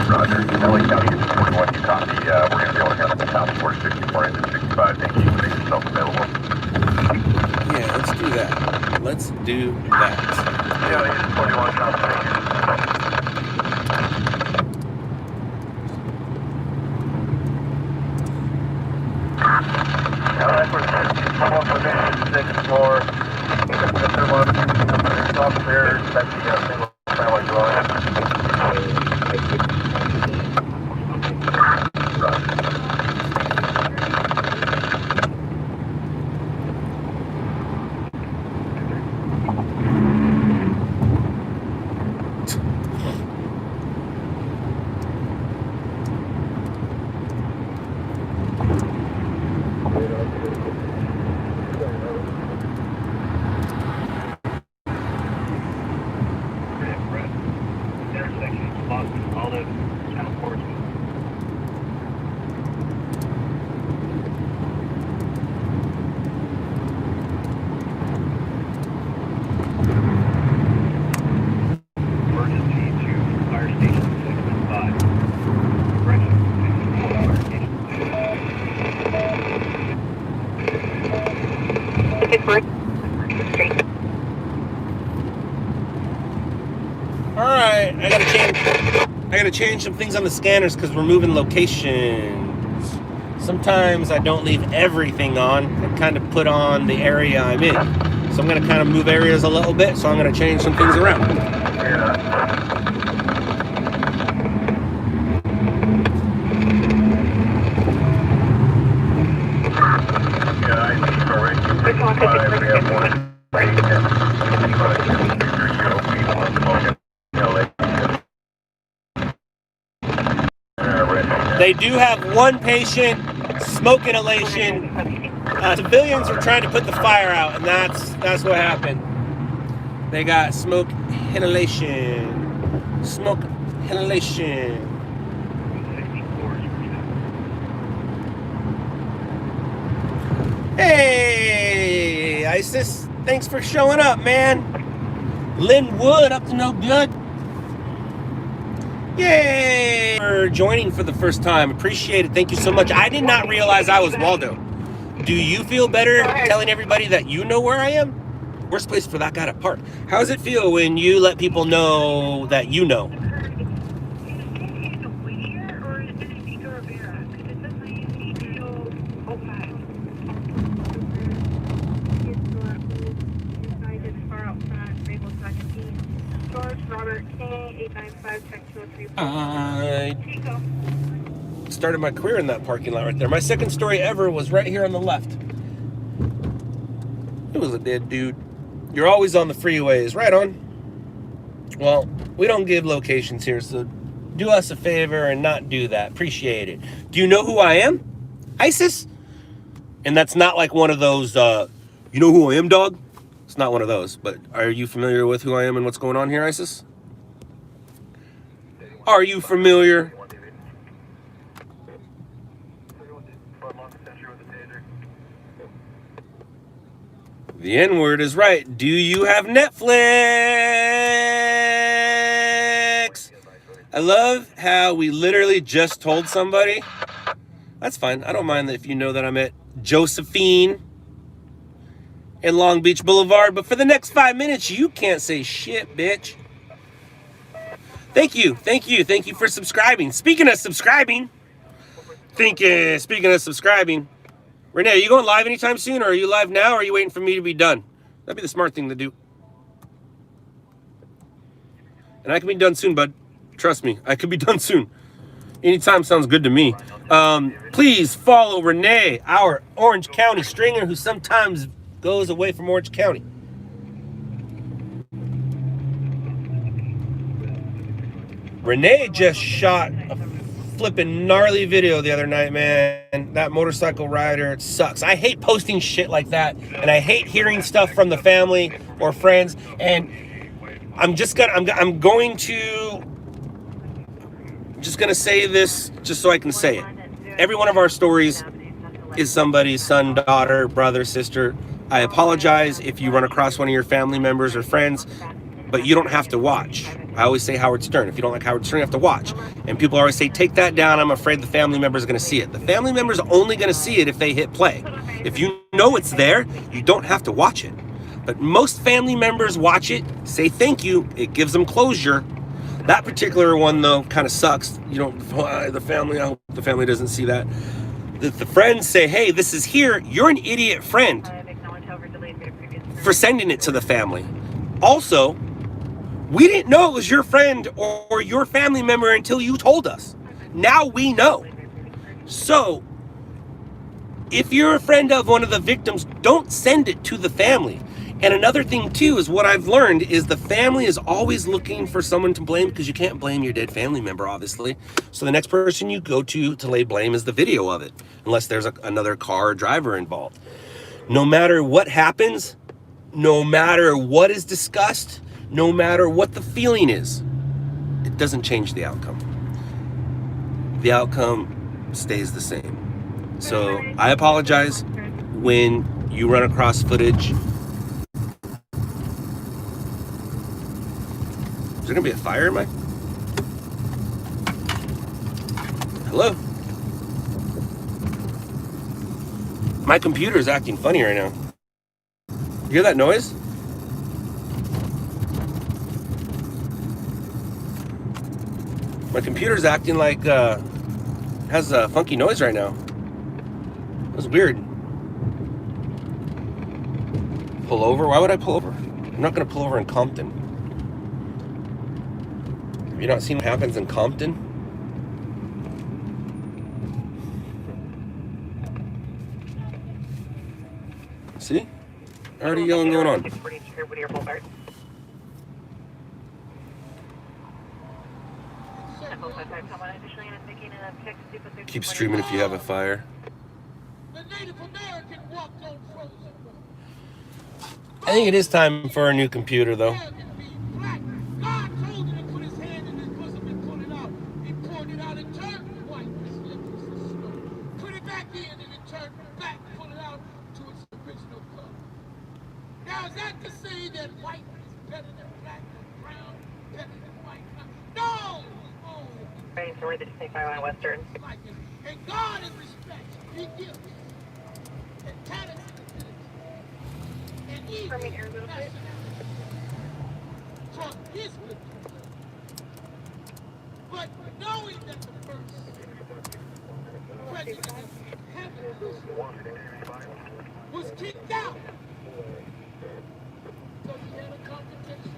Roger. LA County is 41. You copy. We're going to be able to handle the South 464 and 65. Thank you for making yourself available. Yeah, let's do that. Let's do that. Yeah, it's 21. Copy. Thank you. Alright, we're on the second floor. Upstairs, that's the single family dwelling. Alright, I gotta change some things on the scanners because we're moving locations. Sometimes I don't leave everything on. I kind of put on the area I'm in. So I'm gonna kind of move areas a little bit, so I'm gonna change some things around. They do have one patient, smoke inhalation. Civilians were trying to put the fire out, and that's what happened. They got smoke inhalation. Smoke inhalation. Hey, ISIS, thanks for showing up, man. Lynn Wood up to no good. Yay! For joining for the first time. Appreciate it. Thank you so much. I did not realize I was Waldo. Do you feel better telling everybody that you know where I am? Worst place for that guy to park. How does it feel when you let people know that you know? I started my career in that parking lot right there. My second story ever was right here on the left. It was a dead dude. You're always on the freeways, right on. Well, we don't give locations here, so do us a favor and not do that. Appreciate it. Do you know who I am? ISIS? And that's not like one of those, you know who I am, dog? It's not one of those, but are you familiar with who I am and what's going on here, ISIS? Are you familiar? The N-word is right. Do you have Netflix? I love how we literally just told somebody. That's fine. I don't mind if you know that I'm at Josephine and Long Beach Boulevard, but for the next 5 minutes, you can't say shit, bitch. Thank you for subscribing. Speaking of subscribing, Renee, are you going live anytime soon, or are you live now, or are you waiting for me to be done? That'd be the smart thing to do. And I can be done soon, bud. Trust me, I could be done soon. Anytime sounds good to me. Please follow Renee, our Orange County stringer, who sometimes goes away from Orange County. Renee just shot a flipping gnarly video the other night, man. That motorcycle rider, it sucks. I hate posting shit like that, and I hate hearing stuff from the family or friends, and I'm going to just gonna say this just so I can say it. Every one of our stories is somebody's son, daughter, brother, sister. I apologize if you run across one of your family members or friends, but you don't have to watch. I always say Howard Stern. If you don't like Howard Stern, you have to watch. And people always say, take that down. I'm afraid the family member is going to see it. The family member is only going to see it if they hit play. If you know it's there, you don't have to watch it. But most family members watch it, say thank you. It gives them closure. That particular one, though, kind of sucks. You don't, the family, I hope the family doesn't see that. The friends say, hey, this is here. You're an idiot friend for sending it to the family. Also, we didn't know it was your friend or your family member until you told us. Now we know. So, if you're a friend of one of the victims, don't send it to the family. And another thing too is what I've learned is the family is always looking for someone to blame because you can't blame your dead family member, obviously. So the next person you go to lay blame is the video of it, unless there's another car driver involved. No matter what happens, no matter what is discussed, no matter what the feeling is, it doesn't change the outcome. The outcome stays the same. So I apologize when you run across footage. Is there gonna be a fire in my... Hello? My computer is acting funny right now. You hear that noise? My computer's acting like has a funky noise right now. That's weird. Pull over? Why would I pull over? I'm not gonna pull over in Compton. Have you not seen what happens in Compton? See? Already yelling going on. Keep streaming if you have a fire. I think it is time for a new computer, though. Now, is that to say that white is better than black, and brown better than white? No! Oh, Right, so we're the 25 Western. and God in respect, He gives. And talents and ability. And He taught His good. But knowing that the first president of heaven was kicked out. So he had a confrontation.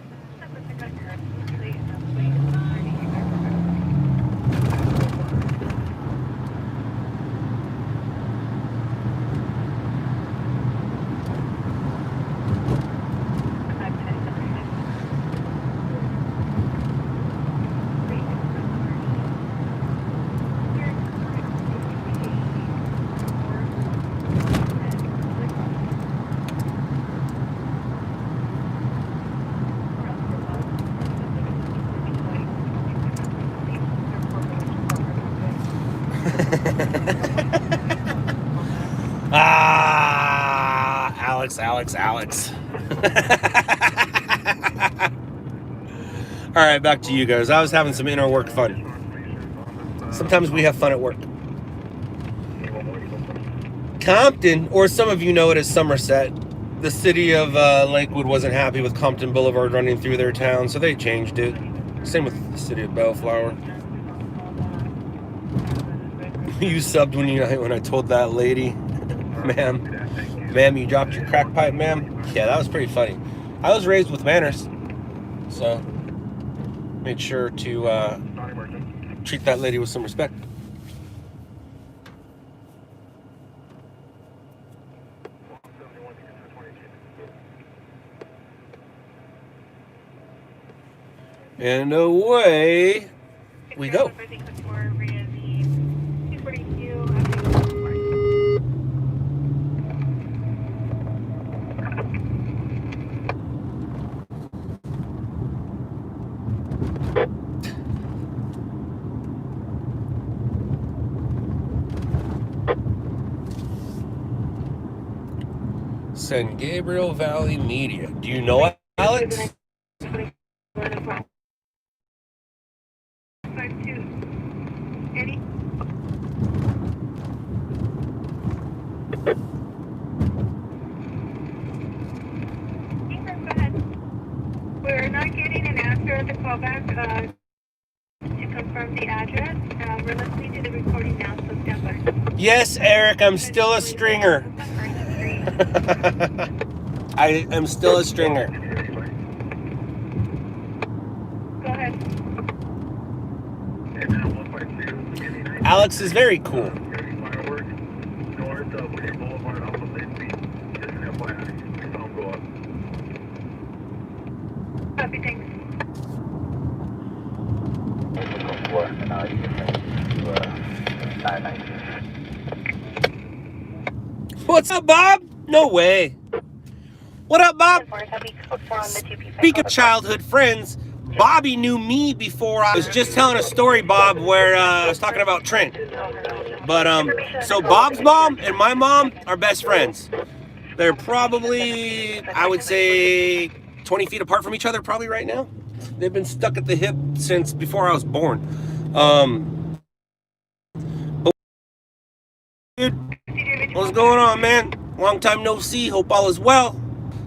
Alex. All right, back to you guys. I was having some inner work fun. Sometimes we have fun at work. Compton, or some of you know it as Somerset, the city of Lakewood wasn't happy with Compton Boulevard running through their town, so they changed it. Same with the city of Bellflower. You subbed when I told that lady, ma'am, you dropped your crack pipe, ma'am? Yeah, that was pretty funny. I was raised with manners, so made sure to treat that lady with some respect. And away we go. San Gabriel Valley Media. Do you know Alex? We're not getting an answer at the callback to confirm the address. We're listening to the recording now, so stand by. Yes, Eric, I'm still a stringer. I am still a stringer. Go ahead. Alex is very cool. Copy, thanks. What's up, Bob? No way. What up, Bob? Speak of childhood friends, Bobby knew me before. I was just telling a story, Bob, where I was talking about Trent. But so Bob's mom and my mom are best friends. They're probably, I would say, 20 feet apart from each other probably right now. They've been stuck at the hip since before I was born. Dude, what's going on, man? Long time no see. Hope all is well.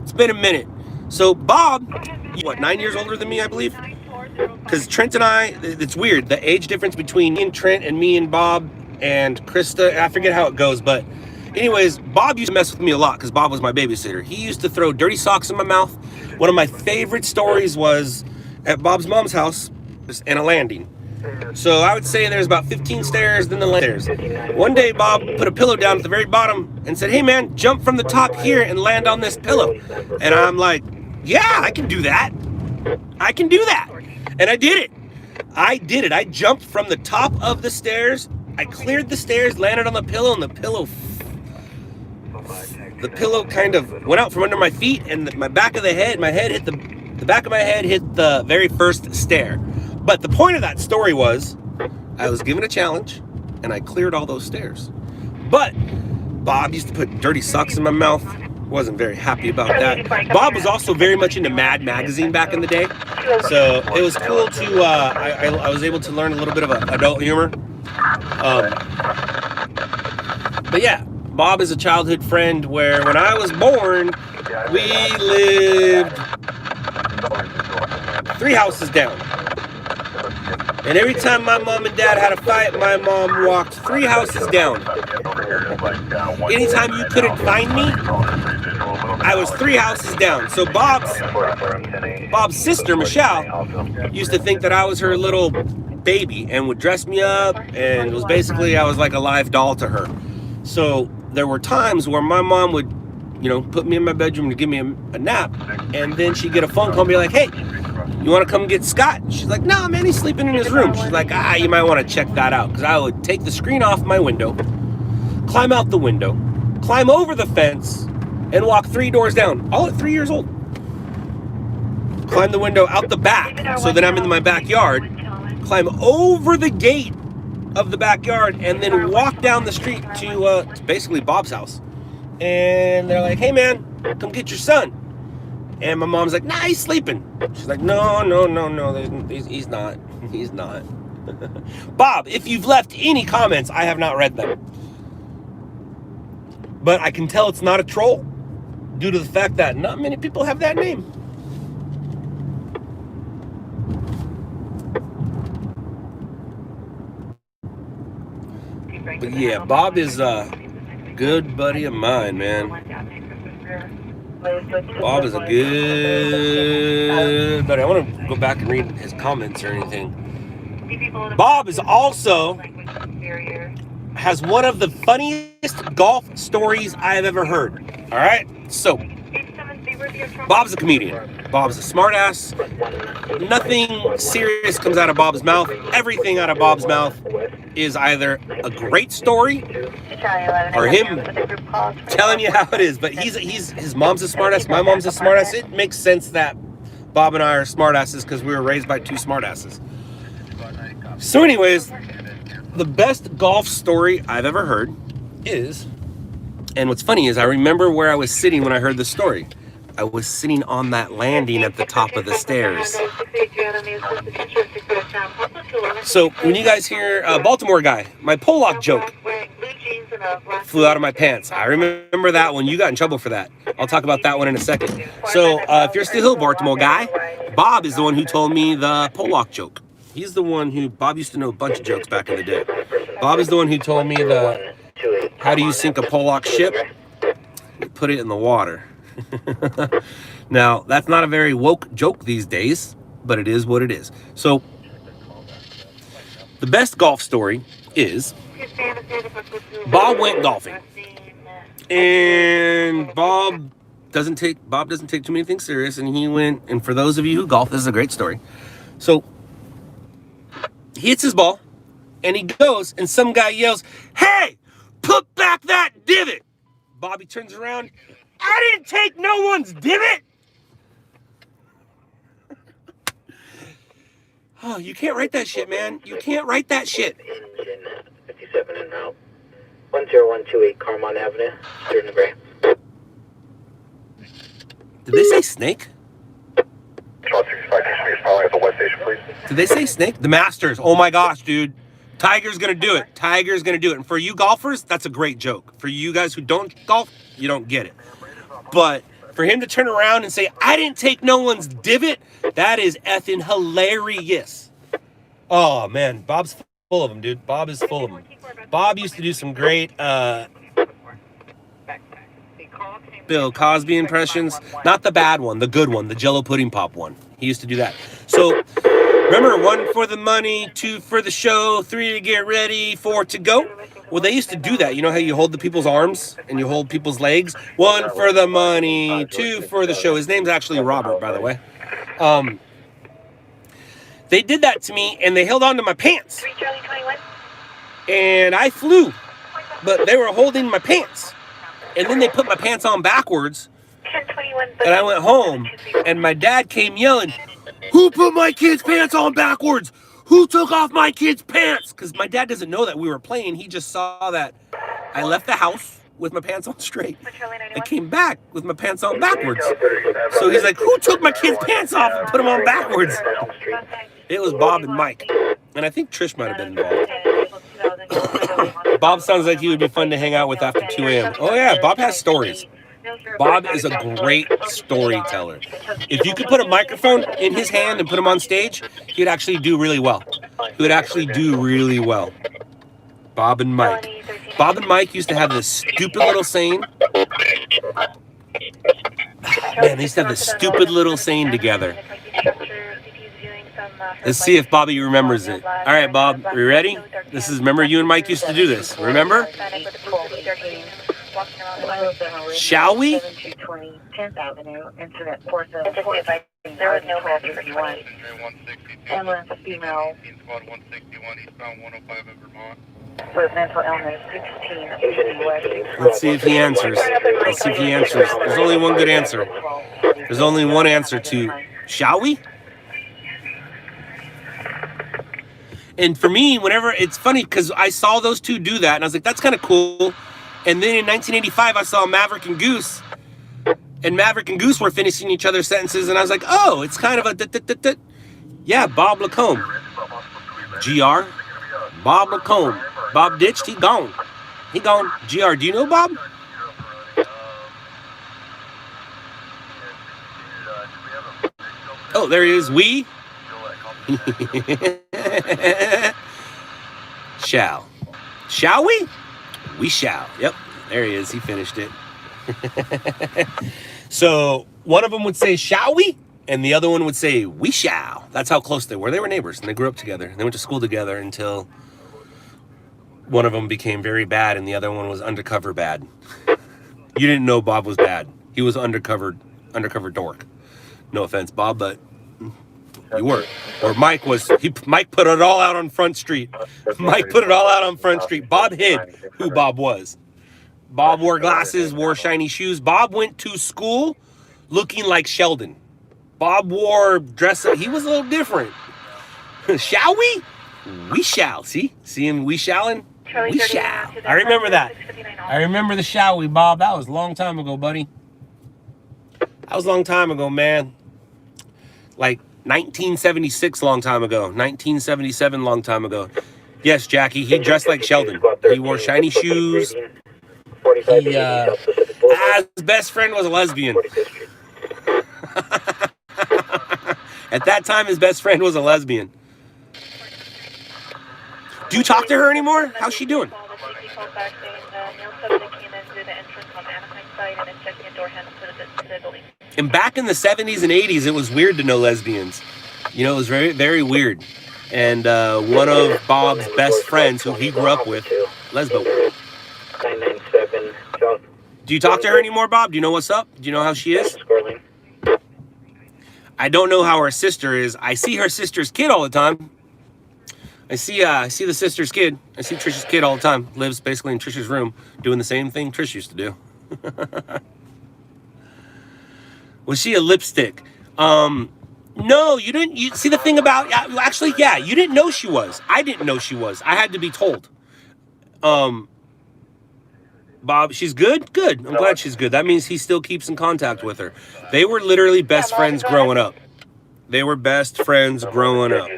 It's been a minute. So Bob, what, 9 years older than me, I believe? Because Trent and I, it's weird. The age difference between me and Trent and me and Bob and Krista, I forget how it goes, but anyways, Bob used to mess with me a lot because Bob was my babysitter. He used to throw dirty socks in my mouth. One of my favorite stories was at Bob's mom's house in a landing. So I would say there's about 15 stairs, then the stairs. One day, Bob put a pillow down at the very bottom and said, "Hey man, jump from the top here and land on this pillow." And I'm like, "Yeah, I can do that. I can do that." And I did it. I jumped from the top of the stairs. I cleared the stairs, landed on the pillow, and the pillow kind of went out from under my feet, and my back of the head, the back of my head hit the very first stair. But the point of that story was, I was given a challenge, and I cleared all those stairs. But Bob used to put dirty socks in my mouth. Wasn't very happy about that. Bob was also very much into Mad Magazine back in the day. So it was cool to, I was able to learn a little bit of adult humor. But yeah, Bob is a childhood friend where when I was born, we lived 3 houses down. And every time my mom and dad had a fight, my mom walked 3 houses down. Anytime you couldn't find me, I was 3 houses down. So Bob's sister, Michelle, used to think that I was her little baby and would dress me up, and it was basically, I was like a live doll to her. So there were times where my mom would, put me in my bedroom to give me a nap, and then she'd get a phone call and be like, "Hey, you want to come get Scott?" She's like, "No, man, he's sleeping in his room." She's like, "You might want to check that out." Because I would take the screen off my window, climb out the window, climb over the fence, and walk 3 doors down, all at 3 years old. Climb the window out the back, so that I'm in my backyard, climb over the gate of the backyard, and then walk down the street to basically Bob's house. And they're like, "Hey, man, come get your son." And my mom's like, "Nah, he's sleeping." She's like, No, he's not. He's not. Bob, if you've left any comments, I have not read them. But I can tell it's not a troll due to the fact that not many people have that name. But yeah, Bob is a good buddy of mine, man. Bob is a good buddy. I want to go back and read his comments or anything. Bob is also has one of the funniest golf stories I have ever heard. All right, so Bob's a comedian. Bob's a smartass. Nothing serious comes out of Bob's mouth. Everything out of Bob's mouth is either a great story or him telling you how it is. But his mom's a smartass. My mom's a smartass. It makes sense that Bob and I are smartasses because we were raised by 2 smartasses. So anyways, the best golf story I've ever heard is And what's funny is I remember where I was sitting when I heard the story. I was sitting on that landing at the top of the stairs. So when you guys hear Baltimore guy, my Pollock joke flew out of my pants. I remember that one. You got in trouble for that. I'll talk about that one in a second. So if you're still a Baltimore guy, Bob is the one who told me the Pollock joke. He's the one who, Bob used to know a bunch of jokes back in the day. Bob is the one who told me the, how do you sink a Pollock ship? You put it in the water. Now, that's not a very woke joke these days, but it is what it is. So, the best golf story is Bob went golfing. And Bob doesn't take too many things serious, and he went, and for those of you who golf, this is a great story. So, he hits his ball, and he goes, and some guy yells, "Hey, put back that divot!" Bobby turns around, "I didn't take no one's divot!" Oh, you can't write that shit, man. You can't write that shit. Engine 57 en route. 10128 Carmont Avenue, Jordan Gray. Did they say snake? Charles 65, can you spell at the West Station, please? Did they say snake? The Masters. Oh my gosh, dude. Tiger's gonna do it. Tiger's gonna do it. And for you golfers, that's a great joke. For you guys who don't golf, you don't get it. But for him to turn around and say, "I didn't take no one's divot," that is effing hilarious. Oh man, Bob's full of them, dude. Bob is full of them. Bob used to do some great Bill Cosby impressions. Not the bad one, the good one, the Jello pudding pop one. He used to do that. So remember, 1 for the money, 2 for the show, 3 to get ready, 4 to go. Well, they used to do that. You know how you hold the people's arms and you hold people's legs? 1 for the money, 2 for the show. His name's actually Robert, by the way. They did that to me, and they held on to my pants. And I flew, but they were holding my pants. And then they put my pants on backwards, and I went home, and my dad came yelling, "Who put my kid's pants on backwards? Who took off my kid's pants?" Because my dad doesn't know that we were playing. He just saw that I left the house with my pants on straight. I came back with my pants on backwards. So he's like, "Who took my kid's pants off and put them on backwards?" It was Bob and Mike. And I think Trish might have been involved. Bob sounds like he would be fun to hang out with after 2 a.m. Oh yeah, Bob has stories. Bob is a great storyteller. If you could put a microphone in his hand and put him on stage, he would actually do really well. He would actually do really well. Bob and Mike. Bob and Mike used to have this stupid little saying. Man, they used to have this stupid little saying together. Let's see if Bobby remembers it. All right, Bob, are you ready? This is, remember you and Mike used to do this, remember? Shall we? 10th Avenue, incident 474. There was no match for 20. Ambulance female. Squad 161, eastbound 105 in Vermont. With mental illness, 16 West. Let's see if he answers. Let's see if he answers. There's only one good answer. There's only one answer to, shall we? And for me, whenever, it's funny because I saw those two do that and I was like, that's kind of cool. And then in 1985, I saw Maverick and Goose. And Maverick and Goose were finishing each other's sentences. And I was like, oh, it's kind of a yeah, Bob Lacombe. GR. Bob Lacombe. Bob ditched, he gone. He gone. GR, do you know Bob? Oh, there he is. We. Shall we? We shall. Yep, there he is. He finished it. So one of them would say, shall we? And the other one would say, we shall. That's how close they were. They were neighbors and they grew up together. They went to school together until one of them became very bad and the other one was undercover bad. You didn't know Bob was bad. He was undercover dork. No offense, Bob, but you were. Or Mike was. Mike put it all out on Front Street. Mike put it all out on Front Street. Bob hid who Bob was. Bob wore glasses, wore shiny shoes. Bob went to school looking like Sheldon. Bob wore dress. He was a little different. Shall we? We shall. See him we shalling? Charlie We 38 shall. to the I remember that. 659 I remember the shall we, Bob. That was a long time ago, buddy. That was a long time ago, man. Like 1976, long time ago. 1977, long time ago. Yes, Jackie, he dressed like Sheldon. He wore shiny shoes. He, his best friend was a lesbian. At that time, his best friend was a lesbian. Do you talk to her anymore? How's she doing? And back in the 70s and 80s, it was weird to know lesbians. You know, it was very, very weird. And one of Bob's best friends, who he grew up with, lesbo. 997 South. Do you talk to her anymore, Bob? Do you know what's up? Do you know how she is? I don't know how her sister is. I see her sister's kid all the time. I see the sister's kid. I see Trish's kid all the time. Lives basically in Trish's room, doing the same thing Trish used to do. Was she a lipstick? No, you didn't. You see the thing about actually, yeah, you didn't know she was. I didn't know she was. I had to be told. Bob, she's good? Good. I'm glad she's good. That means he still keeps in contact with her. They were literally best friends growing up. They were best friends growing up.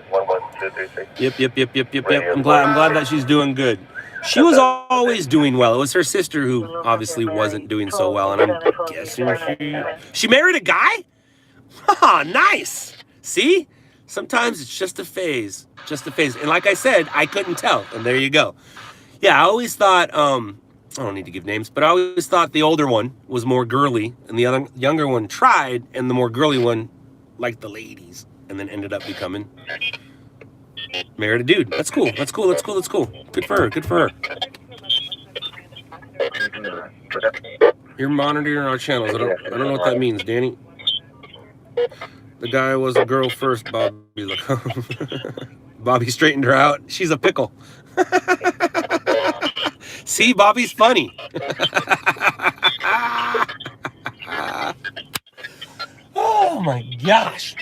Yep. I'm glad that she's doing good. She was always doing well. It was her sister who obviously wasn't doing so well, and I'm guessing she married a guy? Haha, nice. See? Sometimes it's just a phase. Just a phase. And like I said, I couldn't tell. And there you go. Yeah, I always thought, I don't need to give names, but I always thought the older one was more girly, and the other younger one tried, and the more girly one liked the ladies, and then ended up becoming married a dude. That's cool. That's cool. That's cool. That's cool. Good for her. Good for her. You're monitoring our channels. I don't know what that means, Danny. The guy was a girl first, Bobby. Look, Bobby straightened her out. She's a pickle. See, Bobby's funny. Oh my gosh.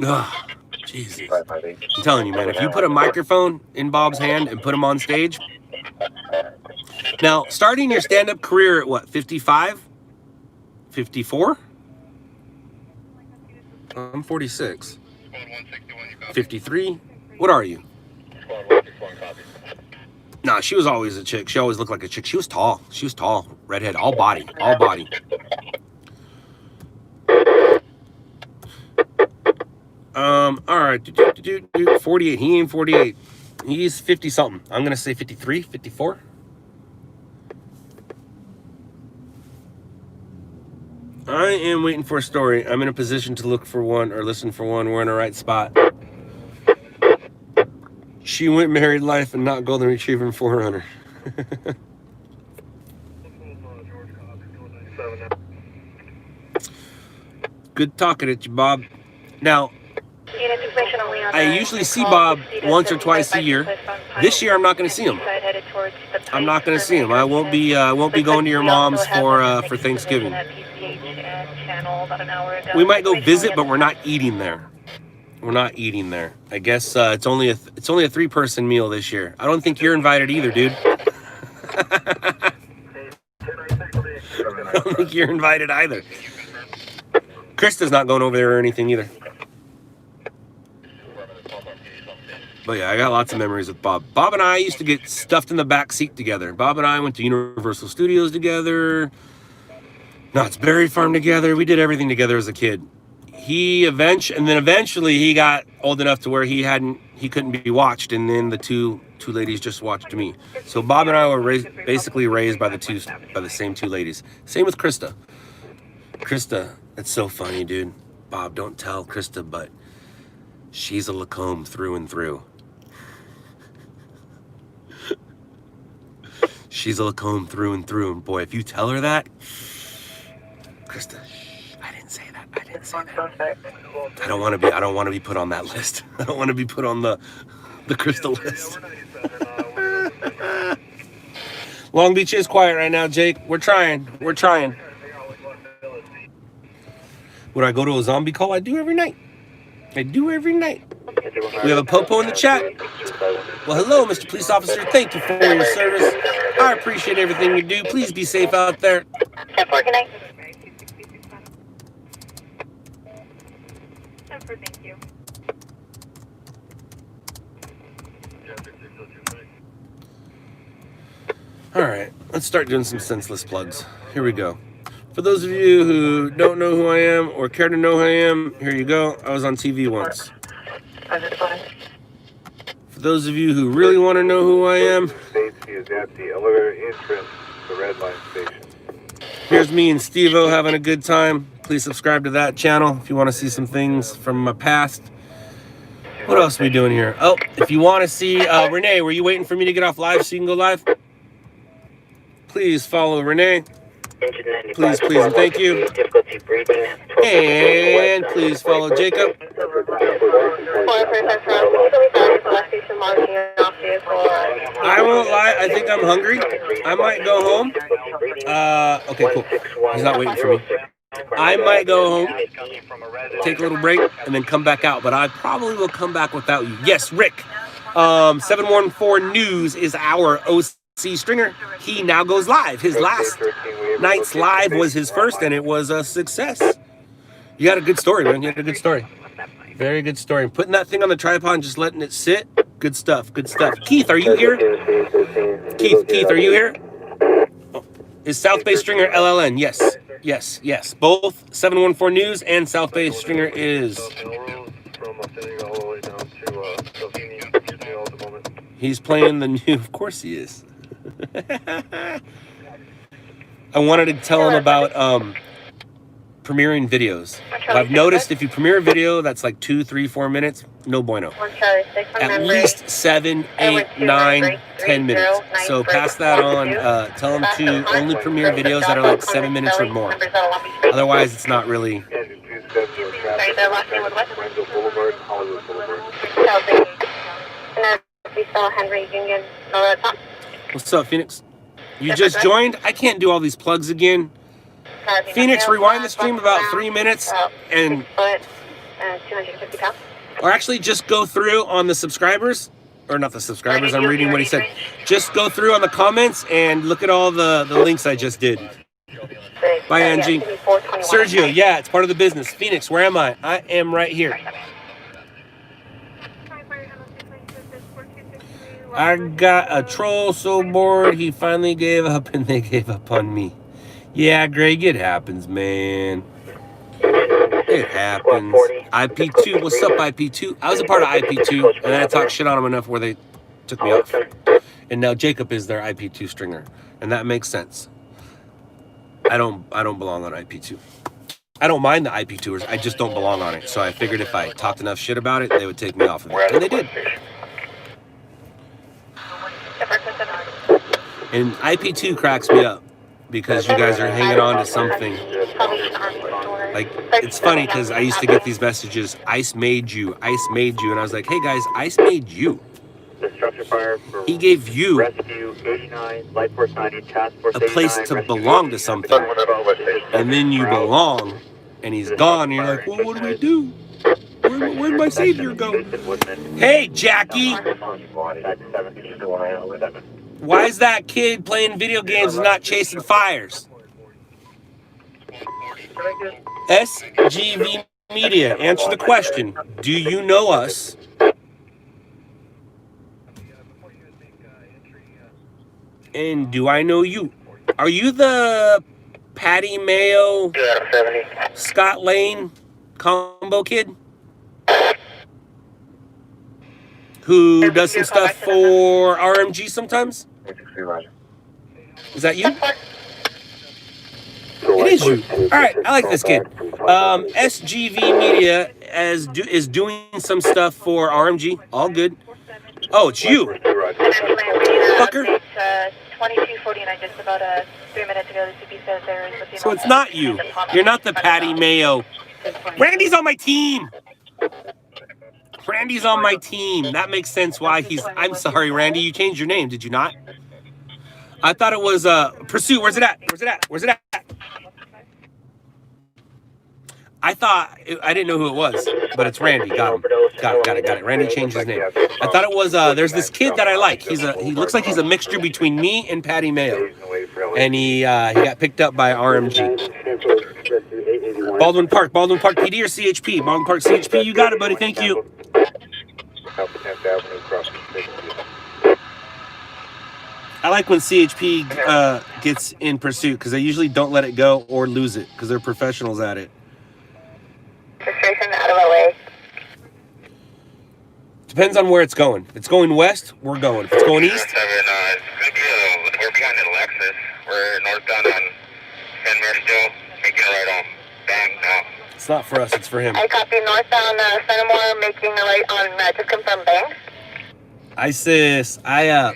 Oh, Jesus. I'm telling you, man, if you put a microphone in Bob's hand and put him on stage. Now, starting your stand-up career at what, 55? 54? I'm 46. 53? What are you? Nah, she was always a chick. She always looked like a chick. She was tall. She was tall. Redhead. All body. All body. All right. 48. He ain't 48. He's 50-something. I'm going to say 53, 54. I am waiting for a story. I'm in a position to look for one or listen for one. We're in the right spot. She went married life and not golden retriever 400. Good talking at you, Bob. Now, I usually see Bob once or twice a year. This year, I'm not going to see him. I'm not going to see him. I won't be going to your mom's for Thanksgiving. We might go visit, but we're not eating there. We're not eating there. I guess it's only a 3-person meal this year. I don't think you're invited either, dude. I don't think you're invited either. Krista's not going over there or anything either. But yeah, I got lots of memories with Bob. Bob and I used to get stuffed in the back seat together. Bob and I went to Universal Studios together. Knott's Berry Farm together. We did everything together as a kid. Eventually he got old enough to where he couldn't be watched, and then the two ladies just watched me. So Bob and I were basically raised by the same two ladies. Same with Krista. Krista, it's so funny, dude. Bob, don't tell Krista, but she's a Lacombe through and through. She's a Lacombe through and through, and boy, if you tell her that, Krista, I didn't say that. I don't want to be put on that list. I don't want to be put on the Krista list. Long Beach is quiet right now, Jake. We're trying. Would I go to a zombie call? I do every night. We have a Popo in the chat. Well, hello, Mr. Police Officer. Thank you for your service. I appreciate everything you do. Please be safe out there. Thank you. All right, let's start doing some senseless plugs. Here we go. For those of you who don't know who I am or care to know who I am, here you go. I was on TV once. For those of you who really want to know who I am, He is at the elevator entrance, the red line station. here's me and Steve-O having a good time. Please subscribe to that channel if you want to see some things from my past. What else are we doing here? Oh, if you want to see Renee, were you waiting for me to get off live so you can go live? Please follow Renee. Please, please, and thank you. And please follow Jacob. I won't lie, I think I'm hungry. I might go home. Okay, cool. He's not waiting for me. I might go home, take a little break, and then come back out. But I probably will come back without you. Yes, Rick. 714 News is our OC stringer. He now goes live. His last night's live was his first, and it was a success. You had a good story, man. You had a good story. Very good story. Putting that thing on the tripod and just letting it sit. Good stuff. Good stuff. Keith, are you here? Keith, are you here? Oh. Is South Bay Stringer LLN? Yes. Yes, yes. Both 714 News and South Bay Stringer is. He's playing the new. Of course he is. I wanted to tell him about premiering videos. I've noticed if you premiere a video that's like 2, 3, 4 minutes, no bueno. At least 7, 8, 9, 10 minutes. So pass that on. Tell him to only premiere videos that are like 7 minutes or more. Otherwise, it's not really. What's up, Phoenix? You just joined? I can't do all these plugs again. Phoenix, rewind the stream about 3 minutes and, or actually just go through on the subscribers, or not the subscribers, I'm reading what he said. Just go through on the comments and look at all the links I just did. Bye, Angie. Sergio, yeah, it's part of the business. Phoenix, where am I? I am right here. I got a troll so bored he finally gave up and they gave up on me. Yeah, Greg, it happens, man. It happens. IP2, what's up, IP2? I was a part of IP2, and then I talked shit on them enough where they took me off. And now Jacob is their IP2 stringer, and that makes sense. I don't belong on IP2. I don't mind the IP2ers, I just don't belong on it. So I figured if I talked enough shit about it, they would take me off of it, and they did. And IP2 cracks me up because you guys are hanging on to something. Like, it's funny because I used to get these messages, Ice made you, and I was like, hey guys, Ice made you. He gave you a place to belong to something, and then you belong, and he's gone, and you're like, well, what do we do? Where'd my savior go? Hey, Jackie! Why is that kid playing video games and not chasing fires? SGV Media, answer the question. Do you know us? And do I know you? Are you the Patty Mayo, Scott Lane combo kid? Who does some stuff for RMG sometimes? Is that you? It is you. All right, I like this kid. SGV Media is doing some stuff for RMG. All good. Oh, it's you. Fucker. 2249, just about 3 minutes ago. The CP says there is. So it's not you. You're not the Patty Mayo. Randy's on my team. Randy's on my team. That makes sense why he's... I'm sorry, Randy. You changed your name, did you not? I thought it was Pursuit. Where's it at? Where's it at? Where's it at? I thought I didn't know who it was, but it's Randy. Got him. Got it. Randy changed his name. I thought it was. There's this kid that I like. He looks like he's a mixture between me and Patty Mayo, and he got picked up by RMG. Baldwin Park PD or CHP? Baldwin Park CHP. You got it, buddy. Thank you. I like when CHP gets in pursuit because they usually don't let it go or lose it because they're professionals at it. Registration out of LA. Depends on where it's going. If it's going west, we're going. If it's going east, We're behind the Lexus. We're northbound on Fenmere still, making a right on Bang now. it's not for us. It's for him. I copy northbound Fenimore, making a right on just confirm Bang. ISIS. I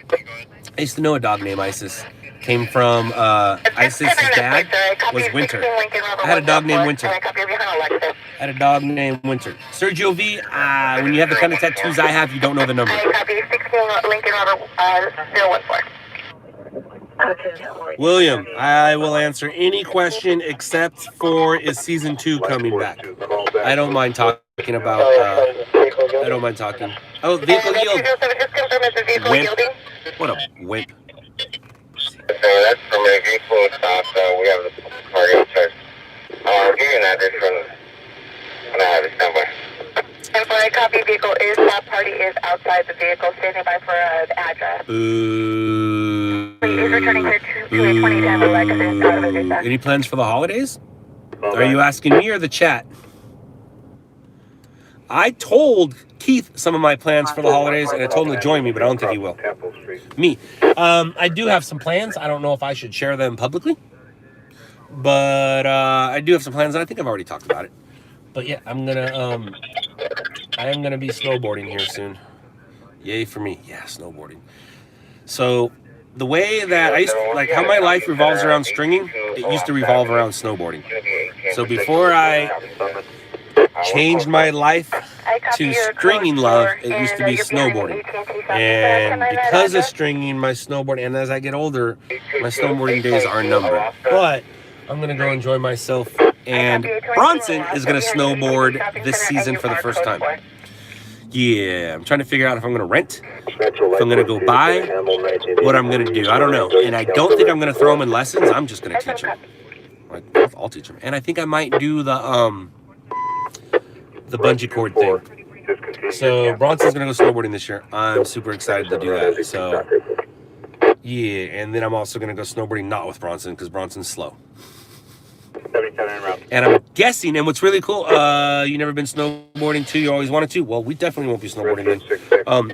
used to know a dog named ISIS. Came from ISIS's dad was Winter. I had a dog named Winter. Sergio V, when you have the kind of tattoos I have, you don't know the number. I copy 16 Lincoln Robert 014. William, I will answer any question except for is season 2 coming back. I don't mind talking about. I don't mind talking. Oh, vehicle yield. Wimp. What a wimp. So that's from a vehicle stop. We have the cargo check. I'll give you an address when I have it standby. And for a copy vehicle is stop party is outside the vehicle, standing by for the address. Is returning here to 20 to have a leg of this. Any plans for the holidays? Are you asking me or the chat? I told Keith some of my plans for the holidays, and I told him to join me, but I don't think he will. Me. I do have some plans. I don't know if I should share them publicly, but I do have some plans, and I think I've already talked about it. But yeah, I am gonna be snowboarding here soon. Yay for me. Yeah, snowboarding. So the way that I used to, like how my life revolves around stringing, it used to revolve around snowboarding. So before I changed my life to stringing love, it used to be snowboarding. And because of stringing, my snowboarding, and as I get older, my snowboarding days are numbered. But I'm going to go enjoy myself. And Bronson is going to snowboard this season for the first time. Yeah, I'm trying to figure out if I'm going to rent, if I'm going to go buy, what I'm going to do. I don't know. And I don't think I'm going to throw him in lessons. I'm just going to teach him. I'll teach him. And I think I might do the bungee cord thing. So Bronson's going to go snowboarding this year. I'm super excited to do that. So yeah, and then I'm also going to go snowboarding not with Bronson because Bronson's slow. And I'm guessing, and what's really cool, you never been snowboarding too, you always wanted to? Well, we definitely won't be snowboarding then.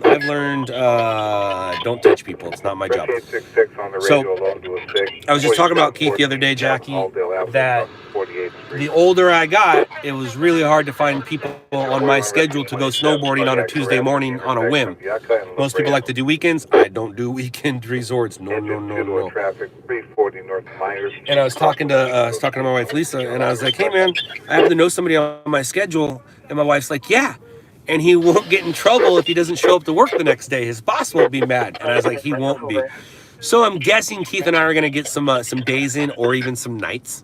I've learned, don't touch people. It's not my job. So, I was just talking about Keith the other day, Jackie, that the older I got, it was really hard to find people on my schedule to go snowboarding on a Tuesday morning on a whim. Most people like to do weekends. I don't do weekend resorts. No. And I was talking to my wife Lisa, and I was like, "Hey man, I happen to know somebody on my schedule." And my wife's like, "Yeah, and he won't get in trouble if he doesn't show up to work the next day. His boss won't be mad." And I was like, "He won't be." So I'm guessing Keith and I are gonna get some days in, or even some nights.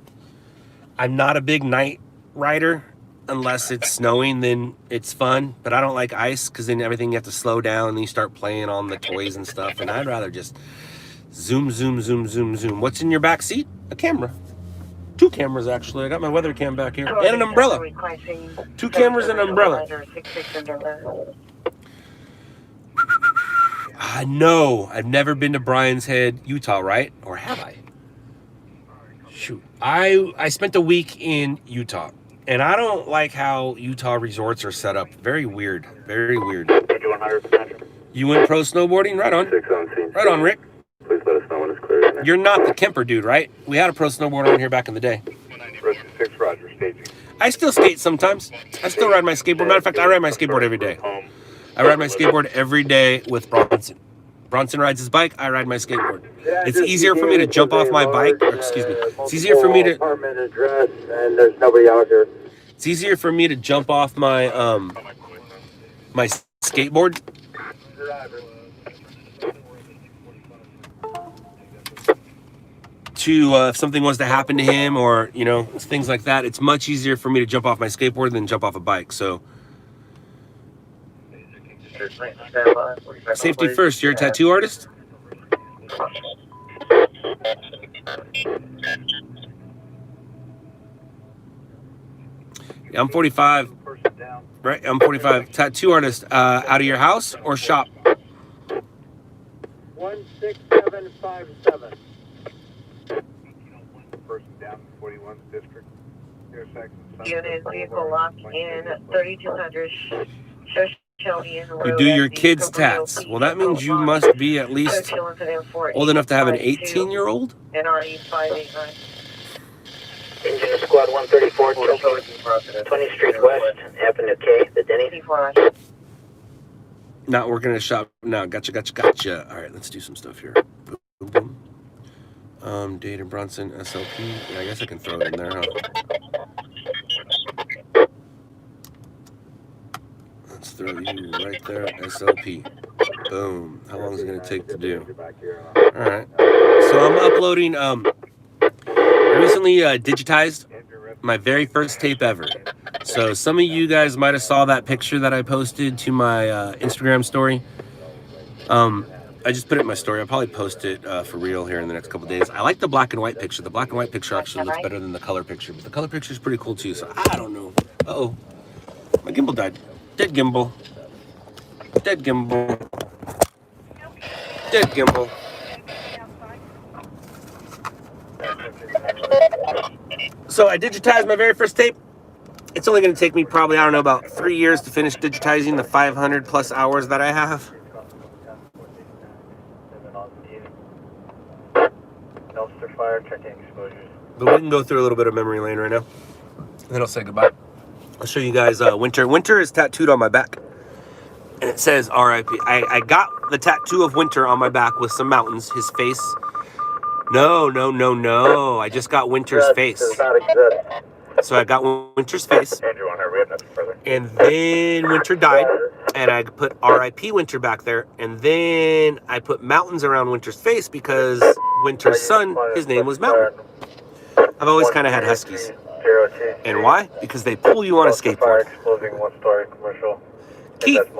I'm not a big night rider unless it's snowing, then it's fun. But I don't like ice because then everything you have to slow down and then you start playing on the toys and stuff. And I'd rather just zoom. What's in your back seat? A camera. 2 cameras, actually. I got my weather cam back here. And an umbrella. 2 cameras and an umbrella. No, I've never been to Brian's Head, Utah, right? Or have I? Shoot. I spent a week in Utah. And I don't like how Utah resorts are set up. Very weird. Very weird. You went pro snowboarding? Right on. Right on, Rick. Please let us know when it's clear. You're not the Kemper dude, right? We had a pro snowboarder on here back in the day. Roger, staging. I still skate sometimes. I still ride my skateboard. Matter of fact, I ride my skateboard every day. I ride my skateboard every day with Bronson. Bronson rides his bike, I ride my skateboard. It's easier for me to jump off my bike, or excuse me. It's easier for me to and there's nobody out here. It's easier for me to jump off my my skateboard. to, if something was to happen to him or, you know, things like that, it's much easier for me to jump off my skateboard than jump off a bike. So safety first. You're a tattoo artist? Yeah, I'm 45. Right, I'm 45. Tattoo artist, out of your house or shop? 16757. Person down, 41st district. Unit vehicle lock in 3200. You do your kids' tats. Well, that means you must be at least old enough to have an 18-year-old? NRE 589. Engine Squad 134, 20th Street West, Avenue K, the Denny. Not working at a shop. No, gotcha. All right, let's do some stuff here. Boom, boom. Data Bronson, SLP. Yeah, I guess I can throw it in there, huh? Let's throw you right there, SLP. Boom. How long is it going to take to do? All right. So I'm uploading, I recently digitized my very first tape ever. So some of you guys might have saw that picture that I posted to my Instagram story. I just put it in my story. I'll probably post it for real here in the next couple days. I like the black and white picture. The black and white picture actually looks better than the color picture. But the color picture is pretty cool too. So I don't know. Uh-oh. My gimbal died. Dead gimbal. Dead gimbal. Dead gimbal. So I digitized my very first tape. It's only going to take me probably, I don't know, about 3 years to finish digitizing the 500 plus hours that I have. But we can go through a little bit of memory lane right now. And then I'll say goodbye. I'll show you guys Winter. Winter is tattooed on my back. And it says R.I.P. I got the tattoo of Winter on my back with some mountains. His face. No. I just got Winter's face. So I got Winter's face. And then Winter died. And I put R.I.P. Winter back there. And then I put mountains around Winter's face because Winter's son, his name was Mountain. I've always kind of had huskies. And why? Because they pull you on a skateboard. Keith,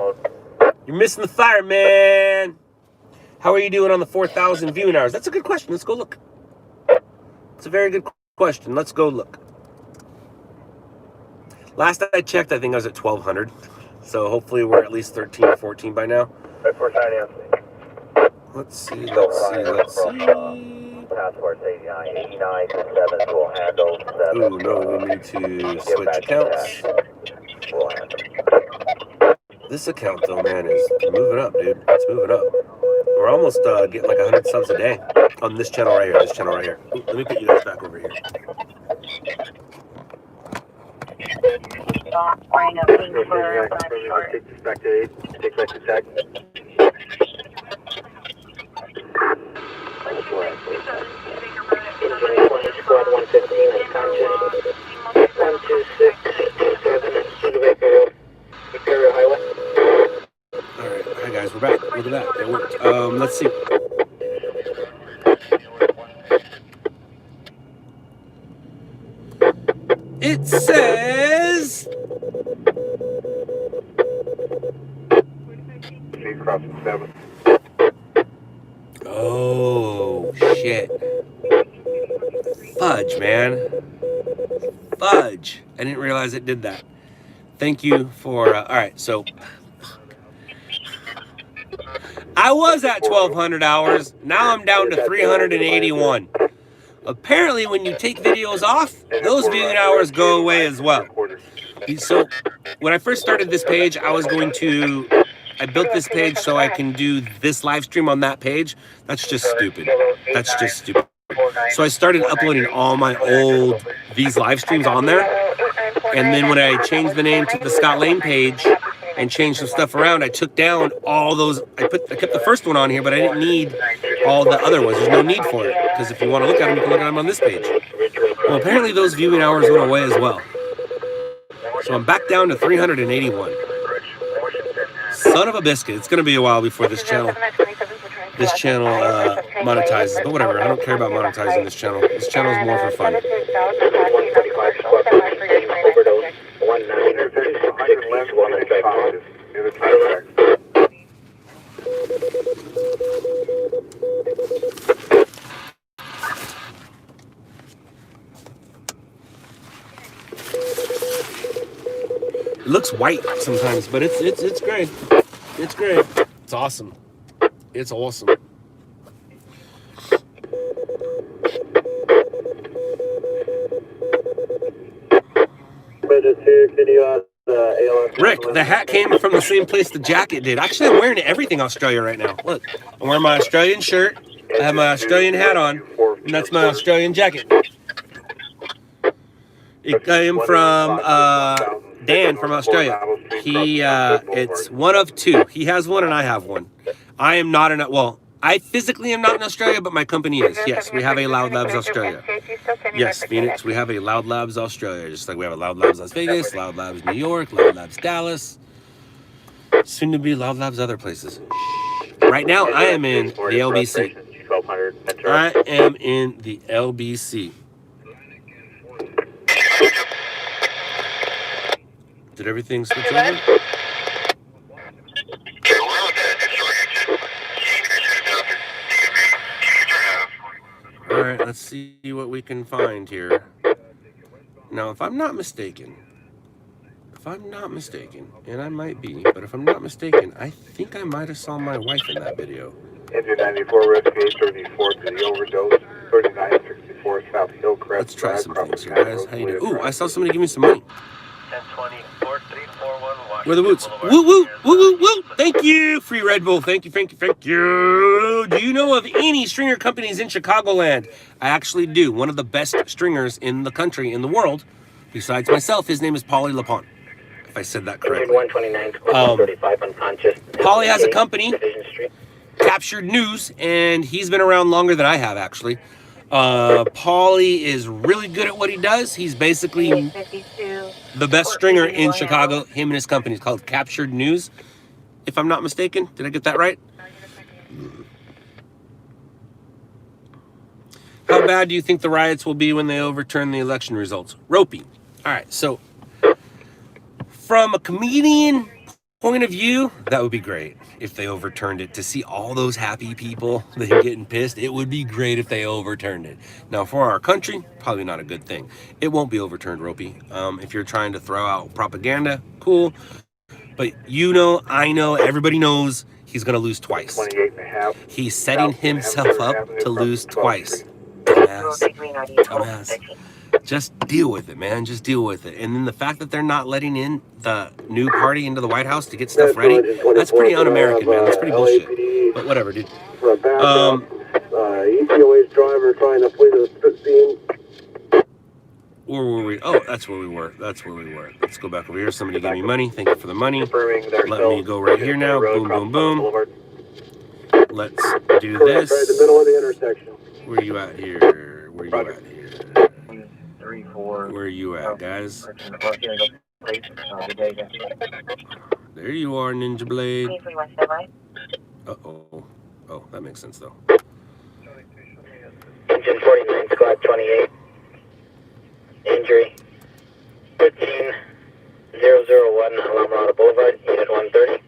you're missing the fire, man. How are you doing on the 4,000 viewing hours? That's a good question. Let's go look. It's a very good question. Let's go look. Last I checked, I think I was at 1,200. So hopefully we're at least 13 or 14 by now. Let's see. Passport 89.7 will handle 7. Ooh, no, we need to switch accounts. This account, though, man, is moving up, dude. It's moving up. We're almost getting like 100 subs a day on this channel right here. Ooh, let me put you guys back over here. Take back to tech. Squad 115 is conscious. 12627 Studebaker Road, Imperial Highway. Alright, hi guys, we're back. Look at that. It worked. Let's see. It says Crossing 7. oh shit. Fudge, man. Fudge. I didn't realize it did that. Thank you for, alright, so I was at 1,200 hours. Now I'm down to 381. Apparently, when you take videos off, those viewing hours go away as well. So when I first started this page, I built this page so I can do this live stream on that page. That's just stupid. So I started uploading all my old these live streams on there. And then when I changed the name to the Scott Lane page and changed some stuff around, I took down all those. I kept the first one on here, but I didn't need all the other ones. There's no need for it, because if you want to look at them, you can look at them on this page. Well, apparently those viewing hours went away as well. So I'm back down to 381. Son of a biscuit. It's going to be a while before this channel this channel monetizes, but whatever. I don't care about monetizing this channel. This channel is more for fun. Overdose 19. It looks white sometimes, but it's great. It's great. It's awesome. It's awesome. Rick, the hat came from the same place the jacket did. Actually, I'm wearing everything Australia right now. Look, I'm wearing my Australian shirt. I have my Australian hat on, and that's my Australian jacket. It came from Dan from Australia. It's one of two. He has one and I have one. I am not well, I physically am not in Australia, but my company is. Yes, we have a LOUDLABS Australia. Yes, Phoenix, we have a LOUDLABS Australia. Just like we have a LOUDLABS Las Vegas, LOUDLABS New York, LOUDLABS Dallas. Soon to be LOUDLABS other places. Right now, I am in the LBC. I am in the LBC. Did everything switch over? All right, let's see what we can find here. Now, if I'm not mistaken, and I might be, but if I'm not mistaken, I think I might have saw my wife in that video. Engine 94, rescue 834 to the overdose, 3964 South Hillcrest. Let's try some things here, guys. How you doing? Ooh, I saw somebody give me some money. 1020-4341 Where are the woots? Woo, woo, woo, woo, woo. Thank you. Free Red Bull. Thank you, thank you, thank you. Do you know of any stringer companies in Chicagoland? I actually do. One of the best stringers in the country, in the world, besides myself. His name is Paulie LaPont, if I said that correctly. 129, unconscious. Paulie has a company, Captured News, and he's been around longer than I have, actually. Paulie is really good at what he does. He's basically the best stringer in Chicago. Him and his company is called Captured News, if I'm not mistaken. Did I get that right? How bad do you think the riots will be when they overturn the election results? Ropey. All right, so from a comedian point of view, that would be great if they overturned it. To see all those happy people, they getting pissed, it would be great if they overturned it. Now, for our country, probably not a good thing. It won't be overturned, Ropey. If you're trying to throw out propaganda, cool. But you know, I know, everybody knows he's going to lose twice. He's setting himself up to lose twice. Dumbass. Just deal with it, man. Just deal with it. And then the fact that they're not letting in the new party into the White House to get stuff ready, that's pretty un-American, man. That's pretty bullshit. But whatever, dude. ECOA's driver trying to flee the strip scene. Where were we? Oh, that's where we were. That's where we were. Let's go back over here. Somebody gave me money. Thank you for the money. Let me go right here now. Boom, boom, boom. Let's do this. Right in the middle of the intersection. Where you at here? Where you at here? Where you at, guys? There you are, Ninja Blade. Uh-oh. Oh, that makes sense, though. Engine 49, squad 28. Injury 15001 Alameda Boulevard, unit 130.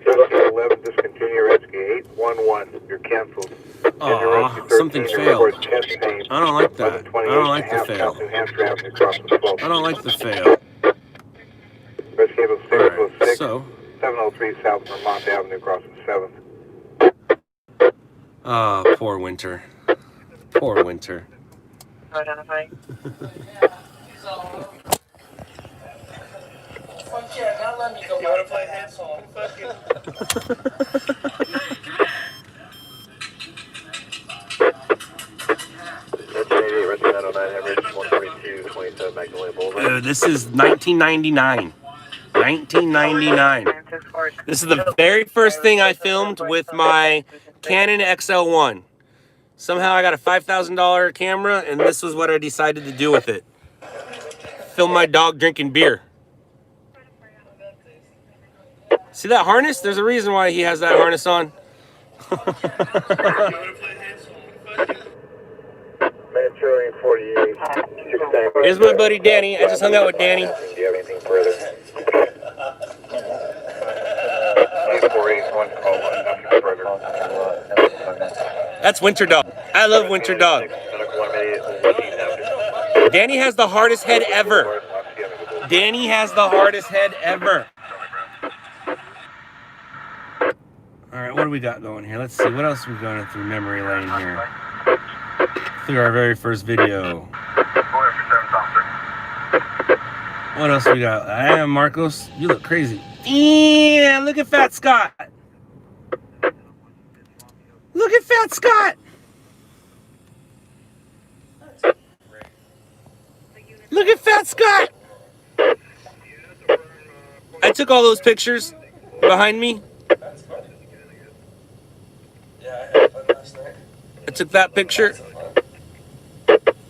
11, discontinue rescue 811. You're canceled. Aw, something failed. I don't like that. I don't like the fail. I don't like the fail. Alright, so 703 South Vermont Avenue, crossing 7th. Ah, poor Winter. Poor Winter. Identify. You wanna play headphone? This is 1999. 1999. This is the very first thing I filmed with my Canon XL1. Somehow I got a $5,000 camera, and this was what I decided to do with it. Film my dog drinking beer. See that harness? There's a reason why he has that harness on. Metro 48. Here's my buddy Danny. I just hung out with Danny. Do you have anything further? 481, nothing further. That's Winter Dog. I love Winter Dog. Danny has the hardest head ever. Danny has the hardest head ever. All right, what do we got going here? Let's see. What else are we going through memory lane here? Through our very first video. What else we got? I am Marcos. You look crazy. Yeah, look at Fat Scott. Look at Fat Scott. Look at Fat Scott. I took all those pictures behind me. I took that picture.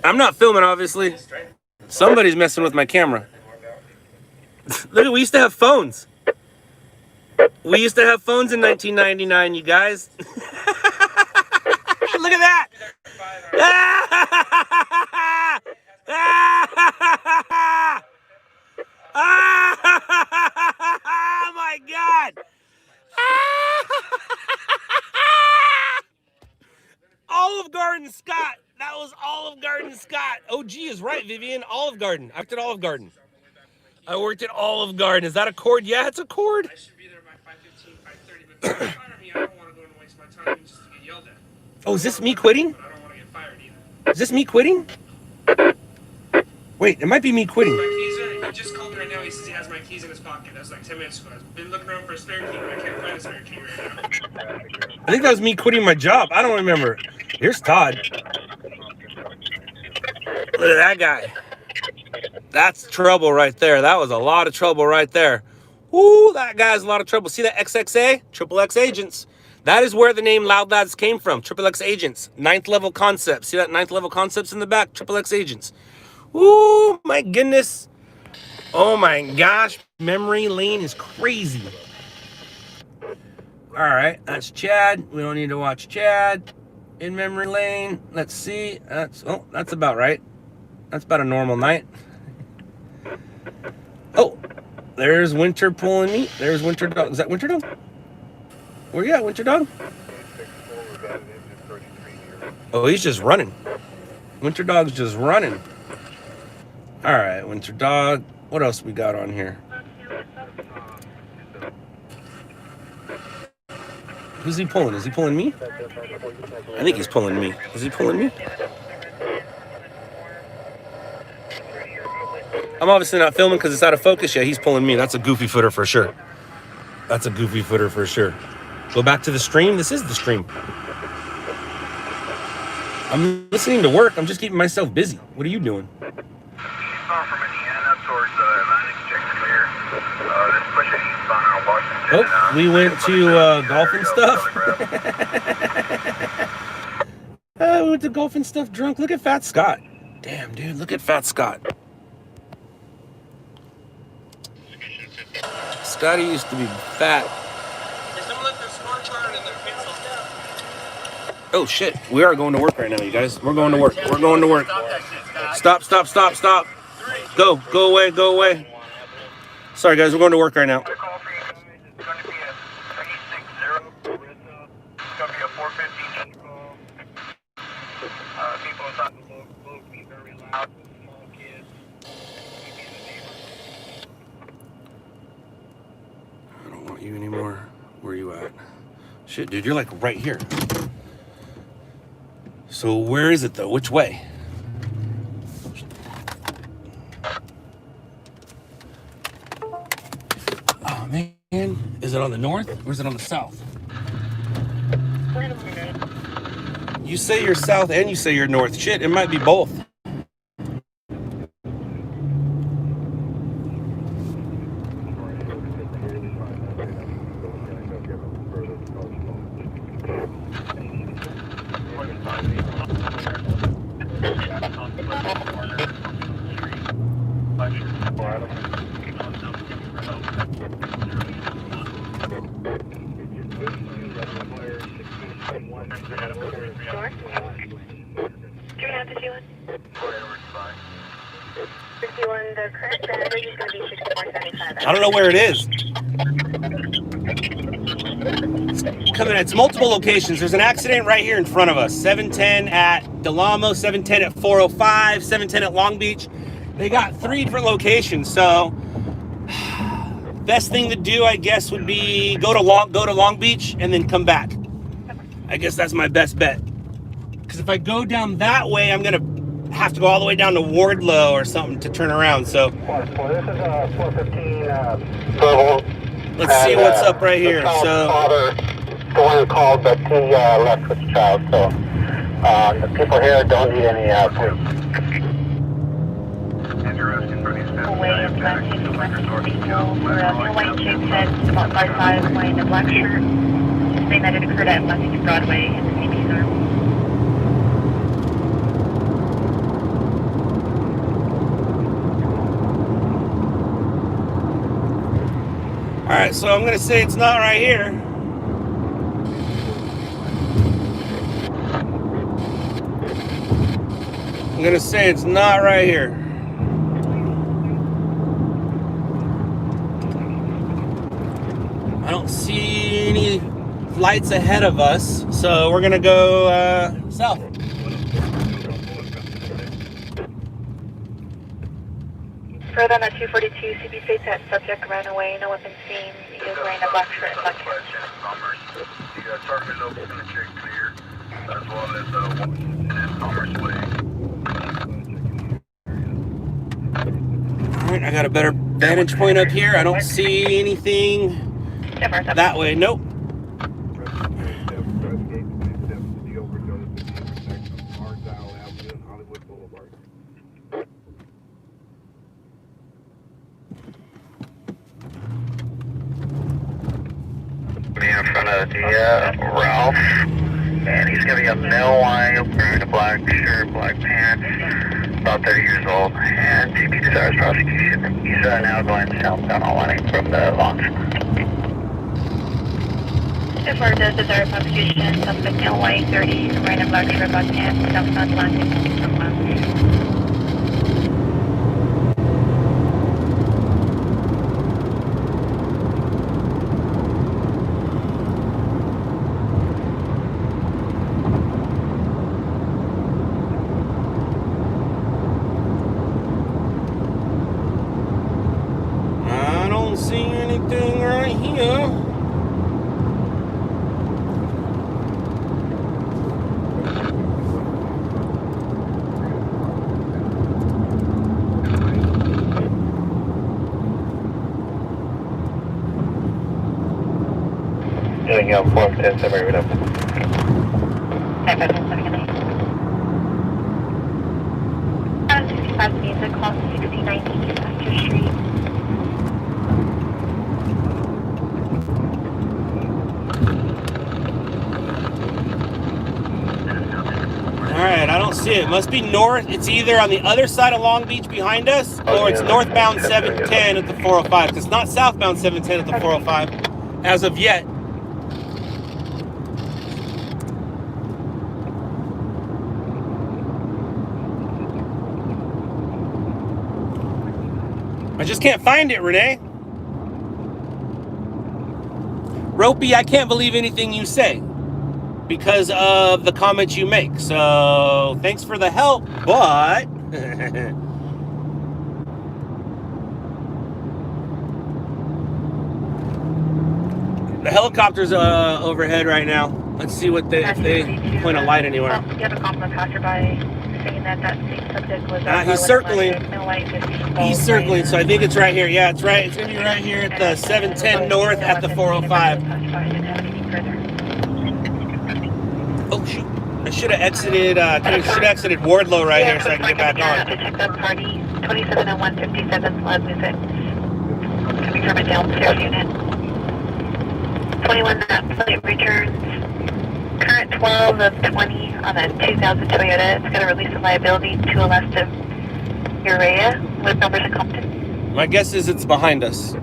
I'm not filming, obviously. Somebody's messing with my camera. Look, we used to have phones. We used to have phones in 1999, you guys. Look at that. Oh my God. Olive Garden Scott. That was Olive Garden Scott. OG is right, Vivian. Olive Garden. I worked at Olive Garden. I worked at Olive Garden. Is that a cord? Yeah, it's a cord. I should be there by 5:15, 5:30, but if fire me, I don't want to go and waste my time just to get yelled at. Oh, is this me quitting? But I don't want to get fired either. Is this me quitting? Wait, it might be me quitting. My keys are, he just called me right now. He says he has my keys in his pocket. That was like 10 minutes ago. I've been looking around for a spare key, but I can't find a spare key right now. I think that was me quitting my job. I don't remember. Here's Todd. Look at that guy. That's trouble right there. That was a lot of trouble right there. Ooh, that guy's a lot of trouble. See that XXA? Triple X Agents. That is where the name LOUDLABS came from. Triple X Agents. 9th level concepts. See that 9th level concepts in the back? Triple X Agents. Ooh, my goodness. Oh my gosh. Memory lane is crazy. All right, that's Chad. We don't need to watch Chad in memory lane. Let's see. That's about right. That's about a normal night. Oh, there's Winter pulling me. There's Winter Dog. Is that Winter Dog? Where you at, Winter Dog? Oh, he's just running. Winter Dog's just running. All right, Winter Dog. What else we got on here? Who's he pulling? Is he pulling me? I think he's pulling me. Is he pulling me? I'm obviously not filming because it's out of focus. Yeah, he's pulling me. That's a goofy footer for sure. That's a goofy footer for sure. Go back to the stream. This is the stream. I'm listening to work. I'm just keeping myself busy. What are you doing? Eastbound from Indiana towards Atlantic, check clear. This pushing eastbound on Washington. Oh, we went to golf and stuff. We went to golf and stuff drunk. Look at Fat Scott. Damn, dude. Look at Fat Scott. Scotty used to be fat. Oh shit, we are going to work right now, you guys. We're going to work. We're going to work. Stop, stop, stop, stop. Go away, go away. Sorry guys, we're going to work right now. I don't want you anymore. Where are you at? Shit, dude, you're like right here. So where is it though? Which way? Oh man, is it on the north or is it on the south? You say you're south and you say you're north. Shit, it might be both. Sure. 351. 51, the current battery is going to be 6475. I don't know where it is. It's multiple locations. There's an accident right here in front of us. 710 at Delamo, 710 at 405, 710 at Long Beach. They got 3 different locations. So best thing to do, I guess, would be go to Long Beach and then come back. I guess that's my best bet. Because if I go down that way, I'm gonna have to go all the way down to Wardlow or something to turn around. So Well, this is 415. let's see what's up right here. So Father, the one who called, but he left with the child. So the people here don't need any food. Interesting for these steps. Away in black tape from West Vehicle for a new white shape head, about 5'5", wearing a black shirt, saying that it occurred at Lexington Broadway in the CP's arm. all right, so I'm gonna say it's not right here. I'm gonna say it's not right here. I don't see any lights ahead of us, so we're gonna go south. Further on at 242, CB states that subject ran away, no weapon seen. He is wearing a black shirt and black pants. The target level is going to check clear, as well as Washington and Commerce Way. All right, I got a better vantage point up here. I don't see anything that way. Nope. In front of the Ralph, and he's gonna be a male white, wearing a black shirt, black pants, about 30 years old, and TP desires prosecution. He's now going southbound on Lanning from the launch. If our does desire prosecution, suspect male white, 30, wearing a black shirt, black pants, southbound landing from lounge. I don't see anything right here. Doing 410, summary right up. Okay, 65 Mesa, call 6090 East Astor Street. All right, I don't see it. It must be north. It's either on the other side of Long Beach behind us, or it's northbound 710 at the 405. It's not southbound 710 at the 405 as of yet. I just can't find it, Renee. Ropey, I can't believe anything you say because of the comments you make. So thanks for the help, but the helicopter's overhead right now. Let's see what if they point a light anywhere. You have a compliment passerby saying that same subject was He's circling. He's circling, so I think it's right here. Yeah, it's right. It's gonna be right here at the 710 north at the 405. Oh shoot! I should have exited. Wardlow right here so I can get back on. Check that party 2701 57th Lab visit. Coming from a downstairs unit. 21 that plate returns. Current 12 of 20 on a 2000 Toyota. It's going to release the liability to a left of Urea with numbers in Compton. My guess is it's behind us.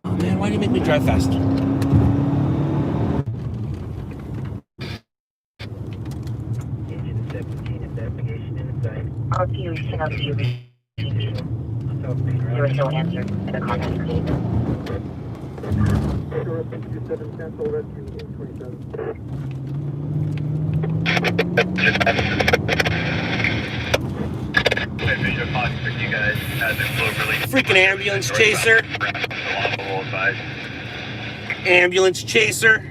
Oh man, why do you make me drive fast? I'll see you reaching out to you. There was no answer in the contact screen. Freaking ambulance chaser. Ambulance chaser.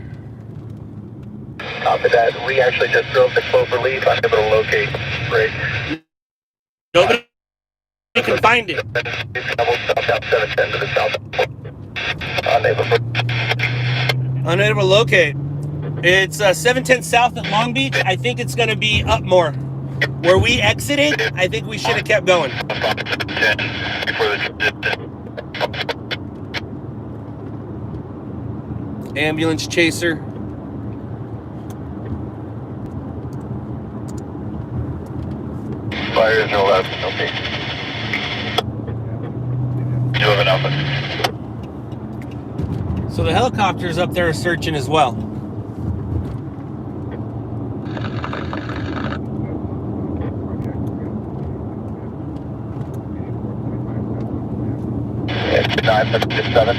Copy that. We actually just drove the clover lead. I'm able to locate Ray. Nobody can find it. Double southbound 710 to the south. Unable to locate. It's 710 south at Long Beach. I think it's going to be up more. Where we exited, I think we should have kept going. Ambulance chaser. Fire is no left. Okay. You have an alpha. So the helicopters up there are searching as well. Yeah, 957.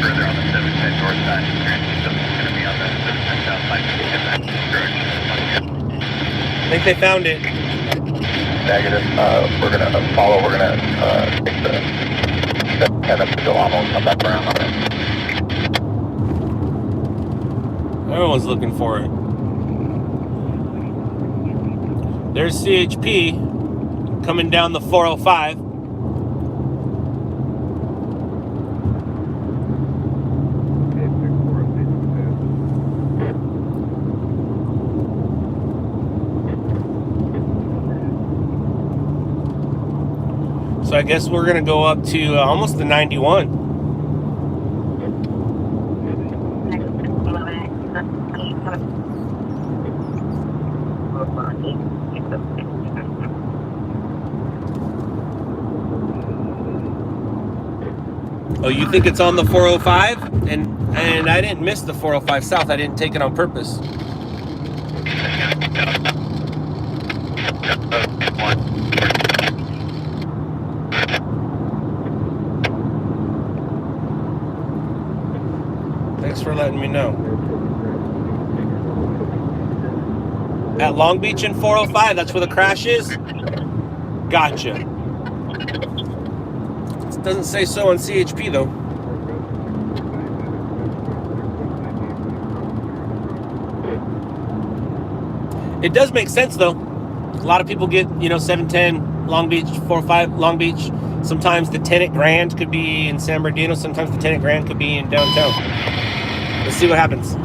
Further on the 710 north side. Going to be on the 710 south side. I think they found it. Negative. We're going to follow. We're going to take the 710 up to Delamo and come back around on it. Everyone's looking for it. There's CHP coming down the 405. So I guess we're going to go up to almost the 91. Oh, you think it's on the 405? And I didn't miss the 405 south. I didn't take it on purpose. Thanks for letting me know. At Long Beach and 405, that's where the crash is? Gotcha. It doesn't say so on CHP though. It does make sense though. A lot of people get, 710 Long Beach, 405 Long Beach. Sometimes the Tenant Grand could be in San Bernardino. Sometimes the Tenant Grand could be in downtown. Let's see what happens.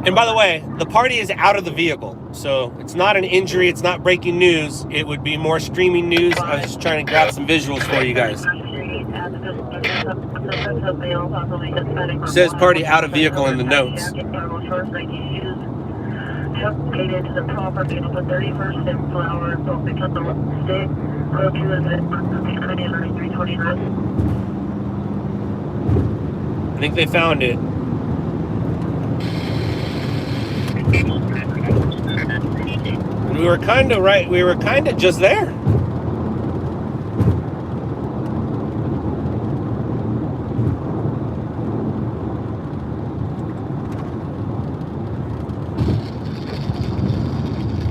And by the way, the party is out of the vehicle. So it's not an injury. It's not breaking news. It would be more streaming news. I was just trying to grab some visuals for you guys. It says party out of vehicle in the notes. Located to the property of the 31st and Flower, so because the stick, go to the 329. I think they found it. And we were kind of right. We were kind of just there.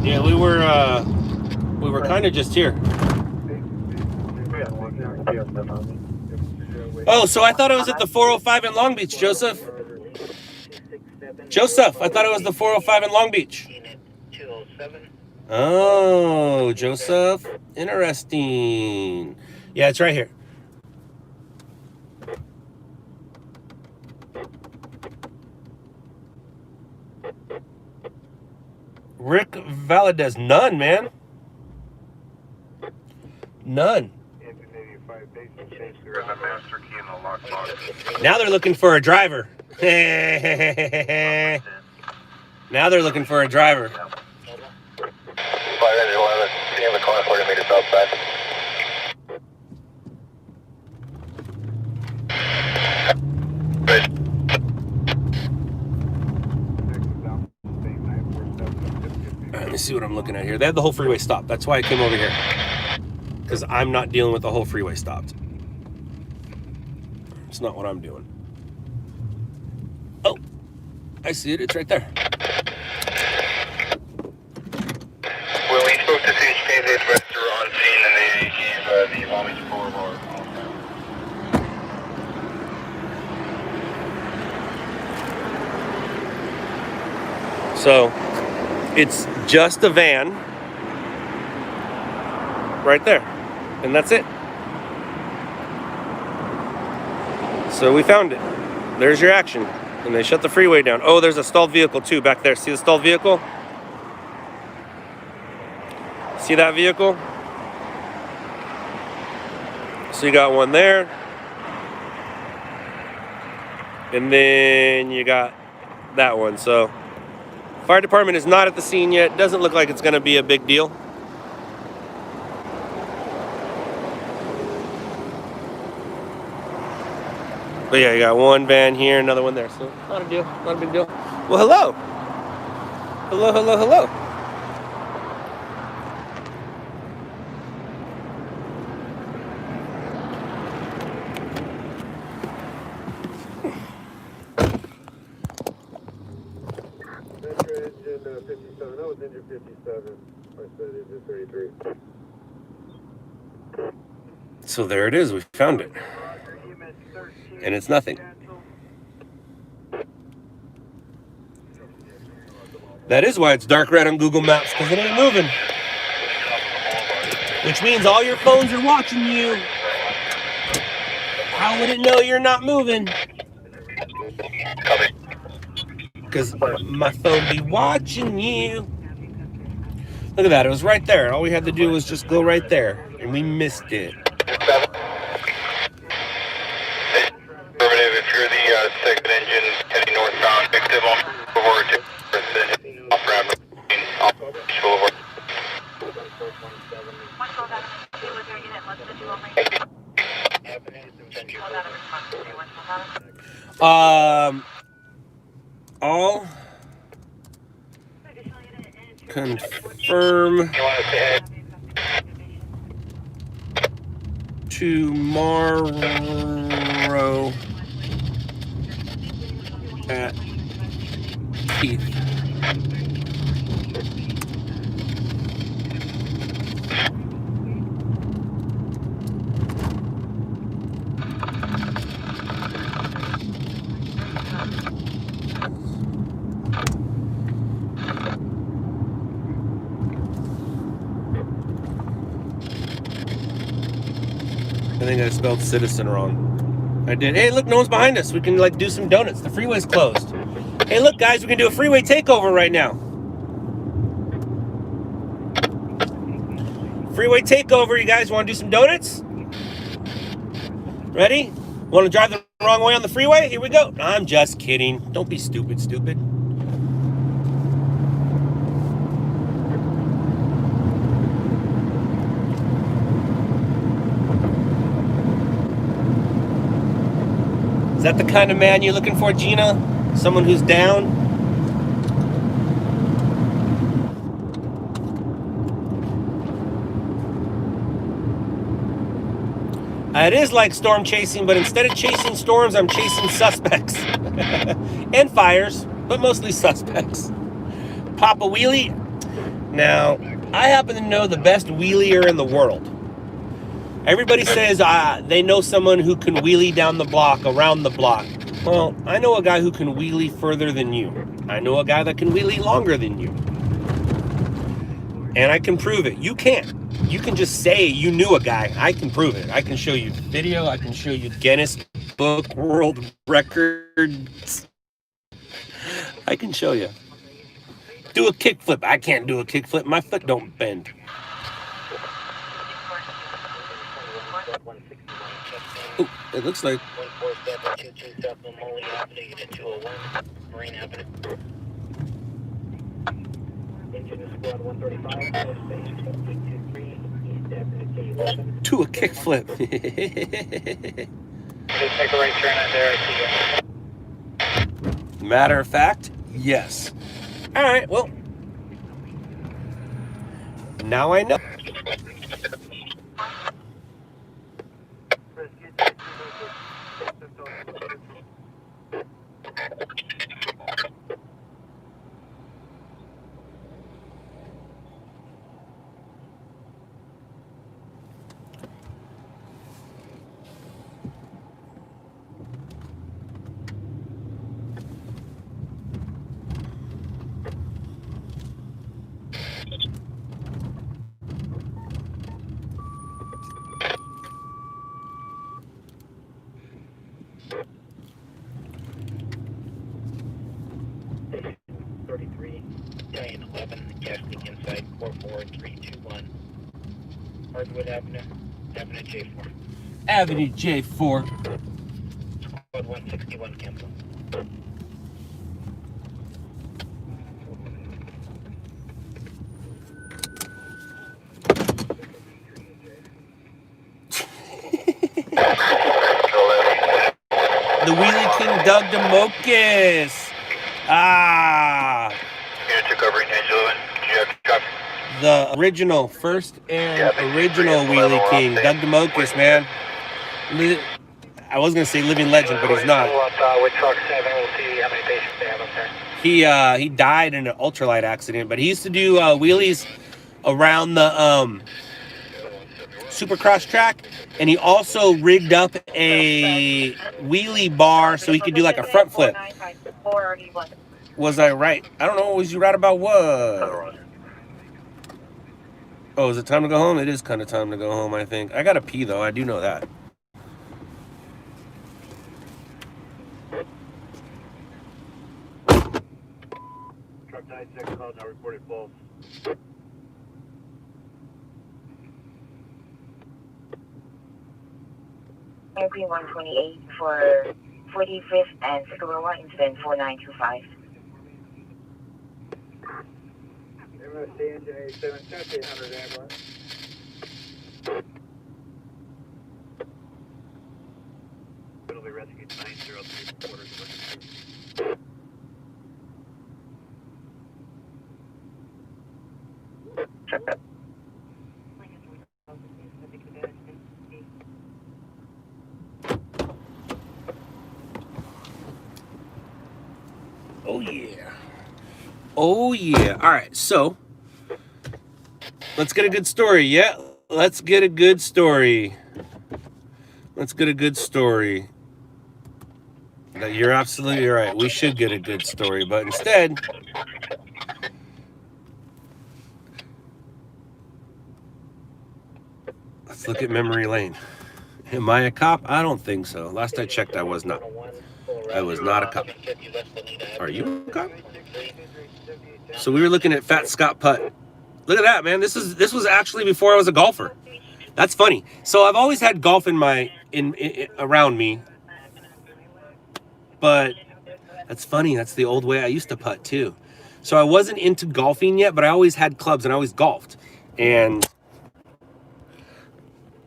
Yeah, we were kind of just here. Oh, so I thought it was at the 405 in Long Beach, Joseph. Joseph, I thought it was the 405 in Long Beach. Oh, Joseph. Interesting. Yeah, it's right here. Rick Valadez, none, man. None. Now they're looking for a driver. Now they're looking for a driver. Fire 11. just outside. Right. Let me see what I'm looking at here. They had the whole freeway stopped. That's why I came over here. Because I'm not dealing with the whole freeway stopped. It's not what I'm doing. Oh, I see it. It's right there. Well, we spoke to CHP, they were on scene and they gave the long range forward. So it's just a van right there, and that's it. So we found it. There's your action. And they shut the freeway down. Oh, there's a stalled vehicle too back there. See the stalled vehicle? See that vehicle? So you got one there. And then you got that one. So fire department is not at the scene yet. Doesn't look like it's going to be a big deal. But yeah, you got one van here, another one there. So not a deal, not a big deal. Well, hello. Hello, hello, hello. Engine 57, that was engine 57. I said engine 33. So there it is, we found it. And it's nothing. That is why it's dark red on Google Maps, because it ain't moving. Which means all your phones are watching you. How would it know you're not moving? Because my phone be watching you. Look at that, it was right there. All we had to do was just go right there, and we missed it. Affirmative, if you're the second engine heading northbound, active on forward to off ramp Boulevard. All confirm tomorrow at Keith. I think I spelled citizen wrong. I did. Hey, look, no one's behind us. We can like do some donuts. The freeway's closed. Hey, look, guys, we can do a freeway takeover right now. Freeway takeover. You guys want to do some donuts? Ready? Want to drive the wrong way on the freeway? Here we go. I'm just kidding. Don't be stupid, stupid. Is that the kind of man you're looking for, Gina? Someone who's down? It is like storm chasing, but instead of chasing storms, I'm chasing suspects. And fires, but mostly suspects. Pop a wheelie. Now, I happen to know the best wheelier in the world. Everybody says they know someone who can wheelie down the block, around the block. Well, I know a guy who can wheelie further than you. I know a guy that can wheelie longer than you. And I can prove it. You can't. You can just say you knew a guy. I can prove it. I can show you video. I can show you Guinness Book World Records. I can show you. Do a kickflip. I can't do a kickflip. My foot don't bend. Ooh, it looks like. To a kickflip. Just take a right turn on there. Matter of fact, yes. All right, well, now I know. Italian 11, gas leak inside 44321. Hardwood Avenue, Avenue J4. Avenue J4. Squad 161 cancel. The Wheelie King Doug DeMocus. Ah. Unit took over in Angel 11. Do you have traffic? The original, first and original Wheelie King, Doug DeMocus, man. I was gonna say living legend, but he's not. With truck 7, we'll see how many patients they have up there. He died in an ultralight accident, but he used to do wheelies around the Supercross track, and he also rigged up a wheelie bar so he could do like a front flip. Was I right? I don't know. Was you right about what? Oh, is it time to go home? It is kind of time to go home, I think. I gotta pee though. I do know that. Truck 96 called, now reported false. MP 128 for 45th and Figueroa, incident 4925. MSC engine 87, 800 ambulance. Will be rescued 903 quarters. Oh yeah. Oh yeah. All right, so let's get a good story. Yeah, let's get a good story. Let's get a good story. You're absolutely right. We should get a good story, but instead, let's look at memory lane. Am I a cop? I don't think so. Last I checked, I was not. I was not a cop. Are you a cop? So we were looking at Fat Scott Putt. Look at that, man. This was actually before I was a golfer. That's funny. So I've always had golf in my around me, but that's funny. That's the old way I used to putt too. So I wasn't into golfing yet, but I always had clubs and I always golfed. And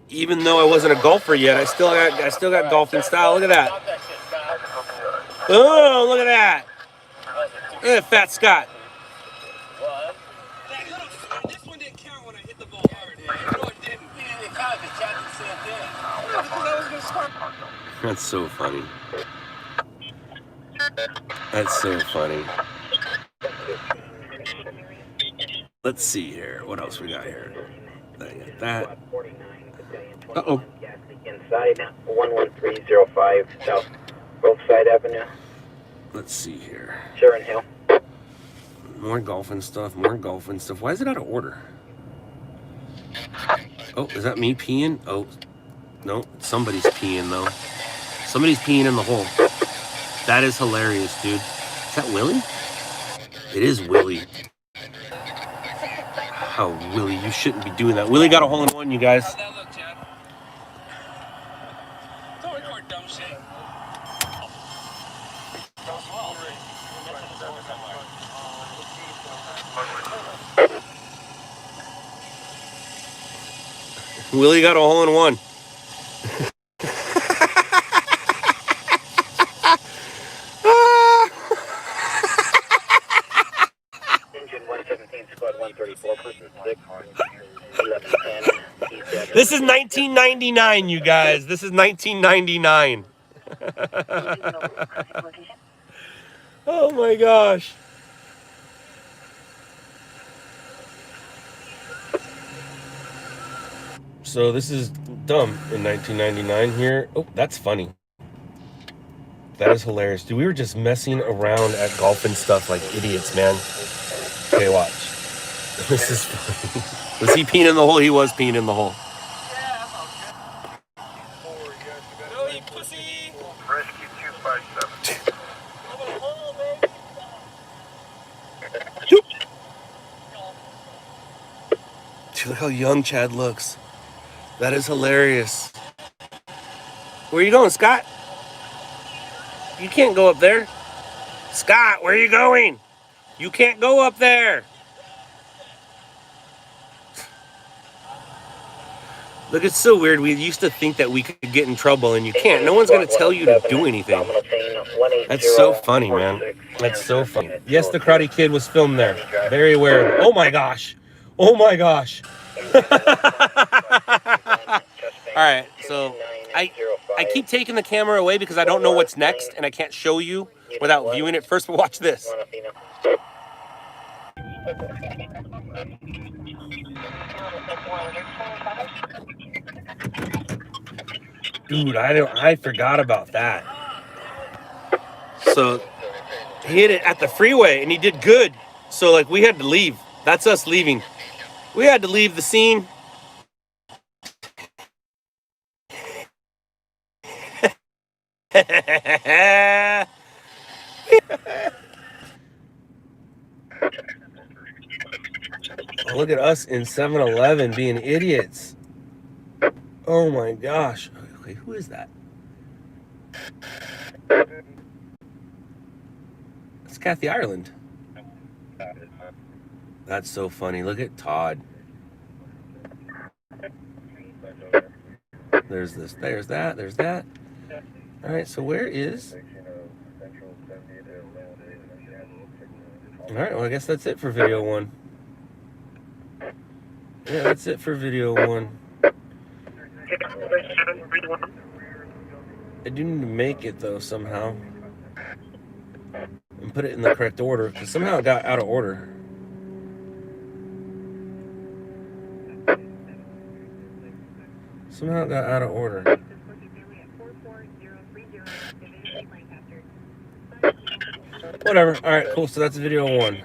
even though I wasn't a golfer yet, I still got golfing style. Look at that. Oh, look at that. Look at Fat Scott. This one didn't count when I hit the ball hard. No, it didn't. It counted because Chad did the same thing. Because I was going to start. That's so funny. That's so funny. Let's see here. What else we got here? I got that. Uh-oh. Inside 11305 South Roadside Avenue. Let's see here. Sharon Hill. More golfing stuff, more golfing stuff. Why is it out of order? Oh, is that me peeing? Oh, no, somebody's peeing though. Somebody's peeing in the hole. That is hilarious, dude. Is that Willie? It is Willie. Oh, Willie, you shouldn't be doing that. Willie got a hole in one, you guys. How'd that look, Chad? Don't record dumb shit. Willie got a hole in one. Engine 117, squad 134, person 6, 1110. This is 1999, you guys. This is 1999. Oh my gosh. So this is dumb in 1999 here. Oh, that's funny. That is hilarious. Dude, we were just messing around at golf and stuff like idiots, man. Okay, watch. This is funny. Was he peeing in the hole? He was peeing in the hole. No, you pussy. Rescue 257. Dude, look how young Chad looks. That is hilarious. Where are you going, Scott? You can't go up there. Scott, where are you going? You can't go up there. Look, it's so weird. We used to think that we could get in trouble, and you can't. No one's going to tell you to do anything. That's so funny, man. That's so funny. Yes, the Karate Kid was filmed there. Very aware. Oh, my gosh. Oh, my gosh. All right, so I keep taking the camera away because I don't know what's next, and I can't show you without viewing it first. But watch this. Dude, I forgot about that. So he hit it at the freeway, and he did good. So like we had to leave. That's us leaving. We had to leave the scene. Look at us in 7-Eleven being idiots. Oh my gosh. Okay, who is that? It's Kathy Ireland. That's so funny. Look at Todd. There's this, there's that, there's that. All right, so where is... All right, well, I guess that's it for video one. Yeah, that's it for video one. I do need to make it, though, somehow. And put it in the correct order, because somehow it got out of order. Somehow it got out of order. Whatever. All right, cool. So that's video one.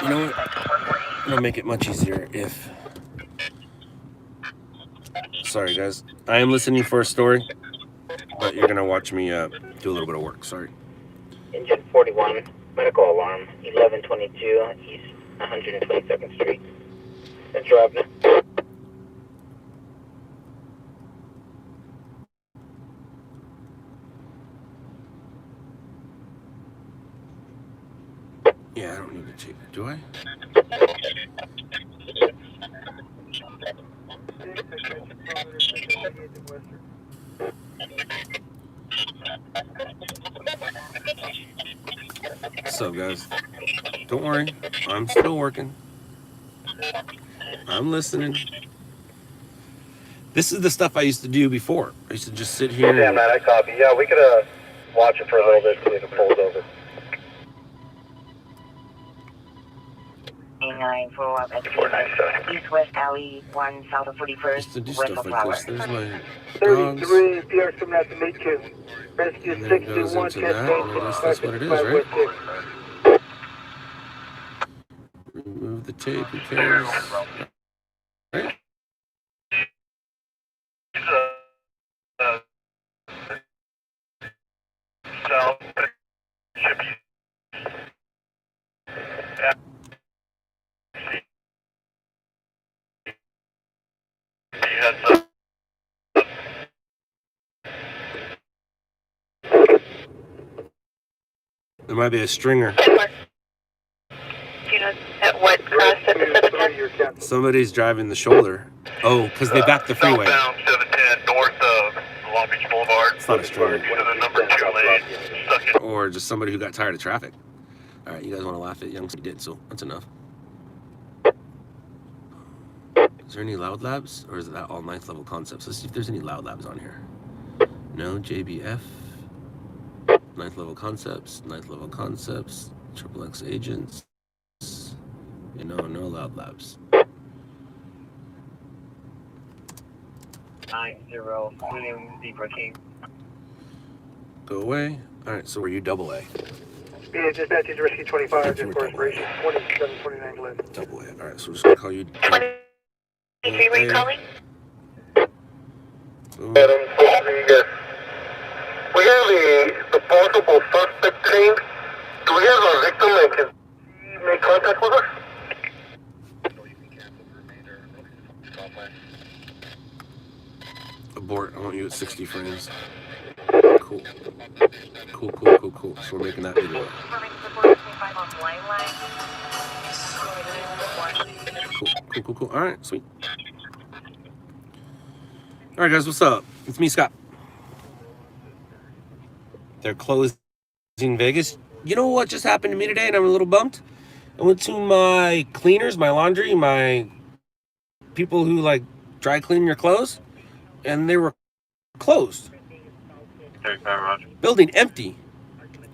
You know what? I'm gonna make it much easier if... Sorry, guys. I am listening for a story, but you're gonna watch me do a little bit of work. Sorry. Engine 41, medical alarm, 1122 East 122nd Street, Central Avenue. Yeah, I don't need to take it, do I? What's up, guys? Don't worry, I'm still working. I'm listening. This is the stuff I used to do before. I used to just sit here. Yeah, man, I copy. Yeah, we could watch it for a little bit, see if it pulls over. 497. East-West Alley, 1 south of 41st. Used to do stuff like this. There's my 33, PR coming out to meet you. Rescue and then it goes 61, into that, and I guess that's what it is, right? Remove the tape, who cares? Right? There might be a stringer. Do you know at what Somebody's driving the shoulder. Oh, because they backed the freeway. Southbound 710 north of Long Beach Boulevard. It's not a straight. To the number 2 lane. Stuck in. Or just somebody who got tired of traffic. All right, you guys want to laugh at young? You did, so that's enough. Is there any Loud Labs, or is that all 9th level concepts? Let's see if there's any Loud Labs on here. No, JBF. 9th level concepts. 9th level concepts. XXX agents. You know, no Loud Labs. 90 William Zebra King. Go away. All right, so were you double A? Yeah, dispatch is Rescue 25, just for inspiration, 2729 left. Double A. All right, so we're just gonna call you. 23, were you calling? Ooh. We have the possible suspect team. Do we have a victim that can make contact with us? Abort. I want you at 60 frames. Cool. So we're making that video. Cool. All right, sweet. All right, guys, what's up? It's me, Scott. They're closing Vegas. You know what just happened to me today, and I'm a little bummed? I went to my cleaners, my laundry, my people who like dry clean your clothes, and they were closed. Building empty.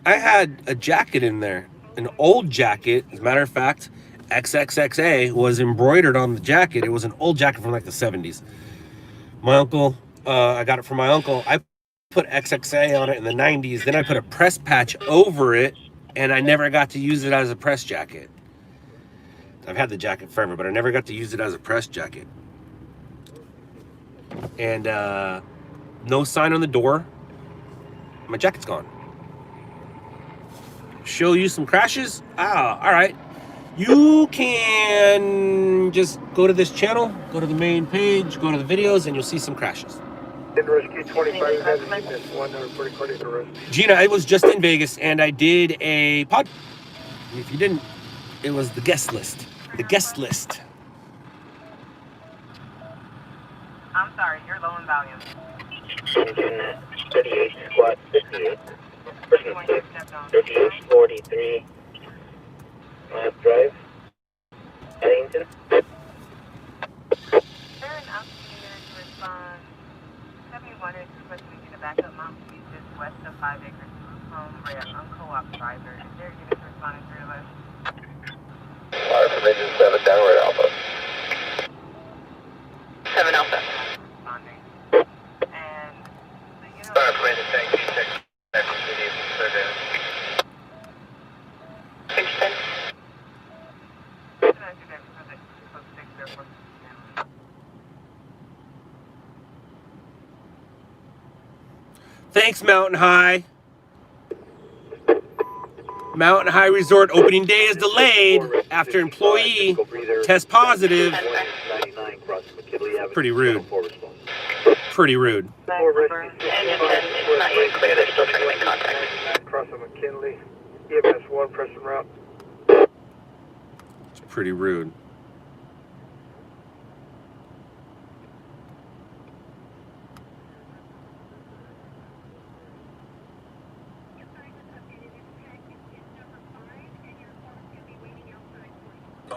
I had a jacket in there, an old jacket. As a matter of fact, XXXA was embroidered on the jacket. It was an old jacket from like the 70s. My uncle, I got it from my uncle. I put XXA on it in the 90s. Then I put a press patch over it, and I never got to use it as a press jacket. I've had the jacket forever, but I never got to use it as a press jacket. And no sign on the door. My jacket's gone. Show you some crashes? Ah, all right. You can just go to this channel, go to the main page, go to the videos, and you'll see some crashes. Rescue 25 has this one recording arrest. Gina, I was just in Vegas, and I did a pod. If you didn't, it was the guest list. The guest list. I'm sorry, you're low in volume. Engine 38, squad 58. Person 6, 3843. Left drive. Eddington. They're an operator to respond. 71 is requesting to get a backup mount to just west of 5 acres from where an unco-op driver. Is there a unit responding through us? Fire from engine 7 downward Alpha. 7 Alpha. Responding. And the unit... Fire from engine tank G6. Houston. Thanks, Mountain High. Mountain High Resort opening day is delayed after employee tests positive. Pretty rude. Pretty rude. Engine 10 is not yet clear. They're still trying to make contact. Cross of McKinley. EMS 1, pressing route. It's pretty rude.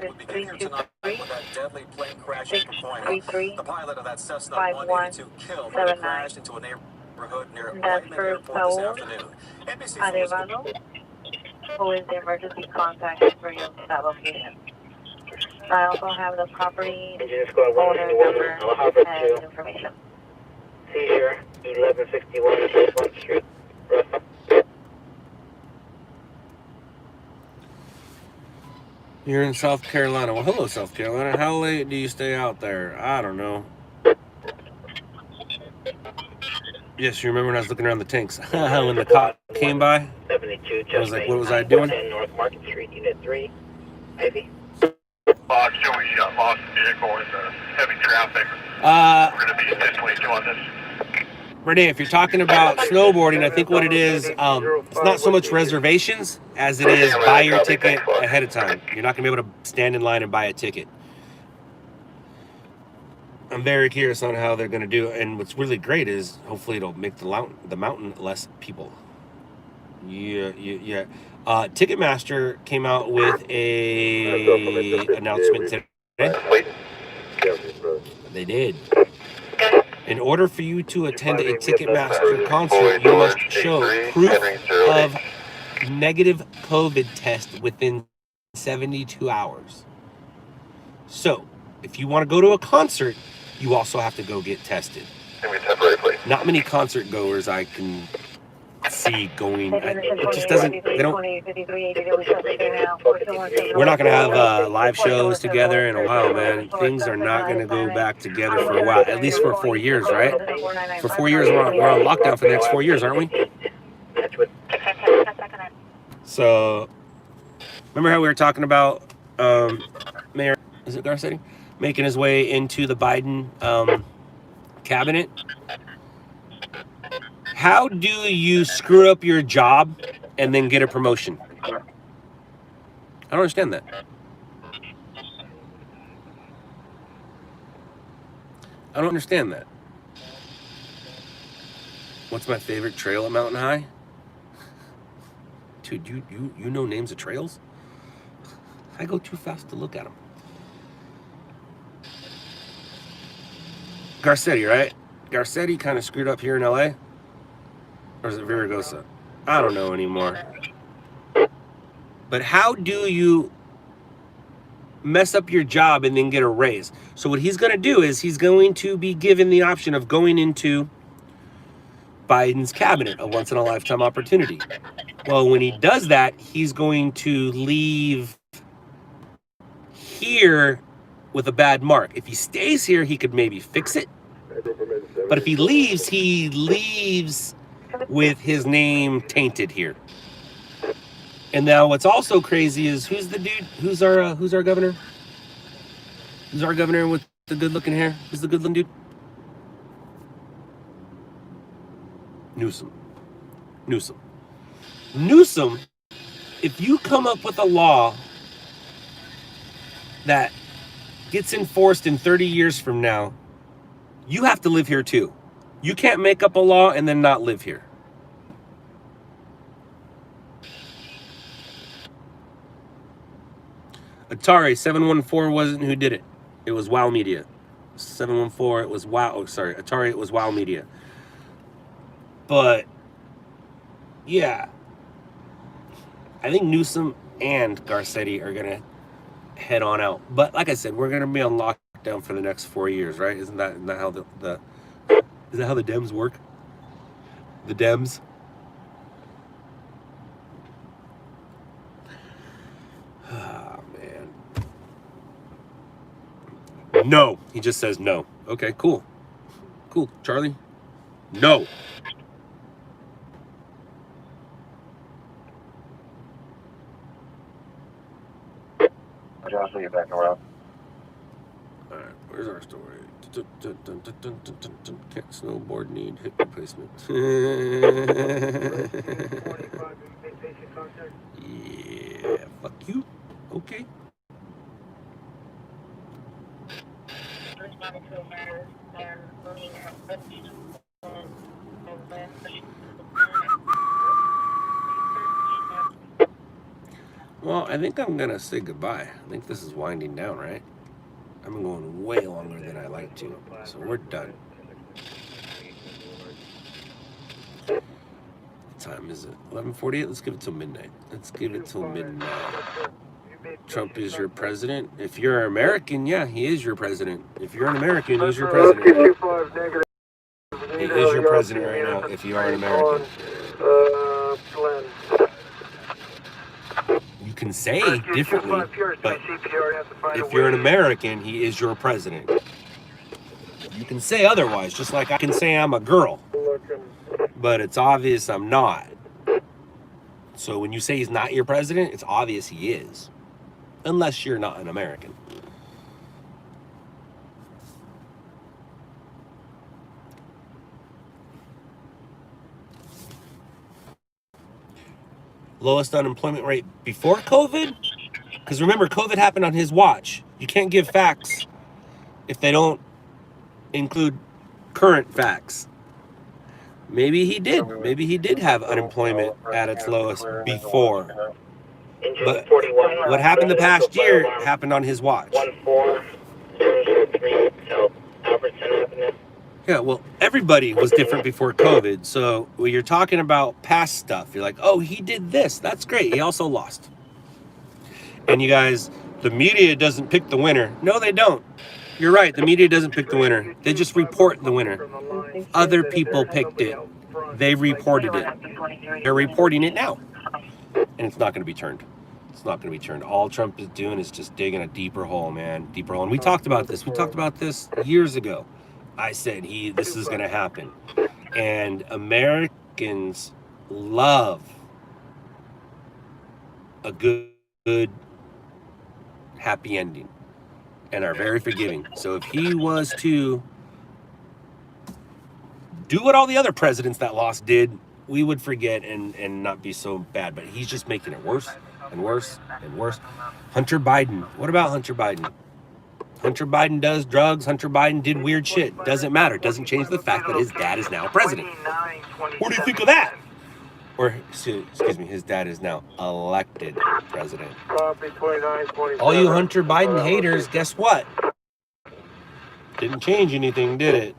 Would be getting here tonight with that deadly plane crash at Point. 633 The pilot of that Cessna 51 182 killed when it crashed into a neighborhood near Whiteman Airport this afternoon. NBC News. Who is the emergency contact for you at that location? I also have the property Engine squad owner 161. number I'll Harvard and 2. information. Seizure 1161 31st Street. Russell. You're in South Carolina. Well, hello, South Carolina. How late do you stay out there? I don't know. Yes, you remember when I was looking around the tanks when the cop came by? 72, I was like, what was I doing? North Market Street, Unit 3. Ivy. Box, we lost the vehicle in the heavy traffic. We're going to be intentionally doing this. Renee, if you're talking about snowboarding, I think what it is, it's not so much reservations as it is buy your ticket ahead of time. You're not going to be able to stand in line and buy a ticket. I'm very curious on how they're going to do it. And what's really great is hopefully it'll make the mountain less people. Yeah. Ticketmaster came out with a announcement today. They did. In order for you to attend a Ticketmaster concert, you must show proof of negative COVID test within 72 hours. So, if you want to go to a concert, you also have to go get tested. Not many concert goers I can see going. It just doesn't. They don't. We're not gonna have live shows together in a while, man. Things are not gonna go back together for a while. At least for 4 years, right? For 4 years, we're on lockdown for the next 4 years, aren't we? So, remember how we were talking about Mayor, is it Garcetti, making his way into the Biden cabinet? How do you screw up your job and then get a promotion? I don't understand that. I don't understand that. What's my favorite trail at Mountain High? Dude, you know names of trails? I go too fast to look at them. Garcetti, right? Garcetti kind of screwed up here in LA. Or is it Viragosa? I don't know anymore. But how do you mess up your job and then get a raise? So what he's going to do is he's going to be given the option of going into Biden's cabinet, a once-in-a-lifetime opportunity. Well, when he does that, he's going to leave here with a bad mark. If he stays here, he could maybe fix it. But if he leaves with his name tainted here. And now what's also crazy is who's the dude? Who's our governor? Who's our governor with the good looking hair? Who's the good looking dude? Newsom, if you come up with a law that gets enforced in 30 years from now, you have to live here too. You can't make up a law and then not live here. Atari 714 wasn't who did it. It was WoW Media. 714, it was WoW. Oh, sorry, Atari, it was WoW Media. But yeah, I think Newsom and Garcetti are gonna head on out. But like I said, we're gonna be on lockdown for the next 4 years, right? Isn't that how is that how the Dems work? The Dems. Oh, man. No. He just says no. Okay, cool. Cool. Charlie? No. Josh, you're back around. Alright, where's our story? Can't snowboard, need hip replacement. Yeah, fuck you. Okay. Well, I think I'm gonna say goodbye. I think this is winding down, right? I've been going way longer than I like to, so we're done. What time is it? 11:48. Let's give it till midnight. Let's give it till midnight. Trump is your president. If you're American, yeah, he is your president. If you're an American, he's your president. He is your president right now. If you are an American. You can say differently, but if you're an American, he is your president. You can say otherwise, just like I can say I'm a girl, but it's obvious I'm not. So when you say he's not your president, it's obvious he is, unless you're not an American. Lowest unemployment rate before COVID? Because remember, COVID happened on his watch. You can't give facts if they don't include current facts. Maybe he did. Maybe he did have unemployment at its lowest before. But what happened the past year happened on his watch. 14003 South Albertson Avenue. Yeah, well, everybody was different before COVID. So when you're talking about past stuff, you're like, oh, he did this. That's great. He also lost. And you guys, the media doesn't pick the winner. No, they don't. You're right. The media doesn't pick the winner. They just report the winner. Other people picked it. They reported it. They're reporting it now. And it's not going to be turned. It's not going to be turned. All Trump is doing is just digging a deeper hole, man. Deeper hole. And we talked about this. We talked about this years ago. I said, this is going to happen. And Americans love a good, happy ending and are very forgiving. So if he was to do what all the other presidents that lost did, we would forget and not be so bad. But he's just making it worse and worse and worse. Hunter Biden. What about Hunter Biden? Hunter Biden does drugs. Hunter Biden did weird shit. Doesn't matter. Doesn't change the fact that his dad is now president. What do you think of that? Or, excuse me, his dad is now elected president. All you Hunter Biden haters, guess what? Didn't change anything, did it?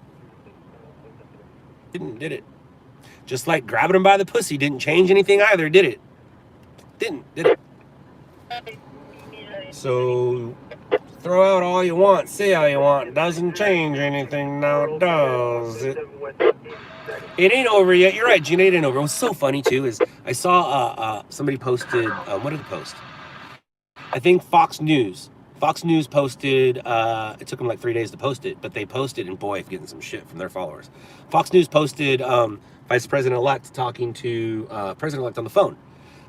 Did it? Just like grabbing him by the pussy didn't change anything either, did it? Did it? So, throw out all you want, say all you want, doesn't change anything, now it does. It ain't over yet. You're right, Gina, it ain't over. What's so funny, too, is I saw somebody posted, what did they post? I think Fox News posted, it took them like 3 days to post it, but they posted, and boy, getting some shit from their followers. Fox News posted Vice President-elect talking to President-elect on the phone.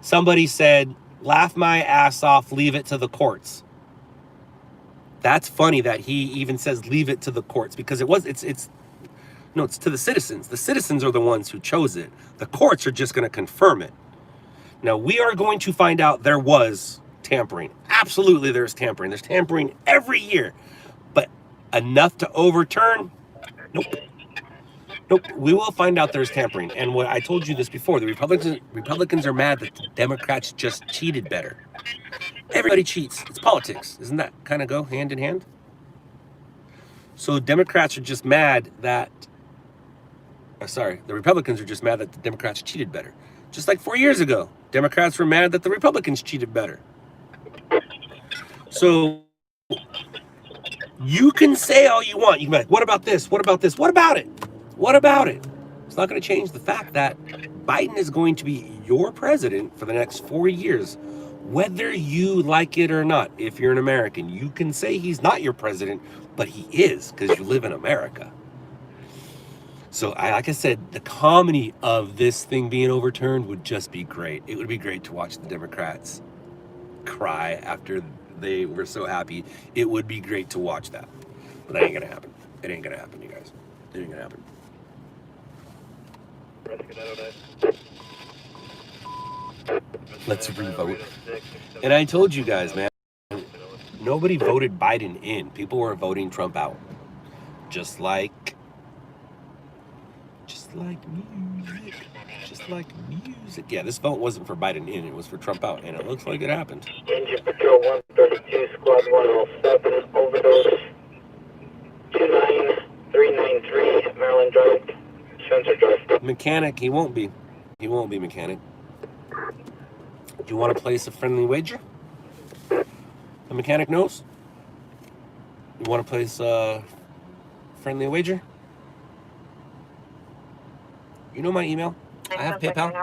Somebody said, laugh my ass off, leave it to the courts. That's funny that he even says leave it to the courts, because it's to the citizens. The citizens are the ones who chose it. The courts are just going to confirm it. Now, we are going to find out there was tampering. Absolutely, there's tampering. There's tampering every year. But enough to overturn? Nope. We will find out there's tampering. And what I told you this before, the Republicans are mad that the Democrats just cheated better. Everybody cheats. It's politics. Doesn't that kind of go hand in hand? So Democrats are just mad that, the Republicans are just mad that the Democrats cheated better. Just like 4 years ago, Democrats were mad that the Republicans cheated better. So you can say all you want. You can be like, what about this? What about this? What about it? What about it? It's not going to change the fact that Biden is going to be your president for the next 4 years, whether you like it or not. If you're an American, you can say he's not your president, but he is, because you live in America. So, like I said, the comedy of this thing being overturned would just be great. It would be great to watch the Democrats cry after they were so happy. It would be great to watch that. But that ain't going to happen. It ain't going to happen, you guys. It ain't going to happen. Let's revote. And I told you guys, man, nobody voted Biden in. People were voting Trump out. Just like music. Yeah, this vote wasn't for Biden in, it was for Trump out, and it looks like it happened. Engine Patrol 132, Squad 107, overdose 29393, Maryland Drive, Spencer Drive. Mechanic, he won't be mechanic. Do you want to place a friendly wager? The mechanic knows? You want to place a friendly wager? You know my email. I have PayPal.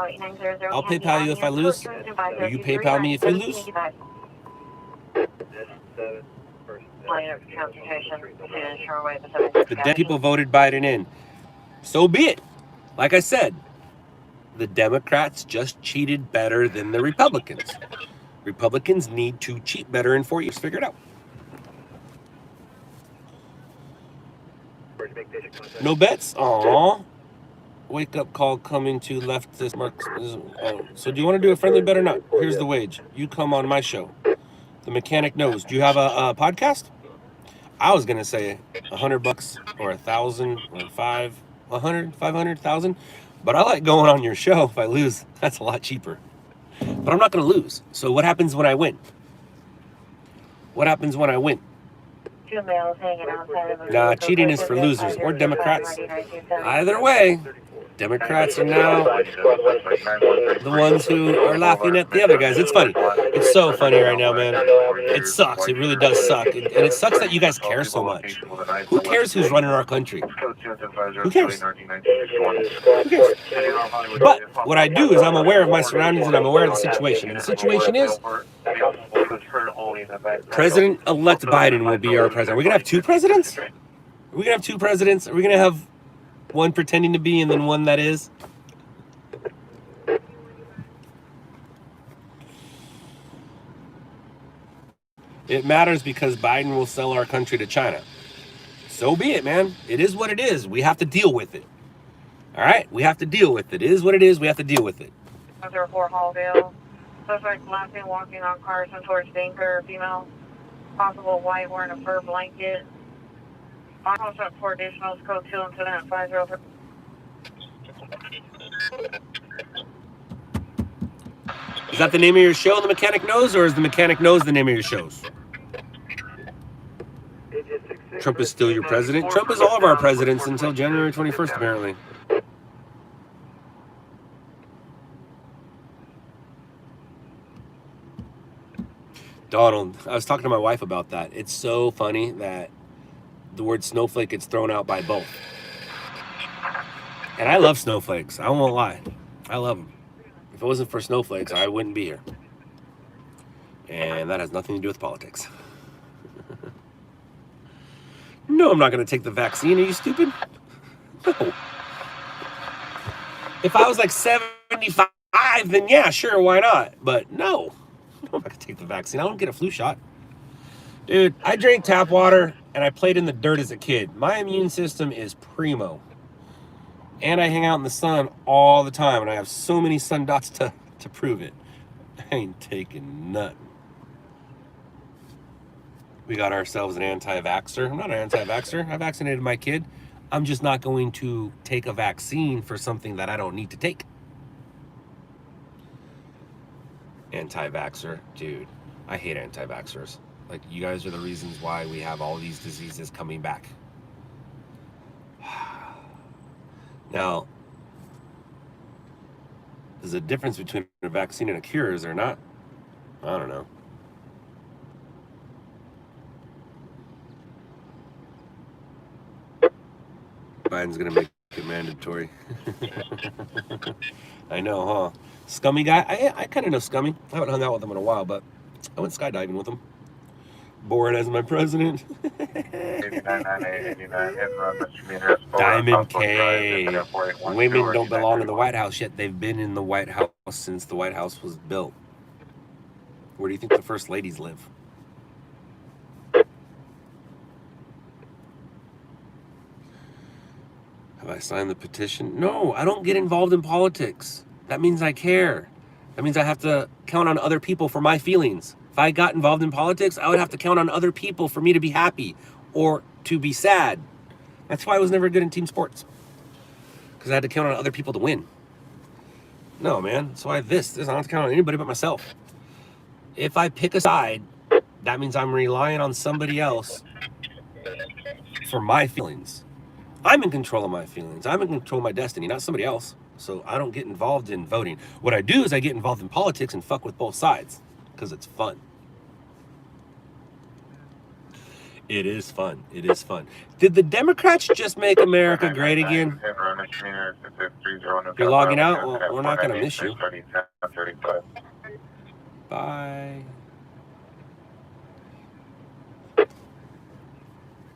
I'll PayPal you if I lose. Will you PayPal me if you lose? The dead people voted Biden in. So be it. Like I said, the Democrats just cheated better than the Republicans. Republicans need to cheat better in 4 years. Figure it out. No bets? Aww. Wake up call coming to leftist marks. So do you want to do a friendly bet or not? Here's the wage. You come on my show. The mechanic knows. Do you have a podcast? I was gonna say $100 or 1,000 or 500, 500,000, but I like going on your show. If I lose, that's a lot cheaper. But I'm not gonna lose. So what happens when I win? What happens when I win? 2 males hanging outside of a Nah, cheating is for losers or Democrats. Either way, Democrats are now the ones who are laughing at the other guys. It's funny. It's so funny right now, man. It sucks. It really does suck. And it sucks that you guys care so much. Who cares who's running our country? Who cares? Who cares? But what I do is I'm aware of my surroundings and I'm aware of the situation. And the situation is President-elect Biden will be our president. Are we going to have two presidents? Are we going to have two presidents? Are we going to have one pretending to be and then one that is? It matters because Biden will sell our country to China. So be it, man. It is what it is. We have to deal with it. All right? We have to deal with it. It is what it is. We have to deal with it. 04 Halldale. Suspect last seen walking on Carson towards Dinker, female. Possible white wearing a fur blanket. Almost up 4 additionals, code 2 incident 503. Is that the name of your show, The Mechanic Knows, or is The Mechanic Knows the name of your shows? Trump is still your president? Trump is all of our presidents until January 21st, apparently. Donald, I was talking to my wife about that. It's so funny that the word snowflake gets thrown out by both. And I love snowflakes. I won't lie. I love them. If it wasn't for snowflakes, I wouldn't be here. And that has nothing to do with politics. No, I'm not going to take the vaccine. Are you stupid? No. If I was like 75, then yeah, sure, why not? But no, I'm not going to take the vaccine. I don't get a flu shot. Dude, I drank tap water and I played in the dirt as a kid. My immune system is primo. And I hang out in the sun all the time, and I have so many sun dots to prove it. I ain't taking nothing. We got ourselves an anti-vaxxer. I'm not an anti-vaxxer. I vaccinated my kid. I'm just not going to take a vaccine for something that I don't need to take. Anti-vaxxer, dude. I hate anti-vaxxers. Like, you guys are the reasons why we have all these diseases coming back. Now, there's a difference between a vaccine and a cure, is there not? I don't know. Biden's gonna make it mandatory. I know, huh? Scummy guy. I kind of know Scummy. I haven't hung out with him in a while, but I went skydiving with him. Bored as my president. Diamond K. Women don't belong in the White House yet. They've been in the White House since the White House was built. Where do you think the first ladies live? Have I signed the petition? No, I don't get involved in politics. That means I care. That means I have to count on other people for my feelings. If I got involved in politics, I would have to count on other people for me to be happy or to be sad. That's why I was never good in team sports. Because I had to count on other people to win. No, man. That's why this. I don't have to count on anybody but myself. If I pick a side, that means I'm relying on somebody else for my feelings. I'm in control of my feelings. I'm in control of my destiny, not somebody else. So I don't get involved in voting. What I do is I get involved in politics and fuck with both sides because it's fun. It is fun. It is fun. Did the Democrats just make America great again? You're logging out? Well, we're not going to miss you. Bye.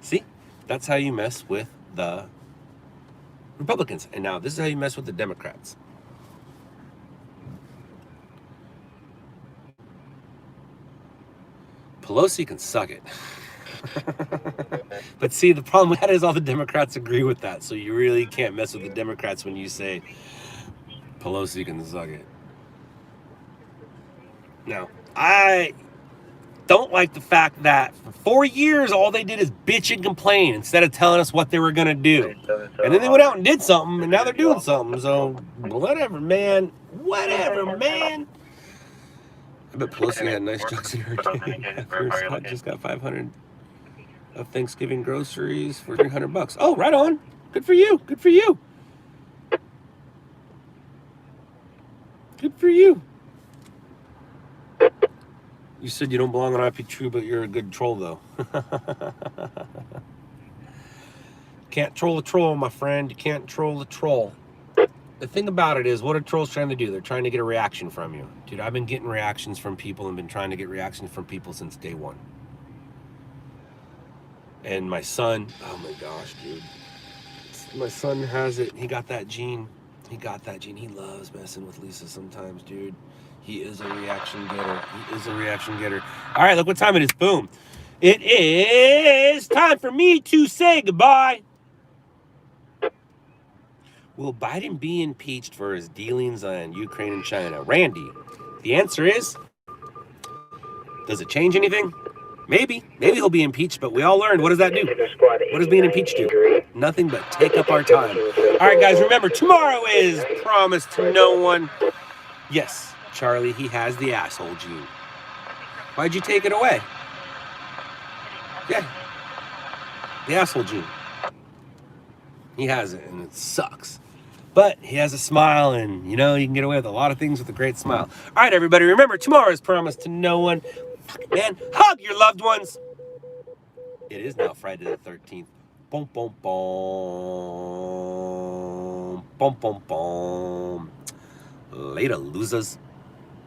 See? That's how you mess with the Republicans. And now this is how you mess with the Democrats. Pelosi can suck it. But see, the problem with that is all the Democrats agree with that. So you really can't mess with the Democrats when you say Pelosi can suck it. Now, I don't like the fact that for 4 years, all they did is bitch and complain instead of telling us what they were going to do. And then they went out and did something, and now they're doing something. So, whatever, man. Whatever, man. I bet Pelosi had nice trucks in her day. Scott just got 500 of Thanksgiving groceries for $300. Oh, right on. Good for you. Good for you. Good for you. You said you don't belong on IP True, but you're a good troll, though. Can't troll a troll, my friend. You can't troll a troll. The thing about it is, what are trolls trying to do? They're trying to get a reaction from you. Dude, I've been getting reactions from people and been trying to get reactions from people since day one. And my son, oh my gosh, dude. My son has it. He got that gene. He got that gene. He loves messing with Lisa sometimes, dude. He is a reaction getter. He is a reaction getter. All right, look what time it is. Boom. It is time for me to say goodbye. Will Biden be impeached for his dealings on Ukraine and China? Randy, the answer is, does it change anything? Maybe. Maybe he'll be impeached, but we all learned, what does that do? What does being impeached do? Nothing but take up our time. All right, guys, remember, tomorrow is Promise to No One. Yes, Charlie, he has the asshole gene. Why'd you take it away? Yeah, the asshole gene. He has it, and it sucks. But he has a smile, and, you know, you can get away with a lot of things with a great smile. All right, everybody, remember, tomorrow is Promise to No One. Man, hug your loved ones. It is now Friday the 13th. Boom, boom, boom. Boom, boom, boom. Later, losers.